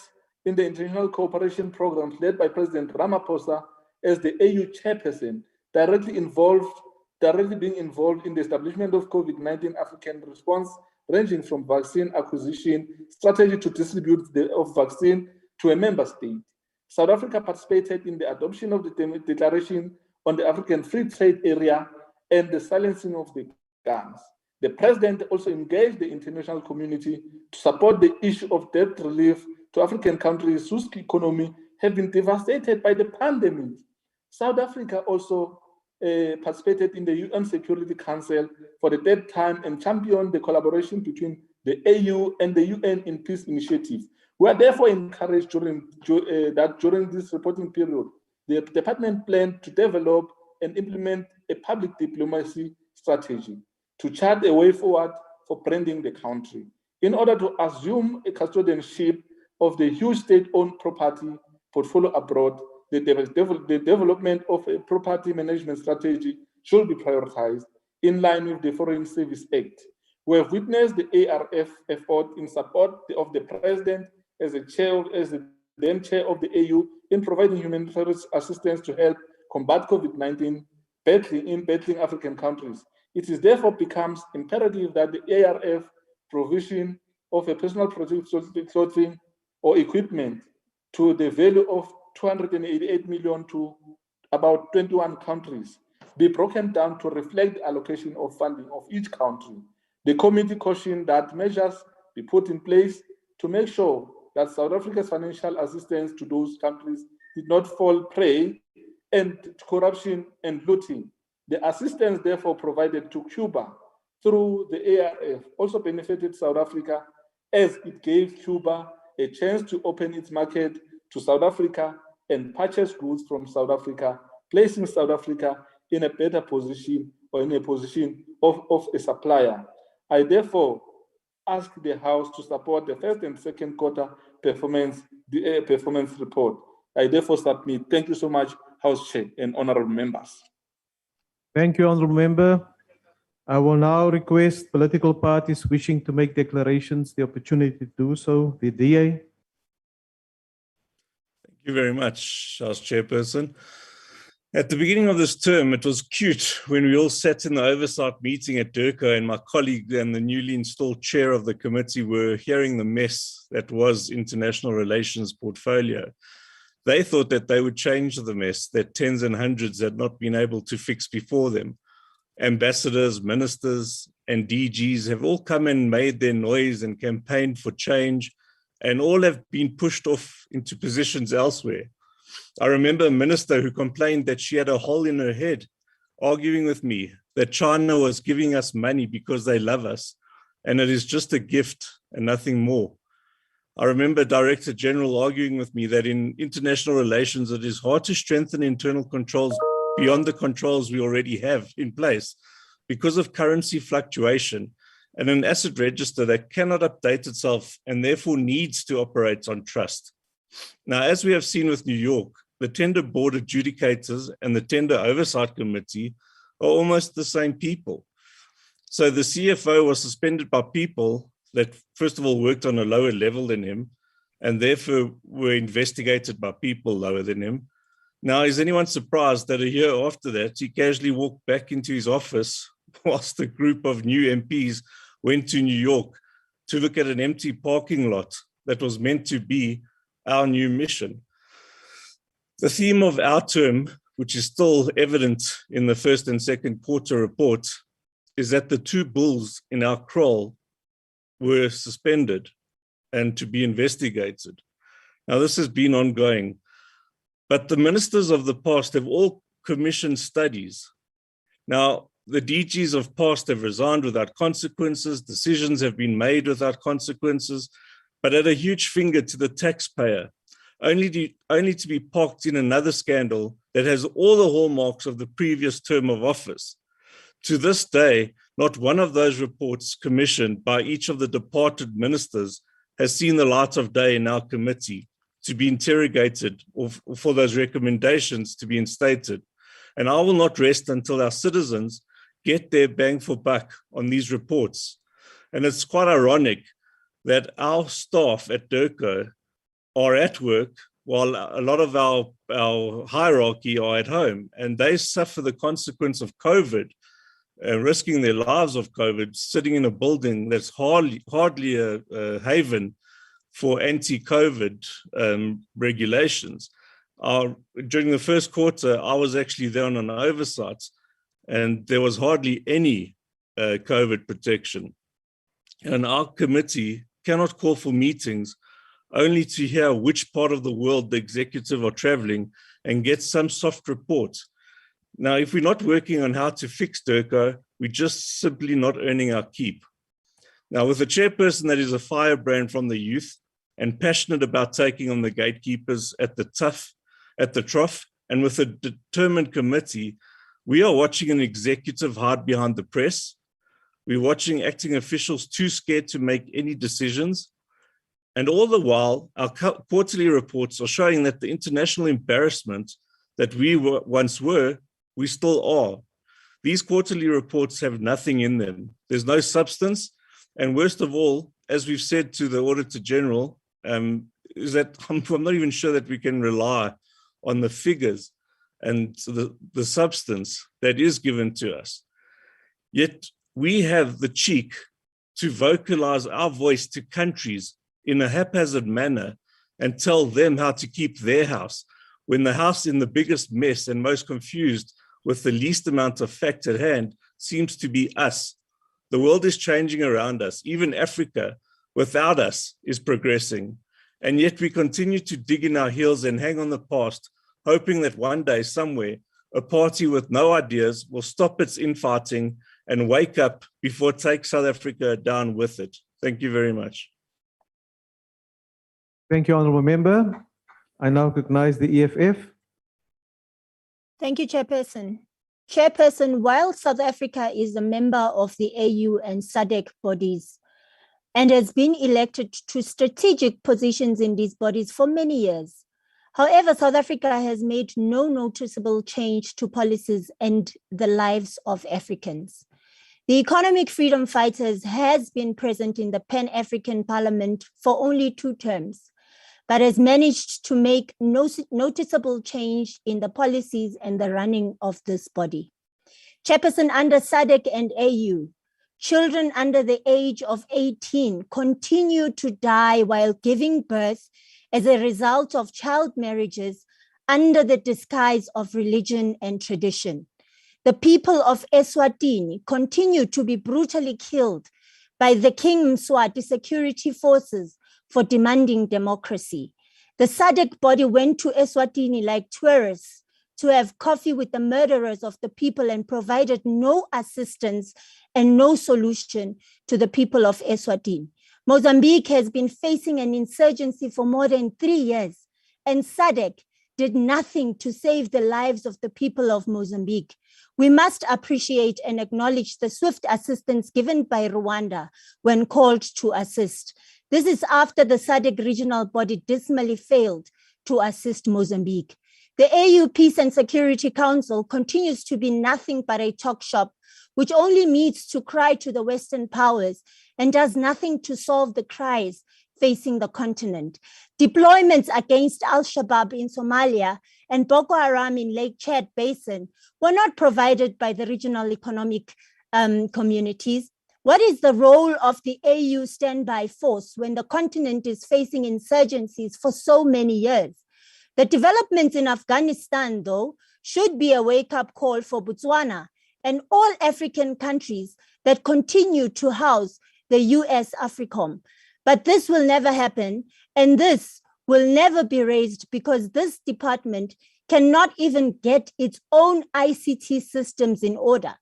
in the international cooperation programs led by President Ramaphosa as the AU chairperson, directly being involved in the establishment of COVID-19 African response, ranging from vaccine acquisition, strategy to distribute of vaccine to a member state. South Africa participated in the adoption of the Declaration on the African Free Trade Area and the silencing of the guns. The president also engaged the international community to support the issue of debt relief to African countries whose economy have been devastated by the pandemic. South Africa also participated in the UN Security Council for the third time and championed the collaboration between the AU and the UN in peace initiatives. We are therefore encouraged during this reporting period, the department planned to develop and implement a public diplomacy strategy to chart a way forward for branding the country in order to assume a custodianship of the huge state-owned property portfolio abroad. The development of a property management strategy should be prioritized in line with the Foreign Service Act. We have witnessed the ARF effort in support of the president as the then chair of the AU in providing humanitarian assistance to help combat COVID-19 battling African countries. It is therefore becomes imperative that the ARF provision of a personal protective clothing or equipment to the value of 288 million to about 21 countries be broken down to reflect the allocation of funding of each country. The committee cautioned that measures be put in place to make sure that South Africa's financial assistance to those countries did not fall prey to corruption and looting. The assistance therefore provided to Cuba through the ARF also benefited South Africa as it gave Cuba a chance to open its market to South Africa and purchase goods from South Africa, placing South Africa in a better position or in a position of a supplier. I therefore ask the House to support the first and second quarter performance report. I therefore submit. Thank you so much, House Chair and honorable members. Thank you, honorable member. I will now request political parties wishing to make declarations the opportunity to do so. The DA. Thank you very much, House Chairperson. At the beginning of this term, it was cute when we all sat in the oversight meeting at Durko and my colleague and the newly installed chair of the committee were hearing the mess that was international relations portfolio. They thought that they would change the mess that tens and hundreds had not been able to fix before them. Ambassadors, ministers, and DGs have all come and made their noise and campaigned for change, and all have been pushed off into positions elsewhere. I remember a minister who complained that she had a hole in her head, arguing with me that China was giving us money because they love us, and it is just a gift and nothing more. I remember Director General arguing with me that in international relations, it is hard to strengthen internal controls beyond the controls we already have in place because of currency fluctuation and an asset register that cannot update itself and therefore needs to operate on trust. Now, as we have seen with New York, the tender board adjudicators and the tender oversight committee are almost the same people. So the CFO was suspended by people that, first of all, worked on a lower level than him and therefore were investigated by people lower than him. Now, is anyone surprised that a year after that, he casually walked back into his office whilst a group of new MPs went to New York to look at an empty parking lot that was meant to be our new mission? The theme of our term, which is still evident in the first and second quarter report, is that the two bulls in our kraal were suspended and to be investigated. Now, this has been ongoing, but the ministers of the past have all commissioned studies. Now, the DGs of past have resigned without consequences, decisions have been made without consequences, but at a huge finger to the taxpayer, only to be parked in another scandal that has all the hallmarks of the previous term of office. To this day, not one of those reports commissioned by each of the departed ministers has seen the light of day in our committee to be interrogated or for those recommendations to be instated. And I will not rest until our citizens get their bang for buck on these reports. And it's quite ironic that our staff at DIRCO are at work while a lot of our hierarchy are at home, and they suffer the consequence of COVID, risking their lives of COVID, sitting in a building that's hardly a haven for anti-COVID regulations. During the first quarter, I was actually there on an oversight, and there was hardly any COVID protection. And our committee cannot call for meetings only to hear which part of the world the executive are traveling and get some soft report. Now, if we're not working on how to fix DIRCO, we're just simply not earning our keep. Now, with a chairperson that is a firebrand from the youth and passionate about taking on the gatekeepers at the trough, and with a determined committee, we are watching an executive hide behind the press. We're watching acting officials too scared to make any decisions. And all the while, our quarterly reports are showing that the international embarrassment that we once were, we still are. These quarterly reports have nothing in them. There's no substance. And worst of all, as we've said to the Auditor General, is that I'm not even sure that we can rely on the figures and the substance that is given to us. Yet we have the cheek to vocalize our voice to countries in a haphazard manner and tell them how to keep their house, when the house in the biggest mess and most confused with the least amount of fact at hand seems to be us. The world is changing around us. Even Africa, without us, is progressing. And yet we continue to dig in our heels and hang on the past, hoping that one day, somewhere, a party with no ideas will stop its infighting and wake up before it takes South Africa down with it. Thank you very much. Thank you, Honourable Member. I now recognize the EFF. Thank you, Chairperson. Chairperson, while South Africa is a member of the AU and SADC bodies and has been elected to strategic positions in these bodies for many years, however, South Africa has made no noticeable change to policies and the lives of Africans. The Economic Freedom Fighters has been present in the Pan-African Parliament for only 2 terms, but has managed to make no noticeable change in the policies and the running of this body. Chairperson, under SADC and AU, children under the age of 18 continue to die while giving birth as a result of child marriages under the disguise of religion and tradition. The people of Eswatini continue to be brutally killed by the King Mswati security forces for demanding democracy. The SADC body went to Eswatini like tourists to have coffee with the murderers of the people and provided no assistance and no solution to the people of Eswatini. Mozambique has been facing an insurgency for more than 3 years, and SADC did nothing to save the lives of the people of Mozambique. We must appreciate and acknowledge the swift assistance given by Rwanda when called to assist. This is after the SADC regional body dismally failed to assist Mozambique. The AU Peace and Security Council continues to be nothing but a talk shop, which only meets to cry to the Western powers and does nothing to solve the cries facing the continent. Deployments against Al-Shabaab in Somalia and Boko Haram in Lake Chad Basin were not provided by the regional economic communities. What is the role of the AU standby force when the continent is facing insurgencies for so many years? The developments in Afghanistan, though, should be a wake-up call for Botswana and all African countries that continue to house the US AFRICOM. But this will never happen, and this will never be raised because this department cannot even get its own ICT systems in order.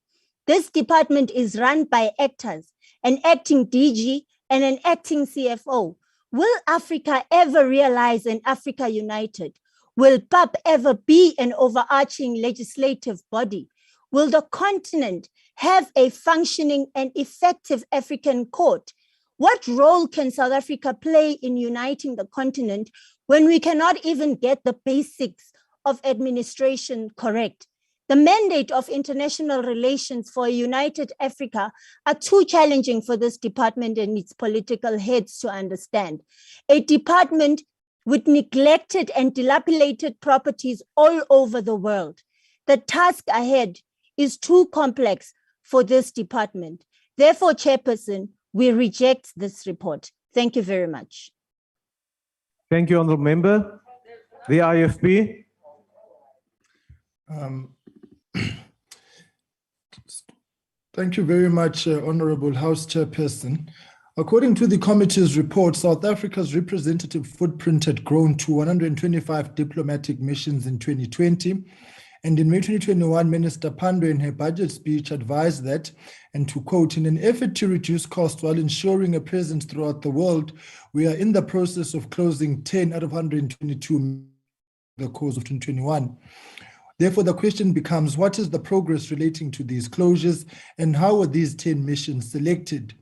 This department is run by actors, an acting DG and an acting CFO. Will Africa ever realize an Africa united? Will PAP ever be an overarching legislative body? will the continent have a functioning and effective African court? What role can South Africa play in uniting the continent when we cannot even get the basics of administration correct? The mandate of international relations for a united Africa are too challenging for this department and its political heads to understand. A department with neglected and dilapidated properties all over the world. The task ahead is too complex for this department. Therefore, Chairperson, we reject this report. Thank you very much. Thank you, Honourable Member. The IFB. Thank you very much, Honourable House Chairperson. According to the committee's report, South Africa's representative footprint had grown to 125 diplomatic missions in 2020. And in May 2021, Minister Pandor in her budget speech advised that, and to quote, in an effort to reduce costs while ensuring a presence throughout the world, we are in the process of closing 10 out of 122 in the course of 2021. Therefore, the question becomes, what is the progress relating to these closures and how were these 10 missions selected?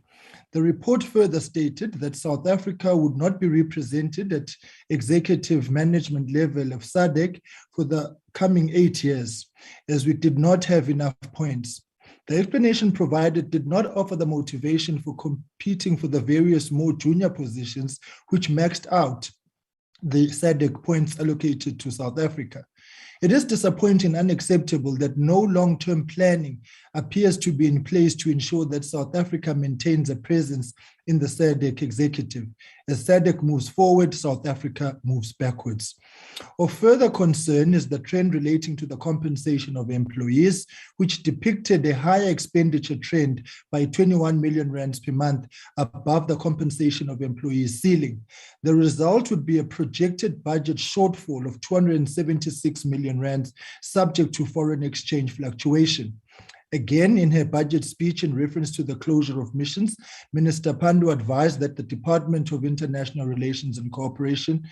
The report further stated that South Africa would not be represented at executive management level of SADC for the coming 8 years, as we did not have enough points. The explanation provided did not offer the motivation for competing for the various more junior positions which maxed out the SADC points allocated to South Africa. It is disappointing and unacceptable that no long-term planning appears to be in place to ensure that South Africa maintains a presence in the SADC executive. As SADC moves forward, South Africa moves backwards. Of further concern is the trend relating to the compensation of employees, which depicted a higher expenditure trend by 21 million rands per month above the compensation of employees ceiling. The result would be a projected budget shortfall of 276 million rands, subject to foreign exchange fluctuation. Again, in her budget speech in reference to the closure of missions, Minister Pandor advised that the Department of International Relations and Cooperation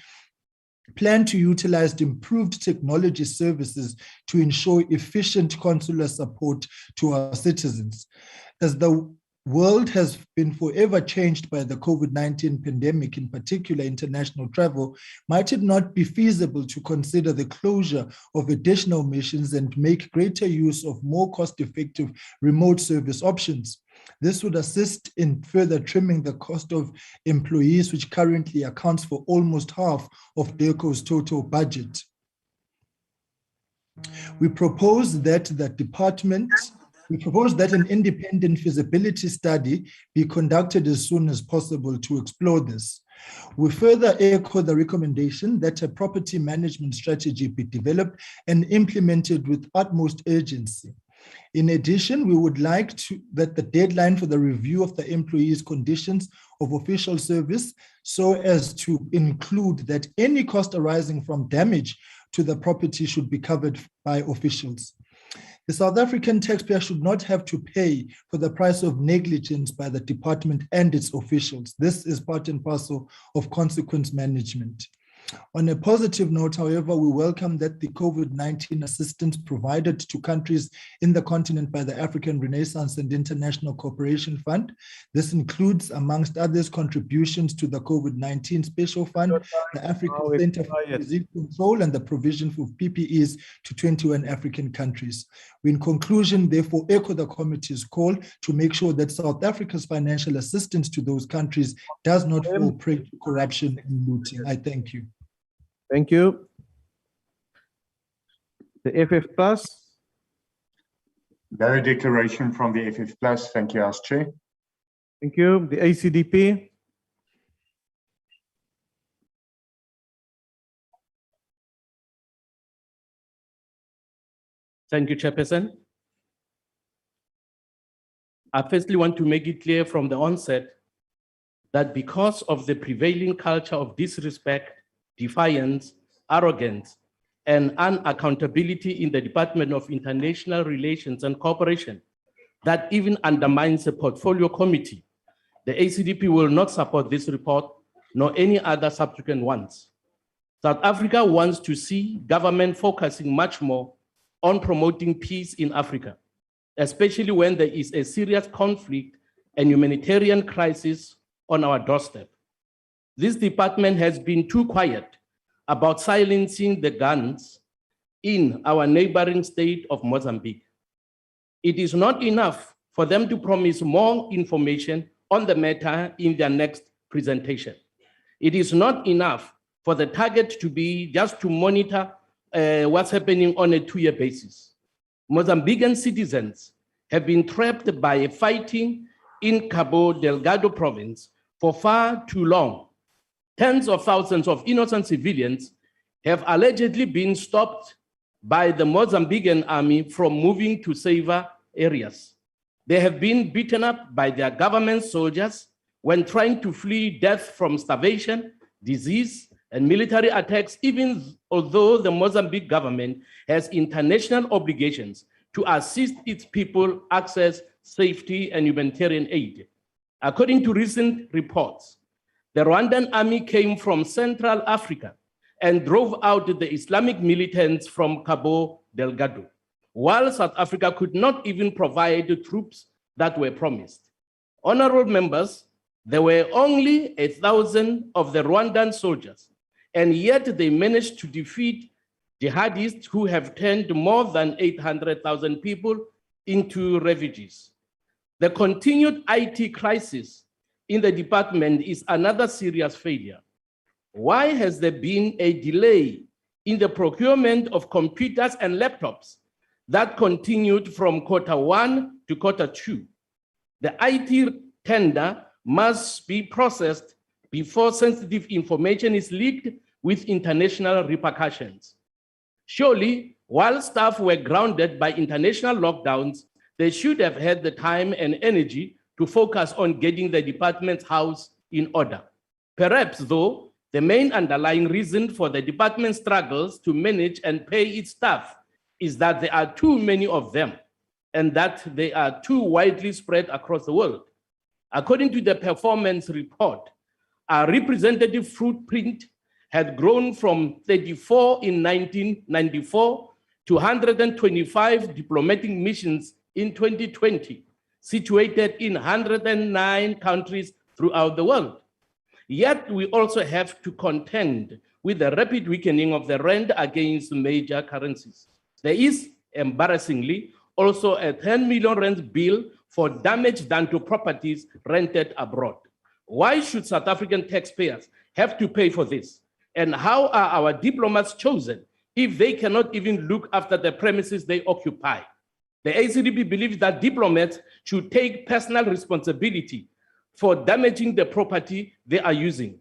plan to utilize improved technology services to ensure efficient consular support to our citizens. As the world has been forever changed by the COVID-19 pandemic, in particular international travel, might it not be feasible to consider the closure of additional missions and make greater use of more cost-effective remote service options? This would assist in further trimming the cost of employees, which currently accounts for almost half of DIRCO's total budget. We propose that an independent feasibility study be conducted as soon as possible to explore this. We further echo the recommendation that a property management strategy be developed and implemented with utmost urgency. In addition, we would like that the deadline for the review of the employees' conditions of official service so as to include that any cost arising from damage to the property should be covered by officials. The South African taxpayer should not have to pay for the price of negligence by the department and its officials. This is part and parcel of consequence management. On a positive note, however, we welcome that the COVID-19 assistance provided to countries in the continent by the African Renaissance and International Cooperation Fund. This includes, amongst others, contributions to the COVID-19 Special Fund, the African Center for Disease Control, and the provision for PPEs to 21 African countries. We, in conclusion, therefore echo the committee's call to make sure that South Africa's financial assistance to those countries does not fall prey to corruption and looting. I thank you. Thank you. The FF Plus. No declaration from the FF Plus. Thank you, House Chair. Thank you. The ACDP. Thank you, Chairperson. I firstly want to make it clear from the onset that because of the prevailing culture of disrespect, defiance, arrogance, and unaccountability in the Department of International Relations and Cooperation that even undermines a portfolio committee, the ACDP will not support this report nor any other subsequent ones. South Africa wants to see government focusing much more on promoting peace in Africa especially when there is a serious conflict and humanitarian crisis on our doorstep. This department has been too quiet about silencing the guns in our neighboring state of Mozambique. It is not enough for them to promise more information on the matter in their next presentation. It is not enough for the target to be just to monitor what's happening on a 2-year basis. Mozambican citizens have been trapped by fighting in Cabo Delgado province for far too long. Tens of thousands of innocent civilians have allegedly been stopped by the Mozambican army from moving to safer areas. They have been beaten up by their government soldiers when trying to flee death from starvation, disease, and military attacks, even although the Mozambique government has international obligations to assist its people access safety and humanitarian aid. According to recent reports, the Rwandan army came from Central Africa and drove out the Islamic militants from Cabo Delgado, while South Africa could not even provide the troops that were promised. Honorable members, there were only 1,000 of the Rwandan soldiers, and yet they managed to defeat jihadists who have turned more than 800,000 people into refugees. The continued IT crisis in the department is another serious failure. Why has there been a delay in the procurement of computers and laptops that continued from Q1 to Q2? The IT tender must be processed before sensitive information is leaked with international repercussions. Surely, while staff were grounded by international lockdowns, they should have had the time and energy to focus on getting the department's house in order. Perhaps, though, the main underlying reason for the department's struggles to manage and pay its staff is that there are too many of them and that they are too widely spread across the world. According to the performance report, our representative footprint had grown from 34 in 1994 to 125 diplomatic missions in 2020, situated in 109 countries throughout the world. Yet we also have to contend with the rapid weakening of the rand against major currencies. There is, embarrassingly, also a 10 million rand bill for damage done to properties rented abroad. Why should South African taxpayers have to pay for this? And how are our diplomats chosen if they cannot even look after the premises they occupy? The ACDP believes that diplomats should take personal responsibility for damaging the property they are using.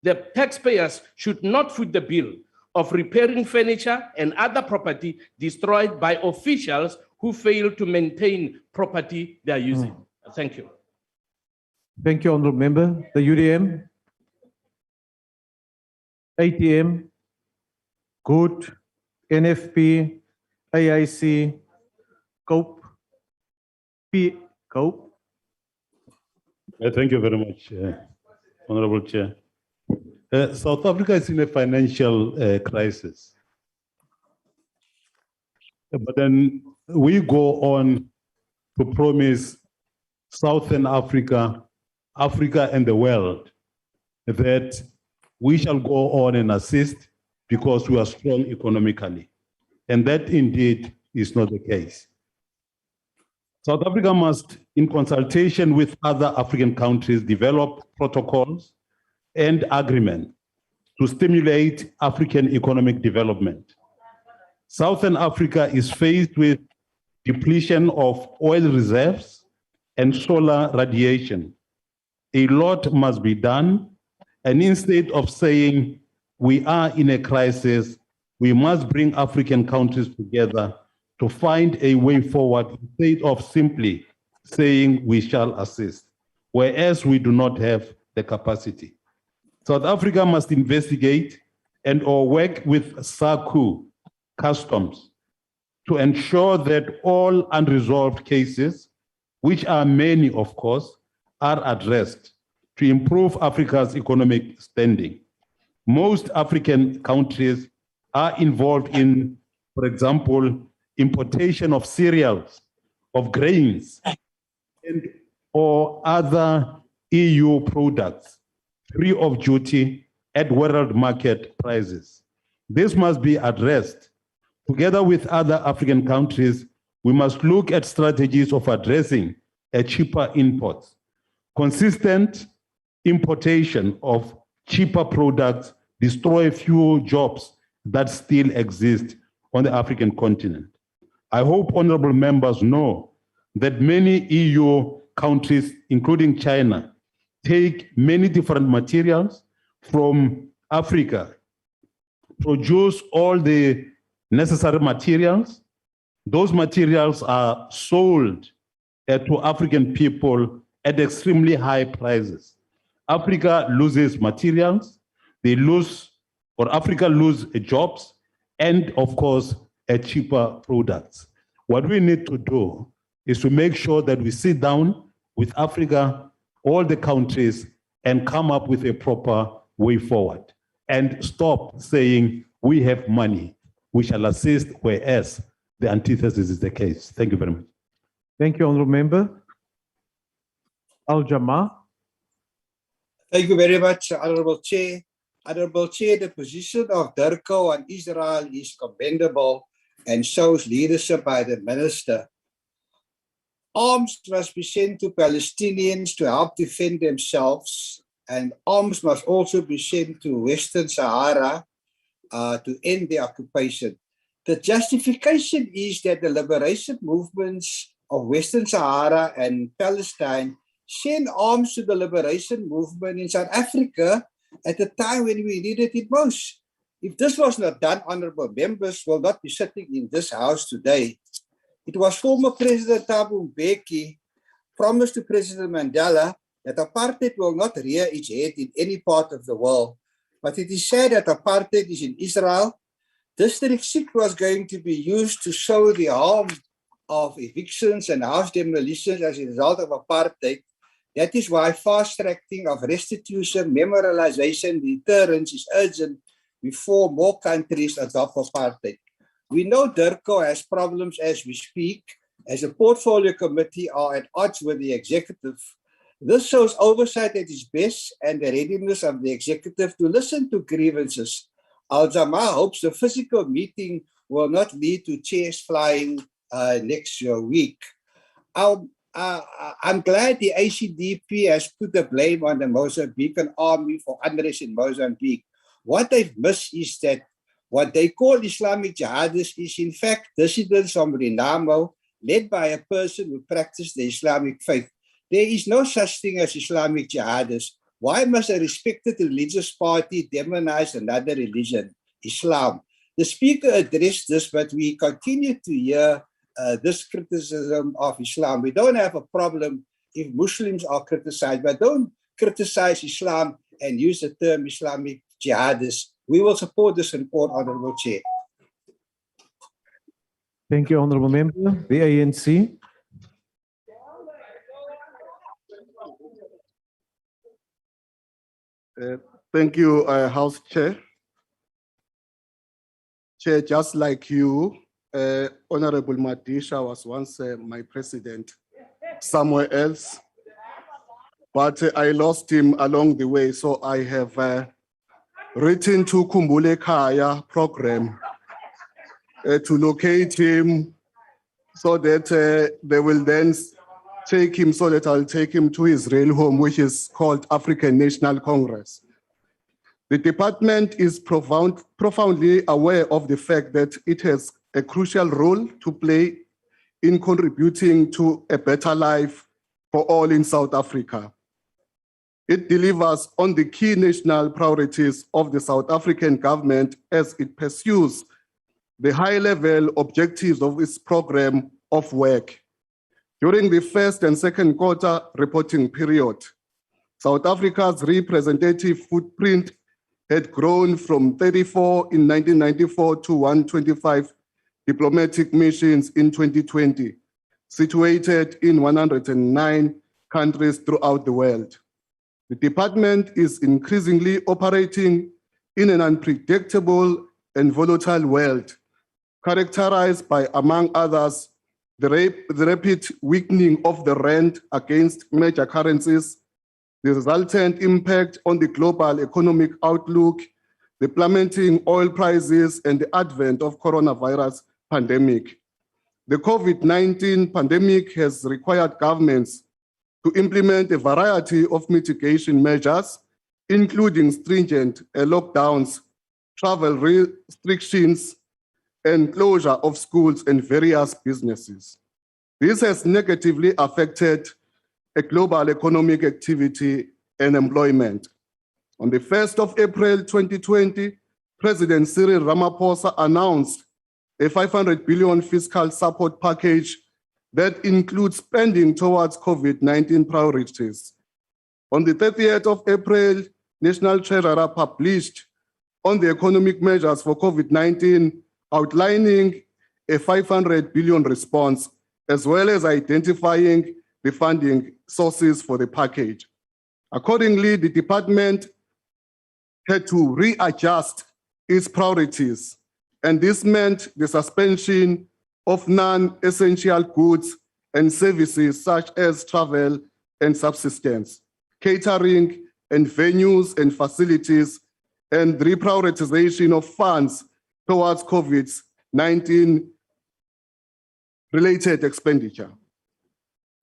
The taxpayers should not foot the bill of repairing furniture and other property destroyed by officials who fail to maintain property they are using. Thank you. Thank you, Honourable Member. The UDM, ATM, Good, NFP, AIC, COPE, COPE. Thank you very much, Honorable Chair. South Africa is in a financial crisis. But then we go on to promise Southern Africa, Africa and the world that we shall go on and assist because we are strong economically. And that indeed is not the case. South Africa must, in consultation with other African countries, develop protocols and agreements to stimulate African economic development. Southern Africa is faced with depletion of oil reserves and solar radiation. A lot must be done, and instead of saying we are in a crisis, we must bring African countries together to find a way forward instead of simply saying we shall assist, whereas we do not have the capacity. South Africa must investigate and or work with SACU customs to ensure that all unresolved cases, which are many of course, are addressed to improve Africa's economic standing. Most African countries are involved in, for example, importation of cereals of grains and or other EU products free of duty at world market prices. This must be addressed. Together with other African countries, we must look at strategies of addressing a cheaper imports. Consistent importation of cheaper products destroy few jobs that still exist on the African continent. I hope honorable members know that many EU countries, including China, take many different materials from Africa, produce all the necessary materials. Those materials are sold to African people at extremely high prices. Africa loses materials, they lose, or Africa loses jobs, and of course, cheaper products. What we need to do is to make sure that we sit down with Africa, all the countries, and come up with a proper way forward. And stop saying we have money, we shall assist, whereas the antithesis is the case. Thank you very much. Thank you, Honourable Member. Al-Jama. Thank you very much, Honourable Chair. Honourable Chair, the position of DIRCO on Israel is commendable and shows leadership by the Minister. Arms must be sent to Palestinians to help defend themselves, and arms must also be sent to Western Sahara to end the occupation. The justification is that the liberation movements of Western Sahara and Palestine send arms to the liberation movement in South Africa at the time when we needed it most. If this was not done, honourable members will not be sitting in this house today. It was former President Thabo Mbeki promised to President Mandela that apartheid will not rear its head in any part of the world. But it is said that apartheid is in Israel. District 6 was going to be used to show the harm of evictions and house demolitions as a result of apartheid. That is why fast-tracking of restitution, memorialization, deterrence is urgent before more countries adopt apartheid. We know DIRCO has problems as we speak, as the portfolio committee are at odds with the executive. This shows oversight at its best and the readiness of the executive to listen to grievances. Al-Jama hopes the physical meeting will not lead to chairs flying next week. I'm glad the ACDP has put the blame on the Mozambican army for unrest in Mozambique. What they've missed is that what they call Islamic jihadists is in fact dissidents from Renamo, led by a person who practiced the Islamic faith. There is no such thing as Islamic jihadists. Why must a respected religious party demonize another religion, Islam? The speaker addressed this, but we continue to hear this criticism of Islam. We don't have a problem if Muslims are criticized, but don't criticize Islam and use the term Islamic jihadists. We will support this report, Honourable Chair. Thank you, Honourable Member. The ANC. Thank you, House Chair. Chair, just like you, Honorable Madisha was once my president somewhere else, but I lost him along the way. So I have written to Kumbule Kaya program to locate him so that they will then take him, so that I'll take him to his real home, which is called African National Congress. The department is profoundly aware of the fact that it has a crucial role to play in contributing to a better life for all in South Africa. It delivers on the key national priorities of the South African government as it pursues the high-level objectives of its program of work. During the first and second quarter reporting period, South Africa's representative footprint had grown from 34 in 1994 to 125 diplomatic missions in 2020, situated in 109 countries throughout the world. The department is increasingly operating in an unpredictable and volatile world, characterized by, among others, the rapid weakening of the rand against major currencies, the resultant impact on the global economic outlook, the plummeting oil prices, and the advent of coronavirus pandemic. The COVID-19 pandemic has required governments to implement a variety of mitigation measures, including stringent lockdowns, travel restrictions, and closure of schools and various businesses. This has negatively affected a global economic activity and employment. On the 1st of April 2020, President Cyril Ramaphosa announced a 500 billion fiscal support package that includes spending towards COVID-19 priorities. On the 30th of April, National Treasurer published on the economic measures for COVID-19, outlining a 500 billion response, as well as identifying the funding sources for the package. Accordingly, the department had to readjust its priorities, and this meant the suspension of non-essential goods and services such as travel and subsistence, catering and venues and facilities, and reprioritization of funds towards COVID-19 related expenditure.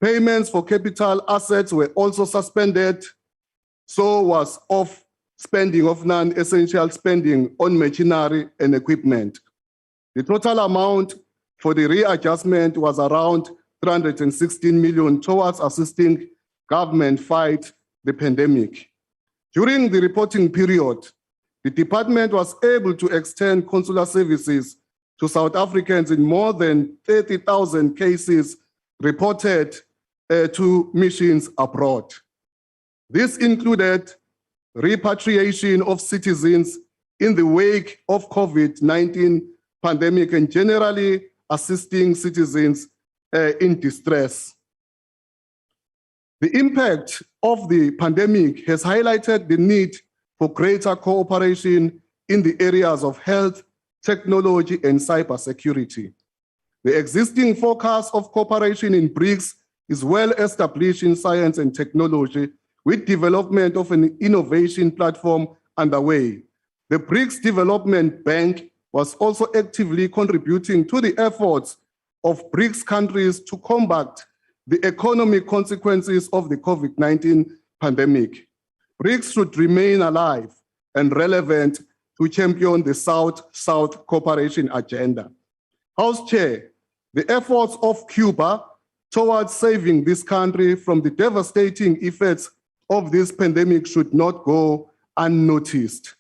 Payments for capital assets were also suspended, so was off spending of non-essential spending on machinery and equipment. The total amount for the readjustment was around 316 million towards assisting government fight the pandemic. During the reporting period, the department was able to extend consular services to South Africans in more than 30,000 cases reported to missions abroad. This included repatriation of citizens in the wake of COVID-19 pandemic and generally assisting citizens in distress. The impact of the pandemic has highlighted the need for greater cooperation in the areas of health, technology, and cybersecurity. The existing focus of cooperation in BRICS is well established in science and technology, with development of an innovation platform underway. The BRICS Development Bank was also actively contributing to the efforts of BRICS countries to combat the economic consequences of the COVID-19 pandemic. BRICS should remain alive and relevant to champion the South-South cooperation agenda. House Chair, the efforts of Cuba towards saving this country from the devastating effects of this pandemic should not go unnoticed.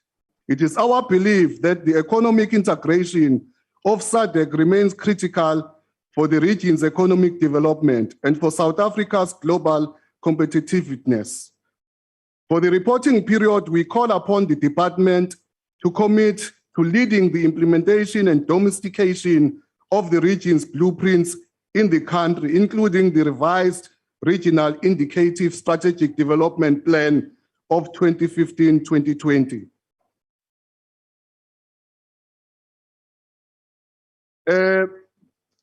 It is our belief that the economic integration of SADC remains critical for the region's economic development and for South Africa's global competitiveness. For the reporting period, we call upon the department to commit to leading the implementation and domestication of the region's blueprints in the country, including the revised Regional Indicative Strategic Development Plan of 2015-2020.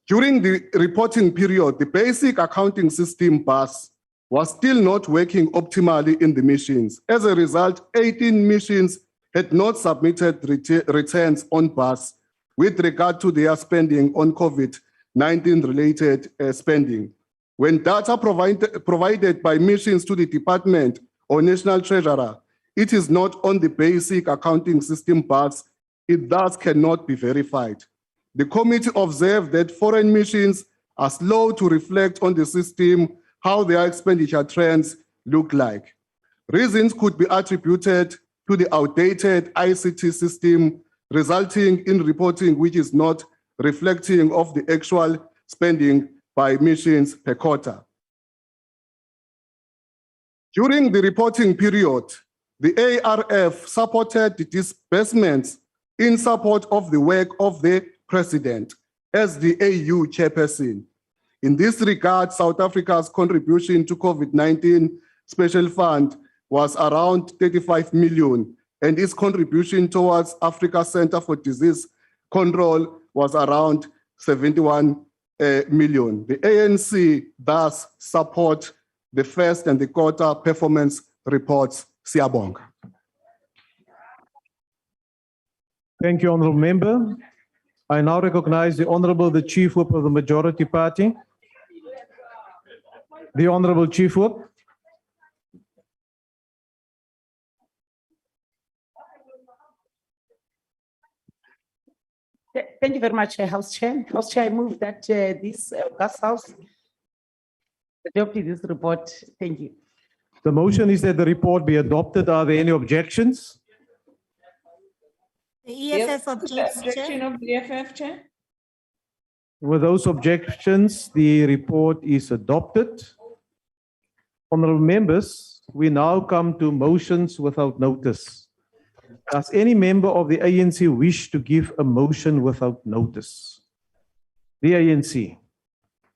During the reporting period, the basic accounting system BAS was still not working optimally in the missions. As a result, 18 missions had not submitted returns on BAS with regard to their spending on COVID-19 related spending. When data provided by missions to the department or national treasurer, it is not on the basic accounting system BAS, it thus cannot be verified. The committee observed that foreign missions are slow to reflect on the system how their expenditure trends look like. Reasons could be attributed to the outdated ICT system, resulting in reporting which is not reflecting of the actual spending by missions per quarter. During the reporting period, the ARF supported the disbursements in support of the work of the President as the AU chairperson. In this regard, South Africa's contribution to COVID-19 Special Fund was around 35 million, and its contribution towards Africa Center for Disease Control was around 71 million. The ANC thus support the first and the quarter performance reports. Siyabonga. Thank you, Honourable Member. I now recognize the Honourable, the Chief Whip of the Majority Party. The Honourable Chief Whip. Thank you very much, House Chair. House Chair, I move that this Gas House adopted this report. Thank you. The motion is that the report be adopted. Are there any objections? The EFF objects, Objection Chair. of the EFF, Chair. With those objections, the report is adopted. Honourable members, we now come to motions without notice. Does any member of the ANC wish to give a motion without notice? The ANC.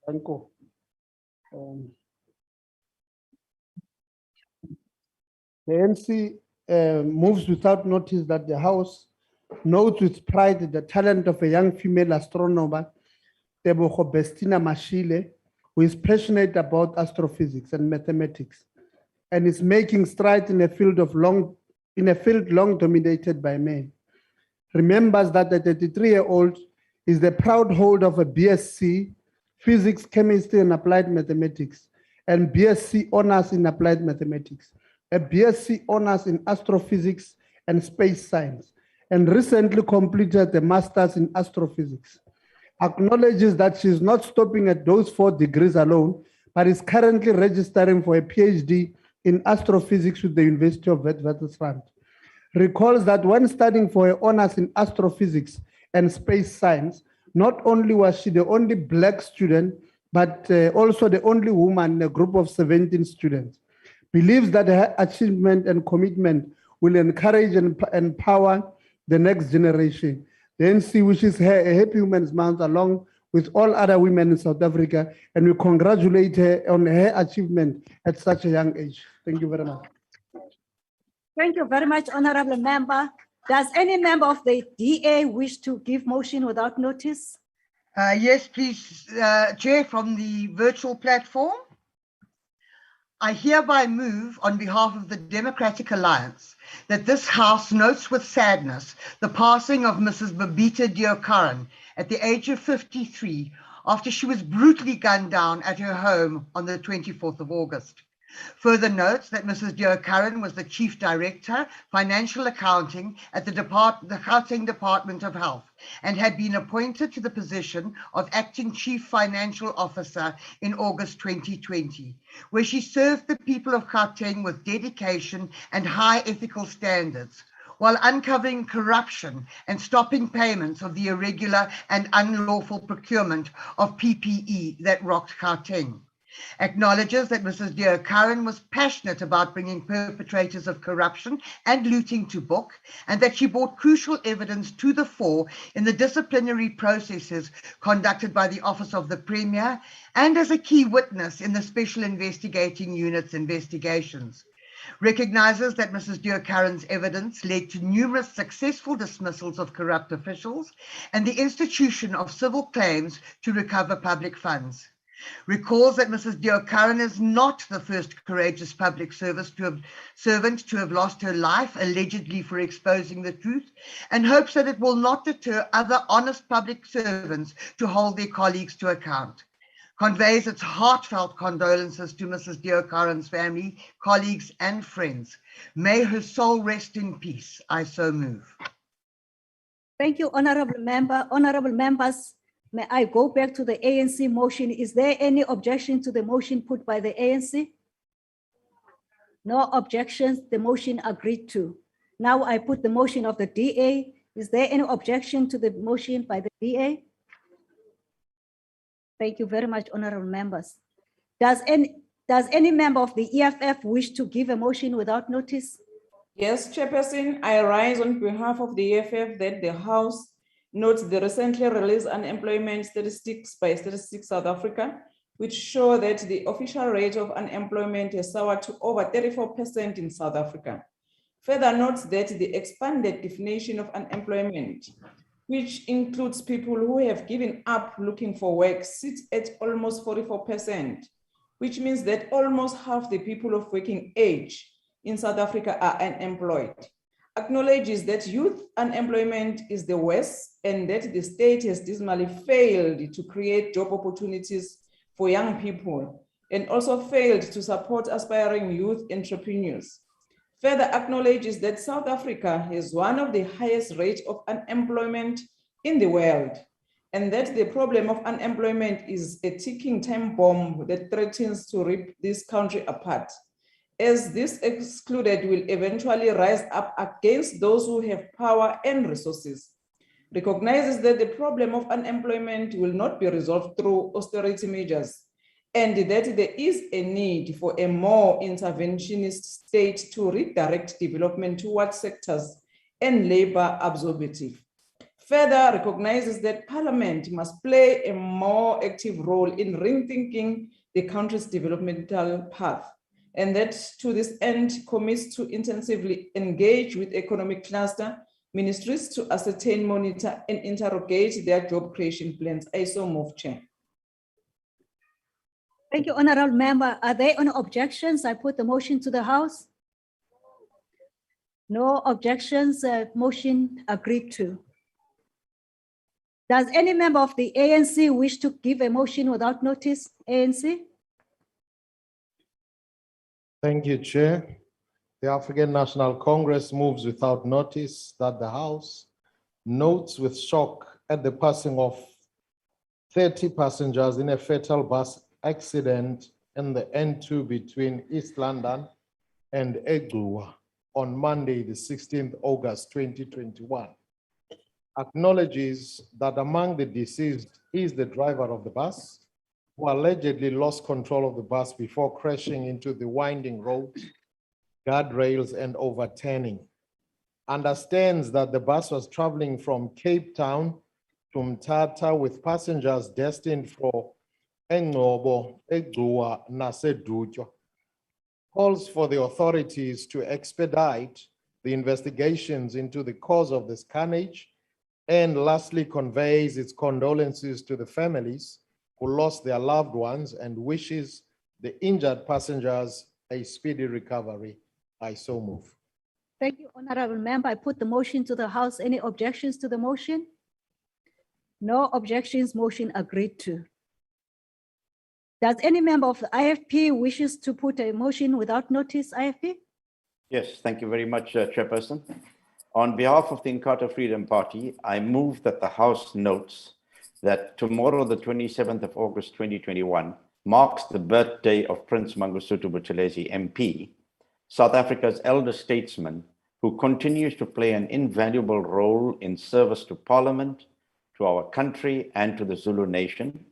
Thank you. The ANC moves without notice that the House notes with pride the talent of a young female astronomer, Tebogo Bestina Mashile, who is passionate about astrophysics and mathematics, and is making strides in a field long dominated by men. Remembers that the 33-year-old is the proud holder of a BSc, Physics, Chemistry, and Applied Mathematics, and BSc Honors in Applied Mathematics, a BSc Honors in Astrophysics and Space Science, and recently completed the Masters in Astrophysics. Acknowledges that she is not stopping at those 4 degrees alone, but is currently registering for a PhD in astrophysics with the University of Witwatersrand. Recalls that when studying for her honors in astrophysics and space science, not only was she the only Black student, but also the only woman in a group of 17 students. Believes that her achievement and commitment will encourage and empower the next generation. The NC wishes her a happy Women's Month along with all other women in South Africa, and we congratulate her on her achievement at such a young age. Thank you very much. Thank you very much, Honorable Member. Does any member of the DA wish to give motion without notice? Yes, please, Chair, from the virtual platform. I hereby move on behalf of the Democratic Alliance that this House notes with sadness the passing of Mrs. Babita Deokaran at the age of 53 after she was brutally gunned down at her home on the 24th of August. Further notes that Mrs. Deokaran was the Chief Director, Financial Accounting at the Gauteng Department of Health and had been appointed to the position of Acting Chief Financial Officer in August 2020, where she served the people of Gauteng with dedication and high ethical standards, while uncovering corruption and stopping payments of the irregular and unlawful procurement of PPE that rocked Gauteng. Acknowledges that Mrs. Deokaran was passionate about bringing perpetrators of corruption and looting to book, and that she brought crucial evidence to the fore in the disciplinary processes conducted by the Office of the Premier and as a key witness in the Special Investigating Unit's investigations. Recognizes that Mrs. Deokaran's evidence led to numerous successful dismissals of corrupt officials and the institution of civil claims to recover public funds. Recalls that Mrs. Deokaran is not the first courageous public servant to have lost her life, allegedly for exposing the truth, and hopes that it will not deter other honest public servants to hold their colleagues to account. Conveys its heartfelt condolences to Mrs. Deokaran's family, colleagues, and friends. May her soul rest in peace. I so move. Thank you, Honorable Member. Honorable members, may I go back to the ANC motion? Is there any objection to the motion put by the ANC? No objections, the motion agreed to. Now I put the motion of the DA. Is there any objection to the motion by the DA? Thank you very much, honorable members. Does any member of the EFF wish to give a motion without notice? Yes, Chairperson, I rise on behalf of the EFF that the House notes the recently released unemployment statistics by Statistics South Africa, which show that the official rate of unemployment has soared to over 34% in South Africa. Further notes that the expanded definition of unemployment which includes people who have given up looking for work, sits at almost 44%, which means that almost half the people of working age in South Africa are unemployed. Acknowledges that youth unemployment is the worst and that the state has dismally failed to create job opportunities for young people and also failed to support aspiring youth entrepreneurs. Further acknowledges that South Africa has one of the highest rates of unemployment in the world and that the problem of unemployment is a ticking time bomb that threatens to rip this country apart, as this excluded will eventually rise up against those who have power and resources. Recognizes that the problem of unemployment will not be resolved through austerity measures, and that there is a need for a more interventionist state to redirect development towards sectors and labor absorptive. Further recognizes that Parliament must play a more active role in rethinking the country's developmental path, and that to this end commits to intensively engage with economic cluster ministries to ascertain, monitor, and interrogate their job creation plans. I so move, Chair. Thank you, Honorable Member. Are there any objections? I put the motion to the House. No objections, motion agreed to. Does any member of the ANC wish to give a motion without notice? ANC? Thank you, Chair. The African National Congress moves without notice that the House notes with shock at the passing of 30 passengers in a fatal bus accident in the N2 between East London and Egluwa on Monday, the 16th August 2021. Acknowledges that among the deceased is the driver of the bus, who allegedly lost control of the bus before crashing into the winding roads, guardrails, and overturning. Understands that the bus was traveling from Cape Town to Mthatha with passengers destined for Engcobo, Egluwa, Nasedutyo. Calls for the authorities to expedite the investigations into the cause of this carnage, and lastly conveys its condolences to the families who lost their loved ones and wishes the injured passengers a speedy recovery. I so move. Thank you, Honorable Member. I put the motion to the House. Any objections to the motion? No objections, motion agreed to. Does any member of the IFP wishes to put a motion without notice, IFP? Yes, thank you very much, Chairperson. On behalf of the Inkatha Freedom Party, I move that the House notes that tomorrow, the 27th of August 2021, marks the birthday of Prince Mangosuthu Buthelezi, MP, South Africa's elder statesman, who continues to play an invaluable role in service to Parliament, to our country, and to the Zulu nation.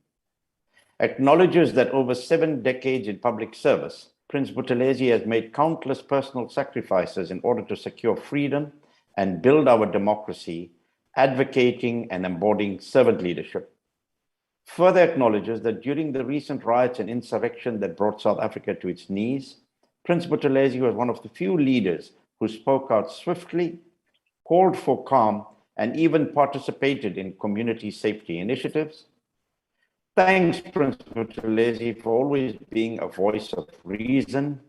Acknowledges that over 7 decades in public service, Prince Buthelezi has made countless personal sacrifices in order to secure freedom and build our democracy, advocating and embodying servant leadership. Further acknowledges that during the recent riots and insurrection that brought South Africa to its knees, Prince Buthelezi was one of the few leaders who spoke out swiftly, called for calm, and even participated in community safety initiatives. Thanks, Prince Buthelezi, for always being a voice of reason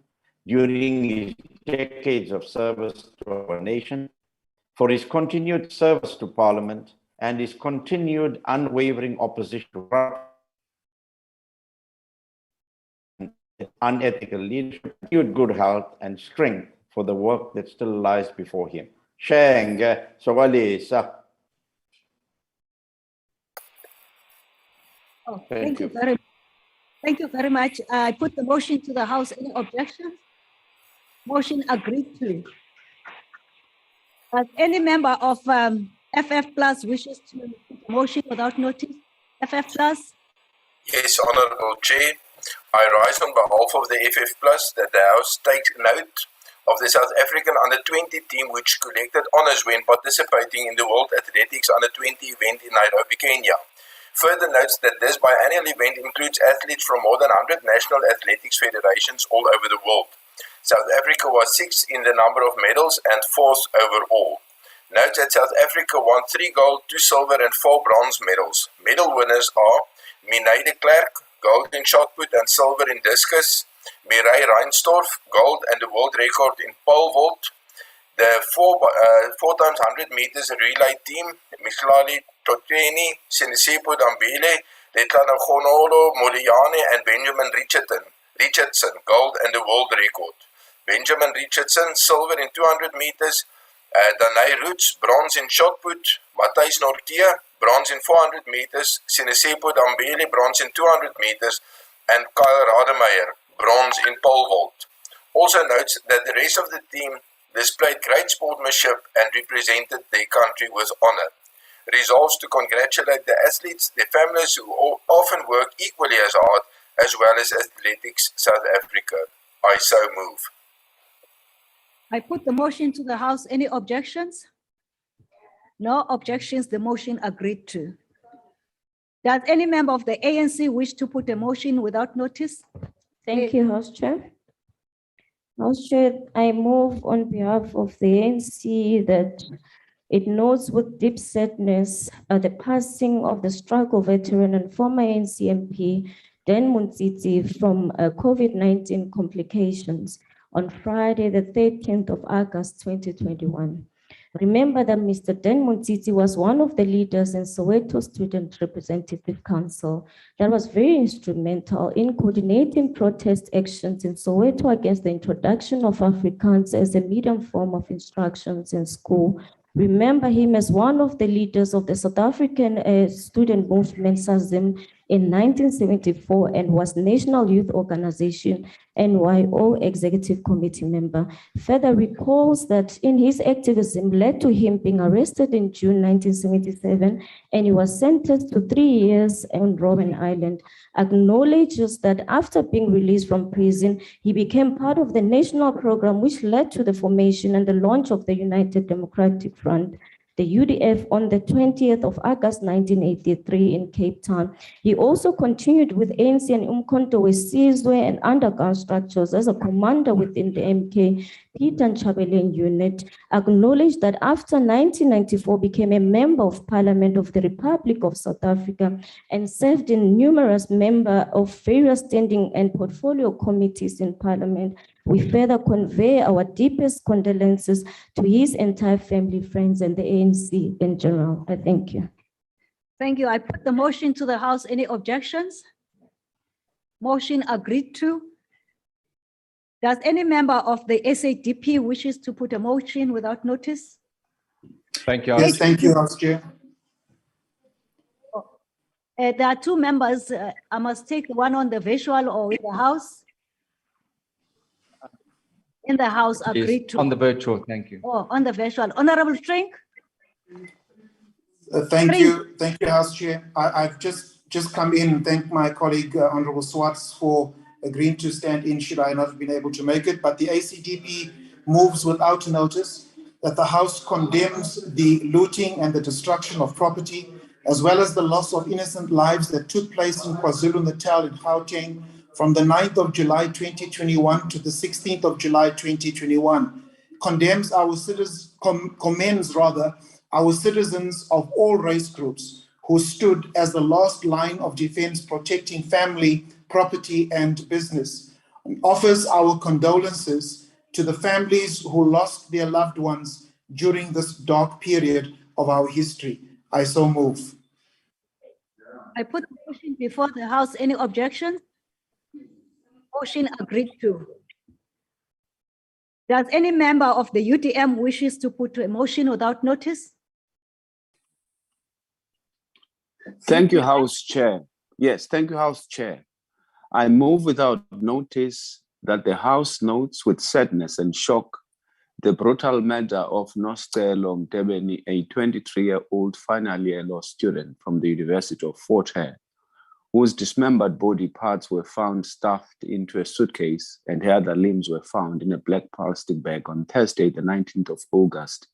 during his decades of service to our nation, for his continued service to Parliament, and his continued unwavering opposition to corruption, unethical leadership, good health, and strength for the work that still lies before him. Shenge, Sogalisa. Oh, thank you very much. I put the motion to the House. Any objections? Motion agreed to. Does any member of FF Plus wishes to put a motion without notice? FF Plus? Yes, Honourable Chair. I rise on behalf of the FF Plus that the House takes note of the South African Under-20 team which collected honours when participating in the World Athletics Under-20 event in Nairobi, Kenya. Further notes that this biannual event includes athletes from more than 100 national athletics federations all over the world. South Africa was 6th in the number of medals and 4th overall. Note that South Africa won 3 gold, 2 silver and 4 bronze medals. Medal winners are Minay de Klerk, gold in shot put and silver in discus, Mireille Reinstorff, gold and the world record in pole vault, the 4 times 100 meters relay team, Mihlali Toteni, Sinisipho Dambile, Letlana Gonolo Moliane and Benjamin Richardson, gold and the world record. Benjamin Richardson, silver in 200 meters, Danai Roots, bronze in shot put, Matthijs Norkia, bronze in 400 meters, Sinisipho Dambele, bronze in 200 meters, and Kyle Rademeyer, bronze in pole vault. Also notes that the rest of the team displayed great sportsmanship and represented their country with honor. Resolves to congratulate the athletes, their families who often work equally as hard, as well as Athletics South Africa. I so move. I put the motion to the House. Any objections? No objections. The motion agreed to. Does any member of the ANC wish to put a motion without notice? Thank you, House Chair. House Chair, I move on behalf of the ANC that it notes with deep sadness the passing of the struggle veteran and former ANC MP, Dan Muntsitsi, from COVID-19 complications on Friday, the 13th of August, 2021. Remember that Mr. Dan Muntsitsi was one of the leaders in Soweto Student Representative Council that was very instrumental in coordinating protest actions in Soweto against the introduction of Afrikaans as a medium form of instructions in school. Remember him as one of the leaders of the South African student movement, SAZIM, in 1974 and was National Youth Organization, NYO Executive Committee member. Further recalls that in his activism led to him being arrested in June 1977 and he was sentenced to 3 years on Robben Island. Acknowledges that after being released from prison, he became part of the national program which led to the formation and the launch of the United Democratic Front, the UDF, on the 20th of August 1983 in Cape Town. He also continued with ANC and Umkhonto weSizwe and underground structures as a commander within the MK Peter Nchabeleng unit. Acknowledged that after 1994 became a member of Parliament of the Republic of South Africa and served in numerous members of various standing and portfolio committees in Parliament. We further convey our deepest condolences to his entire family, friends, and the ANC in general. I thank you. Thank you. I put the motion to the House. Any objections? Motion agreed to. Does any member of the SADP wishes to put a motion without notice? Thank you. Yes, thank you, House Chair. There are 2 members. I must take one on the visual or in the House. In the House, agreed to. On the virtual, thank you. Oh, on the virtual. Honorable Strink. Thank you, House Chair. I've just come in and thank my colleague, Honorable Swartz, for agreeing to stand in should I not have been able to make it. But the ACDP moves without notice that the House condemns the looting and the destruction of property, as well as the loss of innocent lives that took place in KwaZulu-Natal and Gauteng from the 9th of July 2021 to the 16th of July 2021. Commends our citizens of all race groups who stood as the last line of defense protecting family, property, and business. Offers our condolences to the families who lost their loved ones during this dark period of our history. I so move. I put the motion before the House. Any objections? Motion agreed to. Does any member of the UDM wishes to put a motion without notice? Thank you, House Chair. Yes, thank you, House Chair. I move without notice that the House notes with sadness and shock the brutal murder of Nostelo Mtebeni, a 23-year-old final year law student from the University of Fort Hare, whose dismembered body parts were found stuffed into a suitcase and her other limbs were found in a black plastic bag on Thursday, the 19th of August,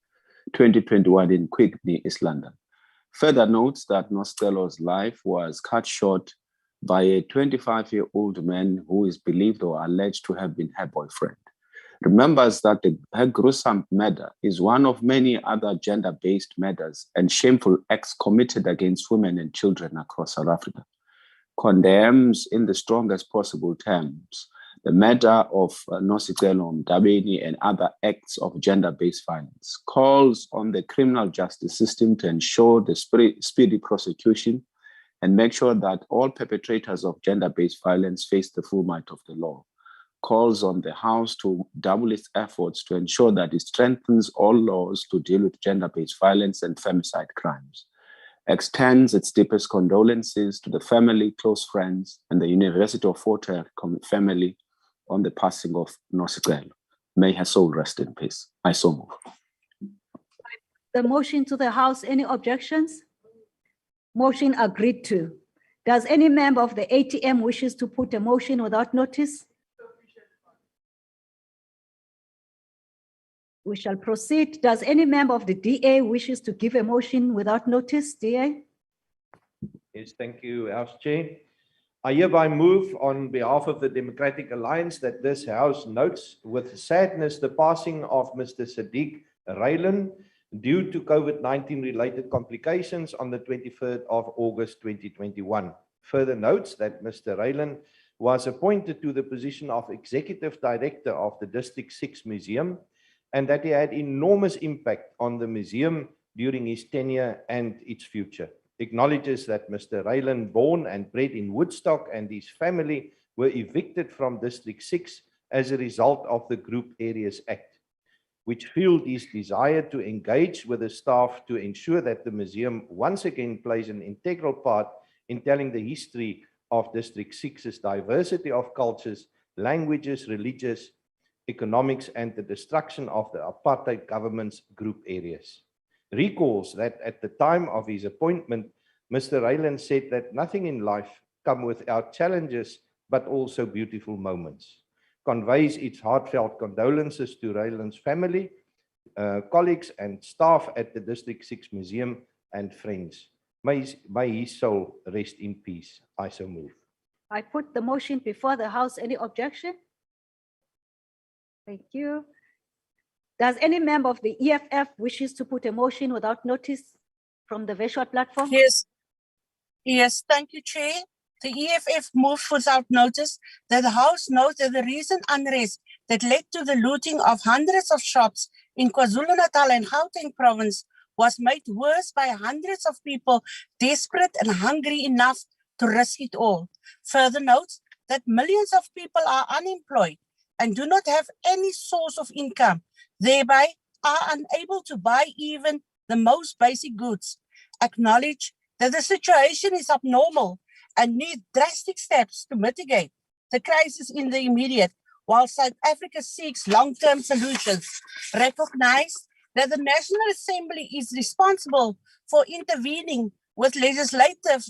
2021 in Quickney, East London. Further notes that Nostelo's life was cut short by a 25-year-old man who is believed or alleged to have been her boyfriend. remembers that the gruesome murder is one of many other gender-based murders and shameful acts committed against women and children across South Africa, condemns in the strongest possible terms the murder of Nosicelo Mdabeni and other acts of gender-based violence, calls on the criminal justice system to ensure the speedy prosecution and make sure that all perpetrators of gender-based violence face the full might of the law, calls on the House to double its efforts to ensure that it strengthens all laws to deal with gender-based violence and femicide crimes, extends its deepest condolences to the family, close friends, and the University of Fort Hare family on the passing of Nosicelo. May her soul rest in peace. I so move. The motion to the House, any objections? Motion agreed to. Does any member of the ATM wishes to put a motion without notice? We shall proceed. Does any member of the DA wishes to give a motion without notice, DA? Yes, thank you, House Chair. I hereby move on behalf of the Democratic Alliance that this House notes with sadness the passing of Mr. Sadiq Raylan due to COVID-19 related complications on the 23rd of August 2021. Further notes that Mr. Raylan was appointed to the position of Executive Director of the District 6 Museum and that he had enormous impact on the museum during his tenure and its future. Acknowledges that Mr. Raylan, born and bred in Woodstock, and his family were evicted from District 6 as a result of the Group Areas Act, which fueled his desire to engage with the staff to ensure that the museum once again plays an integral part in telling the history of District 6's diversity of cultures, languages, religions, economics, and the destruction of the apartheid government's group areas. Recalls that at the time of his appointment, Mr. Raylan said that nothing in life comes without challenges, but also beautiful moments. Conveys its heartfelt condolences to Raylan's family, colleagues and staff at the District 6 Museum and friends. May his soul rest in peace. I so move. I put the motion before the House. Any objection? Thank you. Does any member of the EFF wishes to put a motion without notice from the virtual platform? Yes, thank you, Chair. The EFF moves without notice that the House notes that the recent unrest that led to the looting of hundreds of shops in KwaZulu-Natal and Gauteng province was made worse by hundreds of people desperate and hungry enough to risk it all. Further notes that millions of people are unemployed and do not have any source of income, thereby are unable to buy even the most basic goods. Acknowledge that the situation is abnormal and need drastic steps to mitigate the crisis in the immediate, while South Africa seeks long-term solutions. Recognize that the National Assembly is responsible for intervening with legislative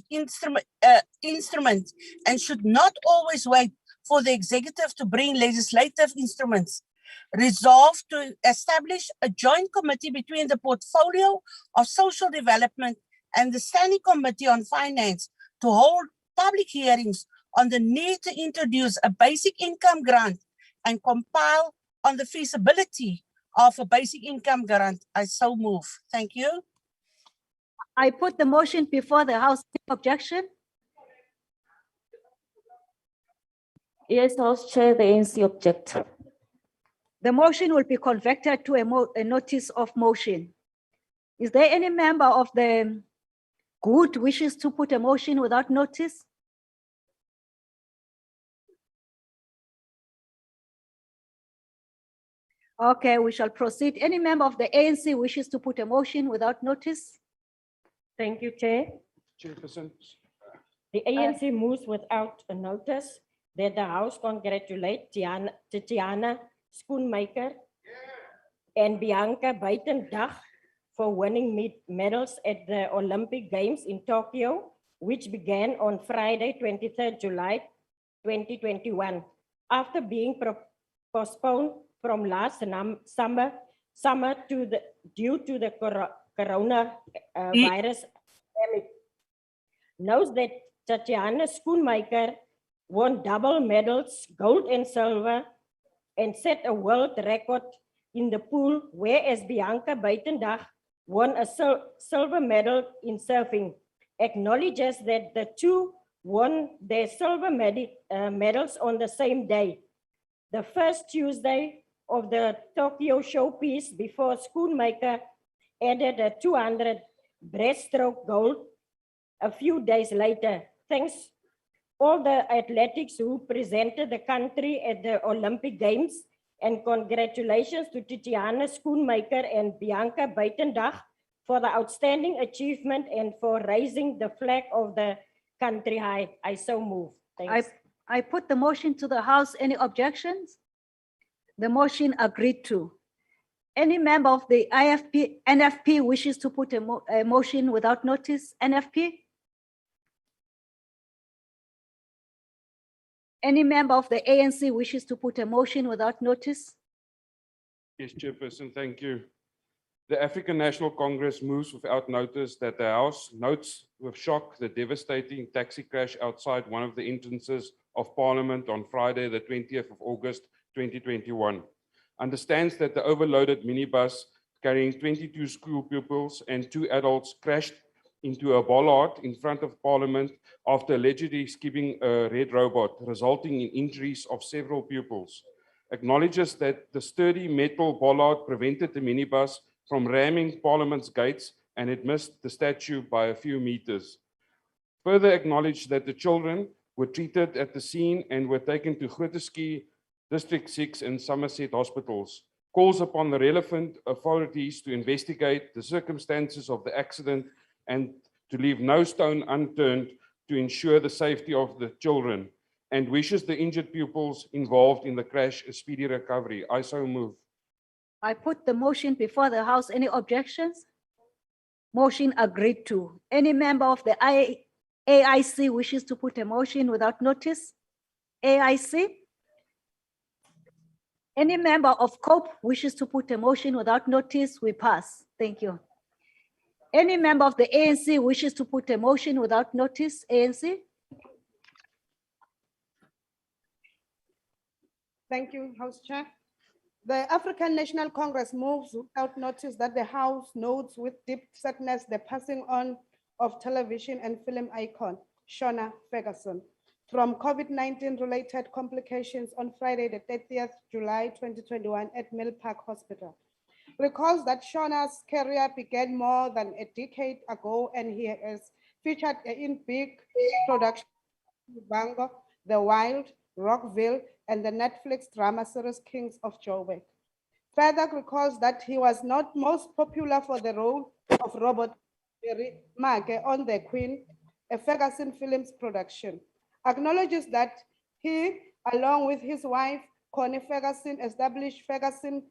instruments and should not always wait for the executive to bring legislative instruments. Resolve to establish a joint committee between the Portfolio of Social Development and the Standing Committee on Finance to hold public hearings on the need to introduce a basic income grant and compile on the feasibility of a basic income grant. I so move. Thank you. I put the motion before the House. Objection? Yes, House Chair, the ANC object. The motion will be converted to a notice of motion. Is there any member of the Good wishes to put a motion without notice? Okay, we shall proceed. Any member of the ANC wishes to put a motion without notice? Thank you, Chair. Chairperson. The ANC moves without a notice that the House congratulate Tatiana Schoenmaker and Bianca Buitendag for winning medals at the Olympic Games in Tokyo, which began on Friday, 23rd July 2021, after being postponed from last summer due to the coronavirus pandemic. Notes that Tatiana Schoenmaker won double medals, gold and silver, and set a world record in the pool, whereas Bianca Buitendag won a silver medal in surfing. Acknowledges that the two won their silver medals on the same day, the first Tuesday of the Tokyo showpiece, before Schoonmaker added a 200 breaststroke gold a few days later. Thanks all the athletics who presented the country at the Olympic Games, and congratulations to Titiana Schoonmaker and Bianca Buitendag for the outstanding achievement and for raising the flag of the country high. I so move. Thanks. I put the motion to the House. Any objections? The motion agreed to. Any member of the NFP wishes to put a motion without notice? NFP? Any member of the ANC wishes to put a motion without notice? Yes, Chairperson, thank you. The African National Congress moves without notice that the House notes with shock the devastating taxi crash outside one of the entrances of Parliament on Friday, the 20th of August, 2021. Understands that the overloaded minibus carrying 22 school pupils and 2 adults crashed into a bollard in front of Parliament after allegedly skipping a red robot, resulting in injuries of several pupils. Acknowledges that the sturdy metal bollard prevented the minibus from ramming Parliament's gates and it missed the statue by a few meters. Further acknowledged that the children were treated at the scene and were taken to Grooteskies, District 6 and Somerset hospitals. Calls upon the relevant authorities to investigate the circumstances of the accident and to leave no stone unturned to ensure the safety of the children, and wishes the injured pupils involved in the crash a speedy recovery. I so move. I put the motion before the House. Any objections? Motion agreed to. Any member of the AIC wishes to put a motion without notice? AIC? Any member of COPE wishes to put a motion without notice? We pass. Thank you. Any member of the ANC wishes to put a motion without notice? ANC? Thank you, House Chair. The African National Congress moves without notice that the House notes with deep sadness the passing on of television and film icon, Shona Ferguson, from COVID-19 related complications on Friday, the 30th July 2021 at Mill Park Hospital. Recalls that Shona's career began more than a decade ago and he has featured in big productions, Bango, The Wild, Rockville, and the Netflix drama series Kings of Joburg. Further recalls that he was not most popular for the role of Robert Mage on The Queen, a Ferguson Films production. Acknowledges that he, along with his wife, Connie Ferguson, established Ferguson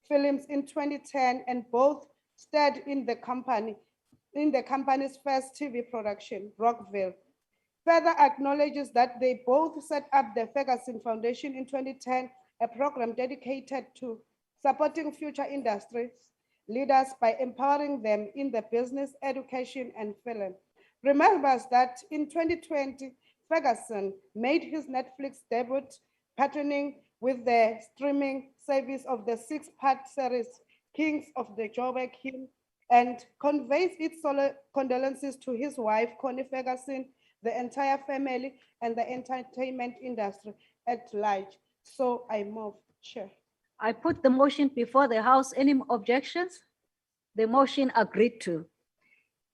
Films in 2010 and both starred in the company's first TV production, Rockville. Further acknowledges that they both set up the Ferguson Foundation in 2010, a program dedicated to supporting future industry leaders by empowering them in the business, education, and film. Remembers that in 2020, Ferguson made his Netflix debut, partnering with the streaming service of the 6-part series, Kings of the Joburg Hill, and conveys its condolences to his wife, Connie Ferguson, the entire family, and the entertainment industry at large. So I move, Chair. I put the motion before the House. Any objections? The motion agreed to.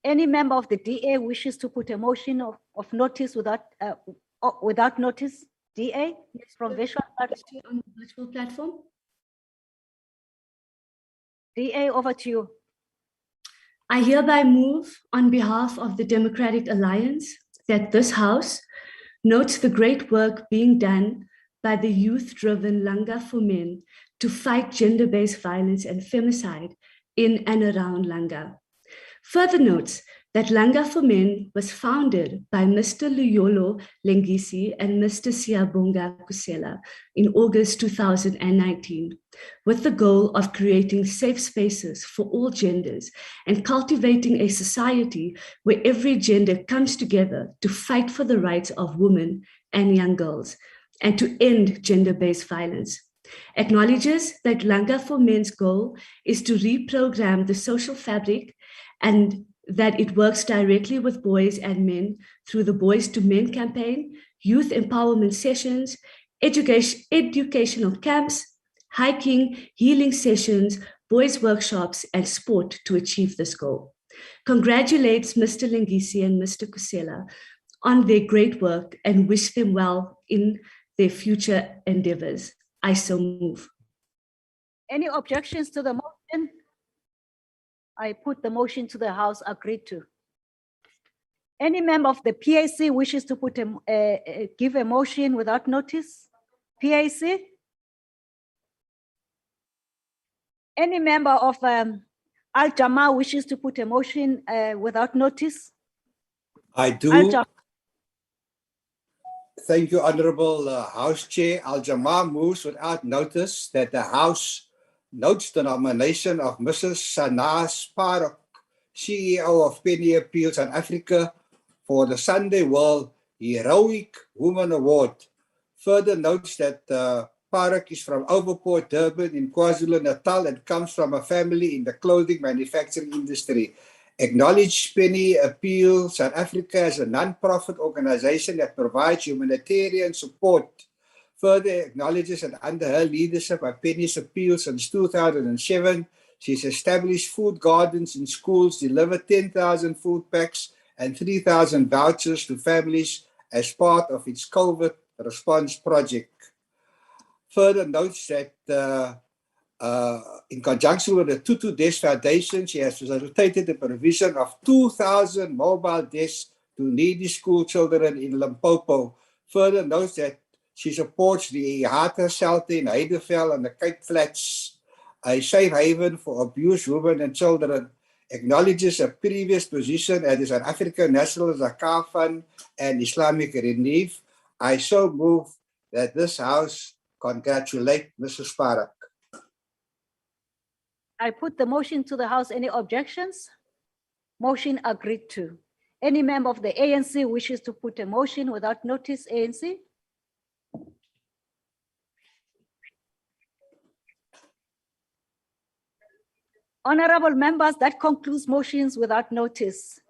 Any member of the DA wishes to put a motion of notice without notice? DA, yes, from virtual platform. On the virtual platform. DA, over to you. I hereby move on behalf of the Democratic Alliance that this House notes the great work being done by the youth-driven Langa for Men to fight gender-based violence and femicide in and around Langa. Further notes that Langa for Men was founded by Mr. Luyolo Lengisi and Mr. Siyabonga Kusela in August 2019, with the goal of creating safe spaces for all genders and cultivating a society where every gender comes together to fight for the rights of women and young girls and to end gender-based violence. acknowledges that Langa for Men's goal is to reprogram the social fabric and that it works directly with boys and men through the Boys to Men campaign, youth empowerment sessions, educational camps, hiking, healing sessions, boys workshops, and sport to achieve this goal. Congratulates Mr. Lengisi and Mr. Kusela on their great work and wish them well in their future endeavors. I so move. Any objections to the motion? I put the motion to the House, agreed to. Any member of the PAC wishes to put give a motion without notice? PAC? Any member of Al Jama wishes to put a motion without notice? I do. Thank you, Honorable House Chair. Al Jama moves without notice that the House notes the nomination of Mrs. Sanaa Sparrow, CEO of Penny Appeal South Africa, for the Sunday World Heroic Woman Award. Further notes that Park is from Overport, Durban in KwaZulu-Natal and comes from a family in the clothing manufacturing industry. Acknowledge Penny Appeal South Africa as a non-profit organization that provides humanitarian support. Further acknowledges that under her leadership by Penny's Appeal since 2007, she's established food gardens in schools, delivered 10,000 food packs and 3,000 vouchers to families as part of its COVID response project. Further notes that in conjunction with the Tutu Desk Foundation, she has facilitated the provision of 2,000 mobile desks to needy school children in Limpopo. Further notes that she supports the Ihata shelter in Heideveld and the Cape Flats, a safe haven for abused women and children. Acknowledges a previous position at the South African National Zakah Fund and Islamic Relief. I so move that this House congratulate Mrs. Parak. I put the motion to the House. Any objections? Motion agreed to. Any member of the ANC wishes to put a motion without notice? ANC? Honorable members, that concludes motions without notice.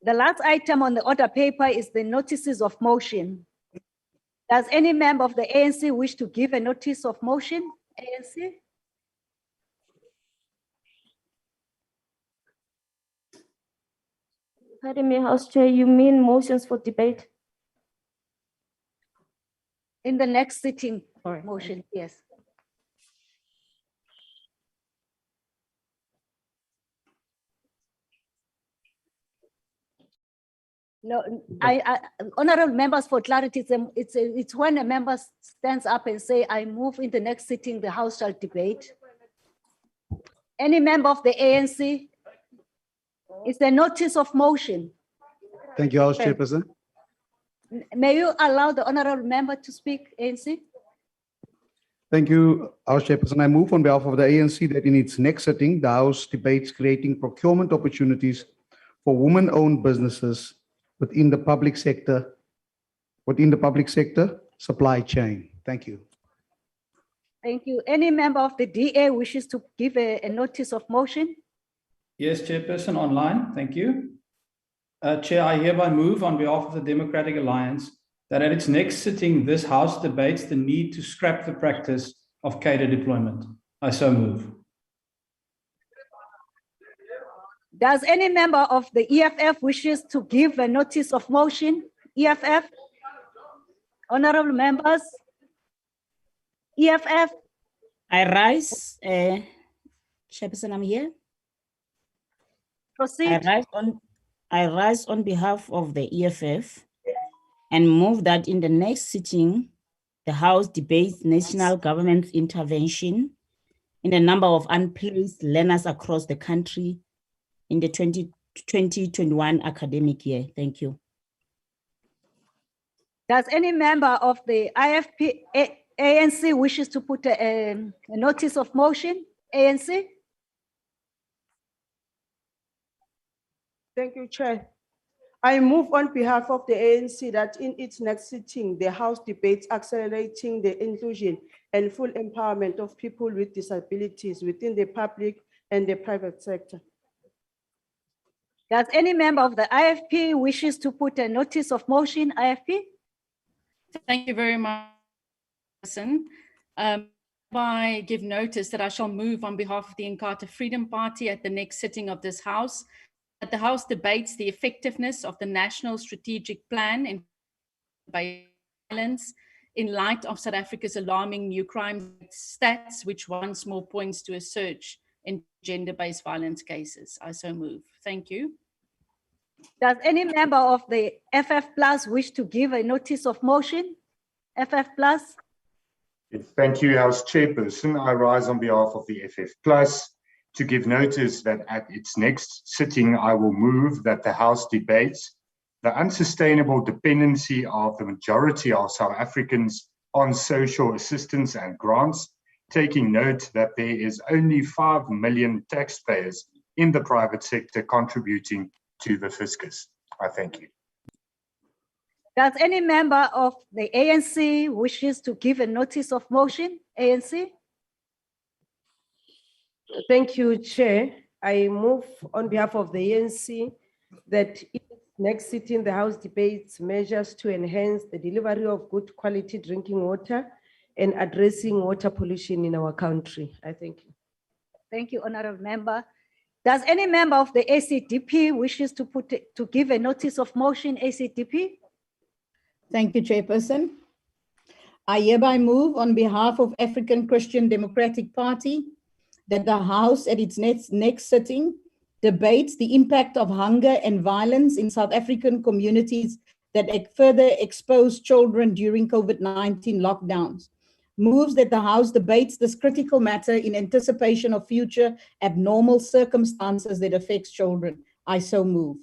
The last item on the order paper is the notices of motion. Does any member of the ANC wish to give a notice of motion? ANC? Pardon me, House Chair, you mean motions for debate? In the next sitting, motion, yes. No, honorable members, for clarity, it's when a member stands up and say, I move in the next sitting, the House shall debate. Any member of the ANC, it's a notice of motion. Thank you, House Chairperson. May you allow the honorable member to speak, ANC? Thank you, House Chairperson. I move on behalf of the ANC that in its next sitting, the House debates creating procurement opportunities for women-owned businesses within the public sector supply chain. Thank you. Thank you. Any member of the DA wishes to give a notice of motion? Yes, Chairperson, online. Thank you. Chair, I hereby move on behalf of the Democratic Alliance that at its next sitting, this House debates the need to scrap the practice of cadre deployment. I so move. Does any member of the EFF wishes to give a notice of motion? EFF? Honorable members? EFF? I rise. Chairperson, I'm here. Proceed. I rise on behalf of the EFF and move that in the next sitting, the House debates national government intervention in the number of unplaced learners across the country in the 2020-21 academic year. Thank you. Does any member of the ANC wishes to put a notice of motion? ANC? Thank you, Chair. I move on behalf of the ANC that in its next sitting, the House debates accelerating the inclusion and full empowerment of people with disabilities within the public and the private sector. Does any member of the IFP wishes to put a notice of motion, IFP? Thank you very much, Chairperson. I give notice that I shall move on behalf of the Inkatha Freedom Party at the next sitting of this House, that the House debates the effectiveness of the National Strategic Plan in violence in light of South Africa's alarming new crime stats, which once more points to a surge in gender-based violence cases. I so move. Thank you. Does any member of the FF Plus wish to give a notice of motion? FF Plus? Thank you, House Chairperson. I rise on behalf of the FF Plus to give notice that at its next sitting, I will move that the House debates the unsustainable dependency of the majority of South Africans on social assistance and grants, taking note that there is only 5 million taxpayers in the private sector contributing to the fiscus. I thank you. Does any member of the ANC wishes to give a notice of motion? ANC? Thank you, Chair. I move on behalf of the ANC that in next sitting, the House debates measures to enhance the delivery of good quality drinking water and addressing water pollution in our country. I thank you. Thank you, Honorable Member. Does any member of the ACDP wishes to give a notice of motion, ACDP? Thank you, Chairperson. I hereby move on behalf of African Christian Democratic Party that the House at its next sitting debates the impact of hunger and violence in South African communities that further expose children during COVID-19 lockdowns. Moves that the House debates this critical matter in anticipation of future abnormal circumstances that affects children. I so move.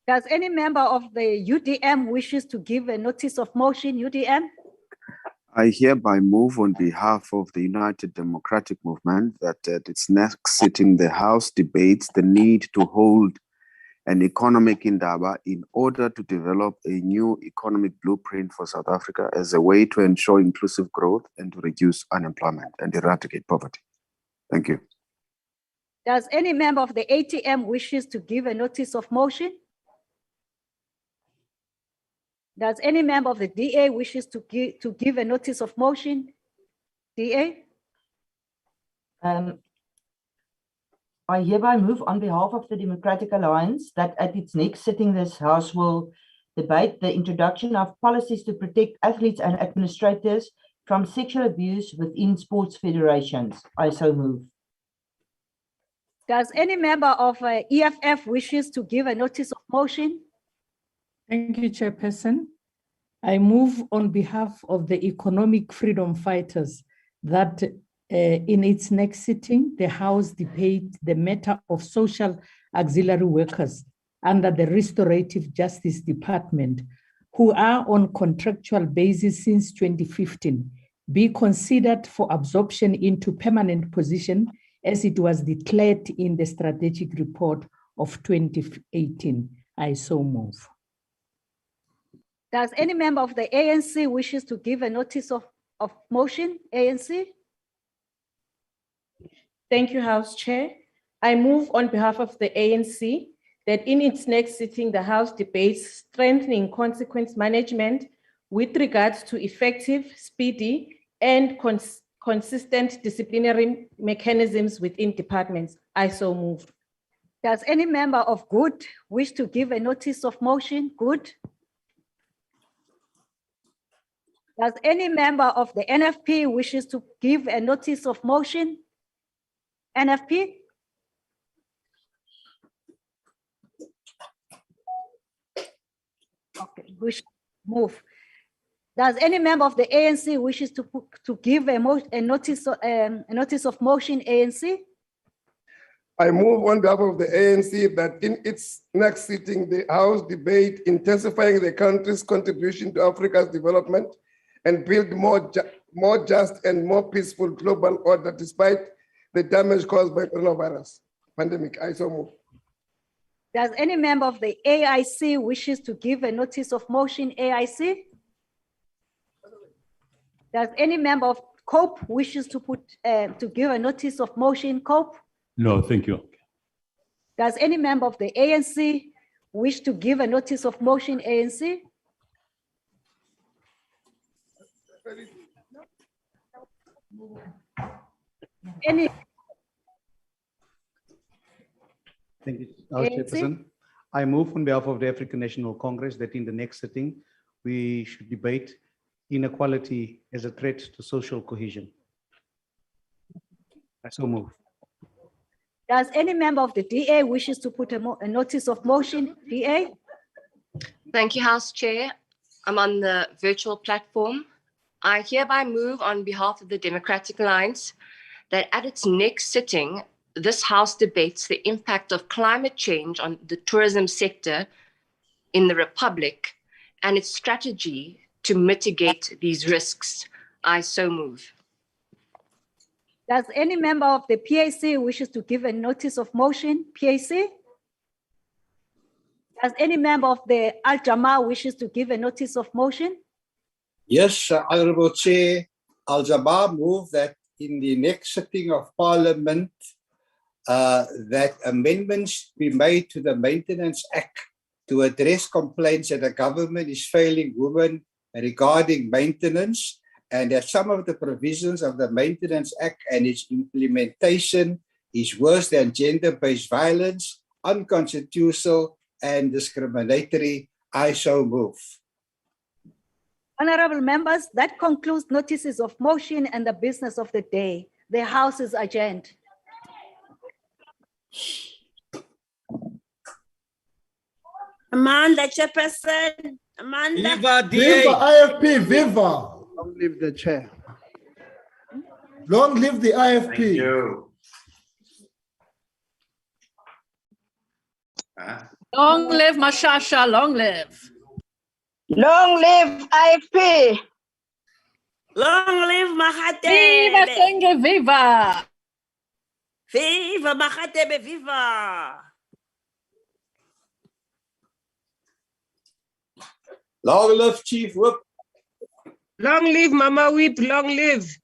Does any member of the UDM wishes to give a notice of motion, UDM? I hereby move on behalf of the United Democratic Movement that at its next sitting, the House debates the need to hold an economic indaba in order to develop a new economic blueprint for South Africa as a way to ensure inclusive growth and to reduce unemployment and eradicate poverty. Thank you. Does any member of the ATM wishes to give a notice of motion? Does any member of the DA wishes to give a notice of motion? DA? I hereby move on behalf of the Democratic Alliance that at its next sitting, this House will debate the introduction of policies to protect athletes and administrators from sexual abuse within sports federations. I so move. Does any member of EFF wishes to give a notice of motion? Thank you, Chairperson. I move on behalf of the economic freedom fighters that in its next sitting, the House debate the matter of social auxiliary workers under the Restorative Justice Department who are on contractual basis since 2015 be considered for absorption into permanent position as it was declared in the strategic report of 2018. I so move. Does any member of the ANC wishes to give a notice of motion, ANC? Thank you, House Chair. I move on behalf of the ANC that in its next sitting, the House debates strengthening consequence management with regards to effective, speedy, and consistent disciplinary mechanisms within departments. I so move. Does any member of Good wish to give a notice of motion? Good. Does any member of the NFP wishes to give a notice of motion? NFP? Okay, we should move. Does any member of the ANC wishes to give a notice of motion, ANC? I move on behalf of the ANC that in its next sitting, the House debate intensifying the country's contribution to Africa's development and build more just and more peaceful global order despite the damage caused by coronavirus pandemic. I so move. Does any member of the AIC wishes to give a notice of motion, AIC? Does any member of COPE wishes to give a notice of motion, COPE? No, thank you. Does any member of the ANC wish to give a notice of motion, ANC? Any? Thank you, House Chairperson. I move on behalf of the African National Congress that in the next sitting, we should debate inequality as a threat to social cohesion. I so move. Does any member of the DA wishes to put a notice of motion, DA? Thank you, House Chair. I'm on the virtual platform. I hereby move on behalf of the Democratic Alliance that at its next sitting, this House debates the impact of climate change on the tourism sector in the Republic and its strategy to mitigate these risks. I so move. Does any member of the PAC wishes to give a notice of motion, PAC? Does any member of the Al-Jama wishes to give a notice of motion? Yes, Honorable Chair, Al-Jama move that in the next sitting of Parliament, that amendments be made to the Maintenance Act to address complaints that the government is failing women regarding maintenance, and that some of the provisions of the Maintenance Act and its implementation is worse than gender-based violence, unconstitutional and discriminatory. I so move. Honorable members, that concludes notices of motion and the business of the day. The House is adjourned. Amanda, Chairperson. Amanda. Viva IFP, viva. Long live the chair. Long live the IFP. Thank you. Long live Mashasha, long live. Long live IFP. Long live Mahatebe. Viva Senge, viva. Viva Mahatebe, viva. Long live Chief Whip. Long live Mama Whip, long live.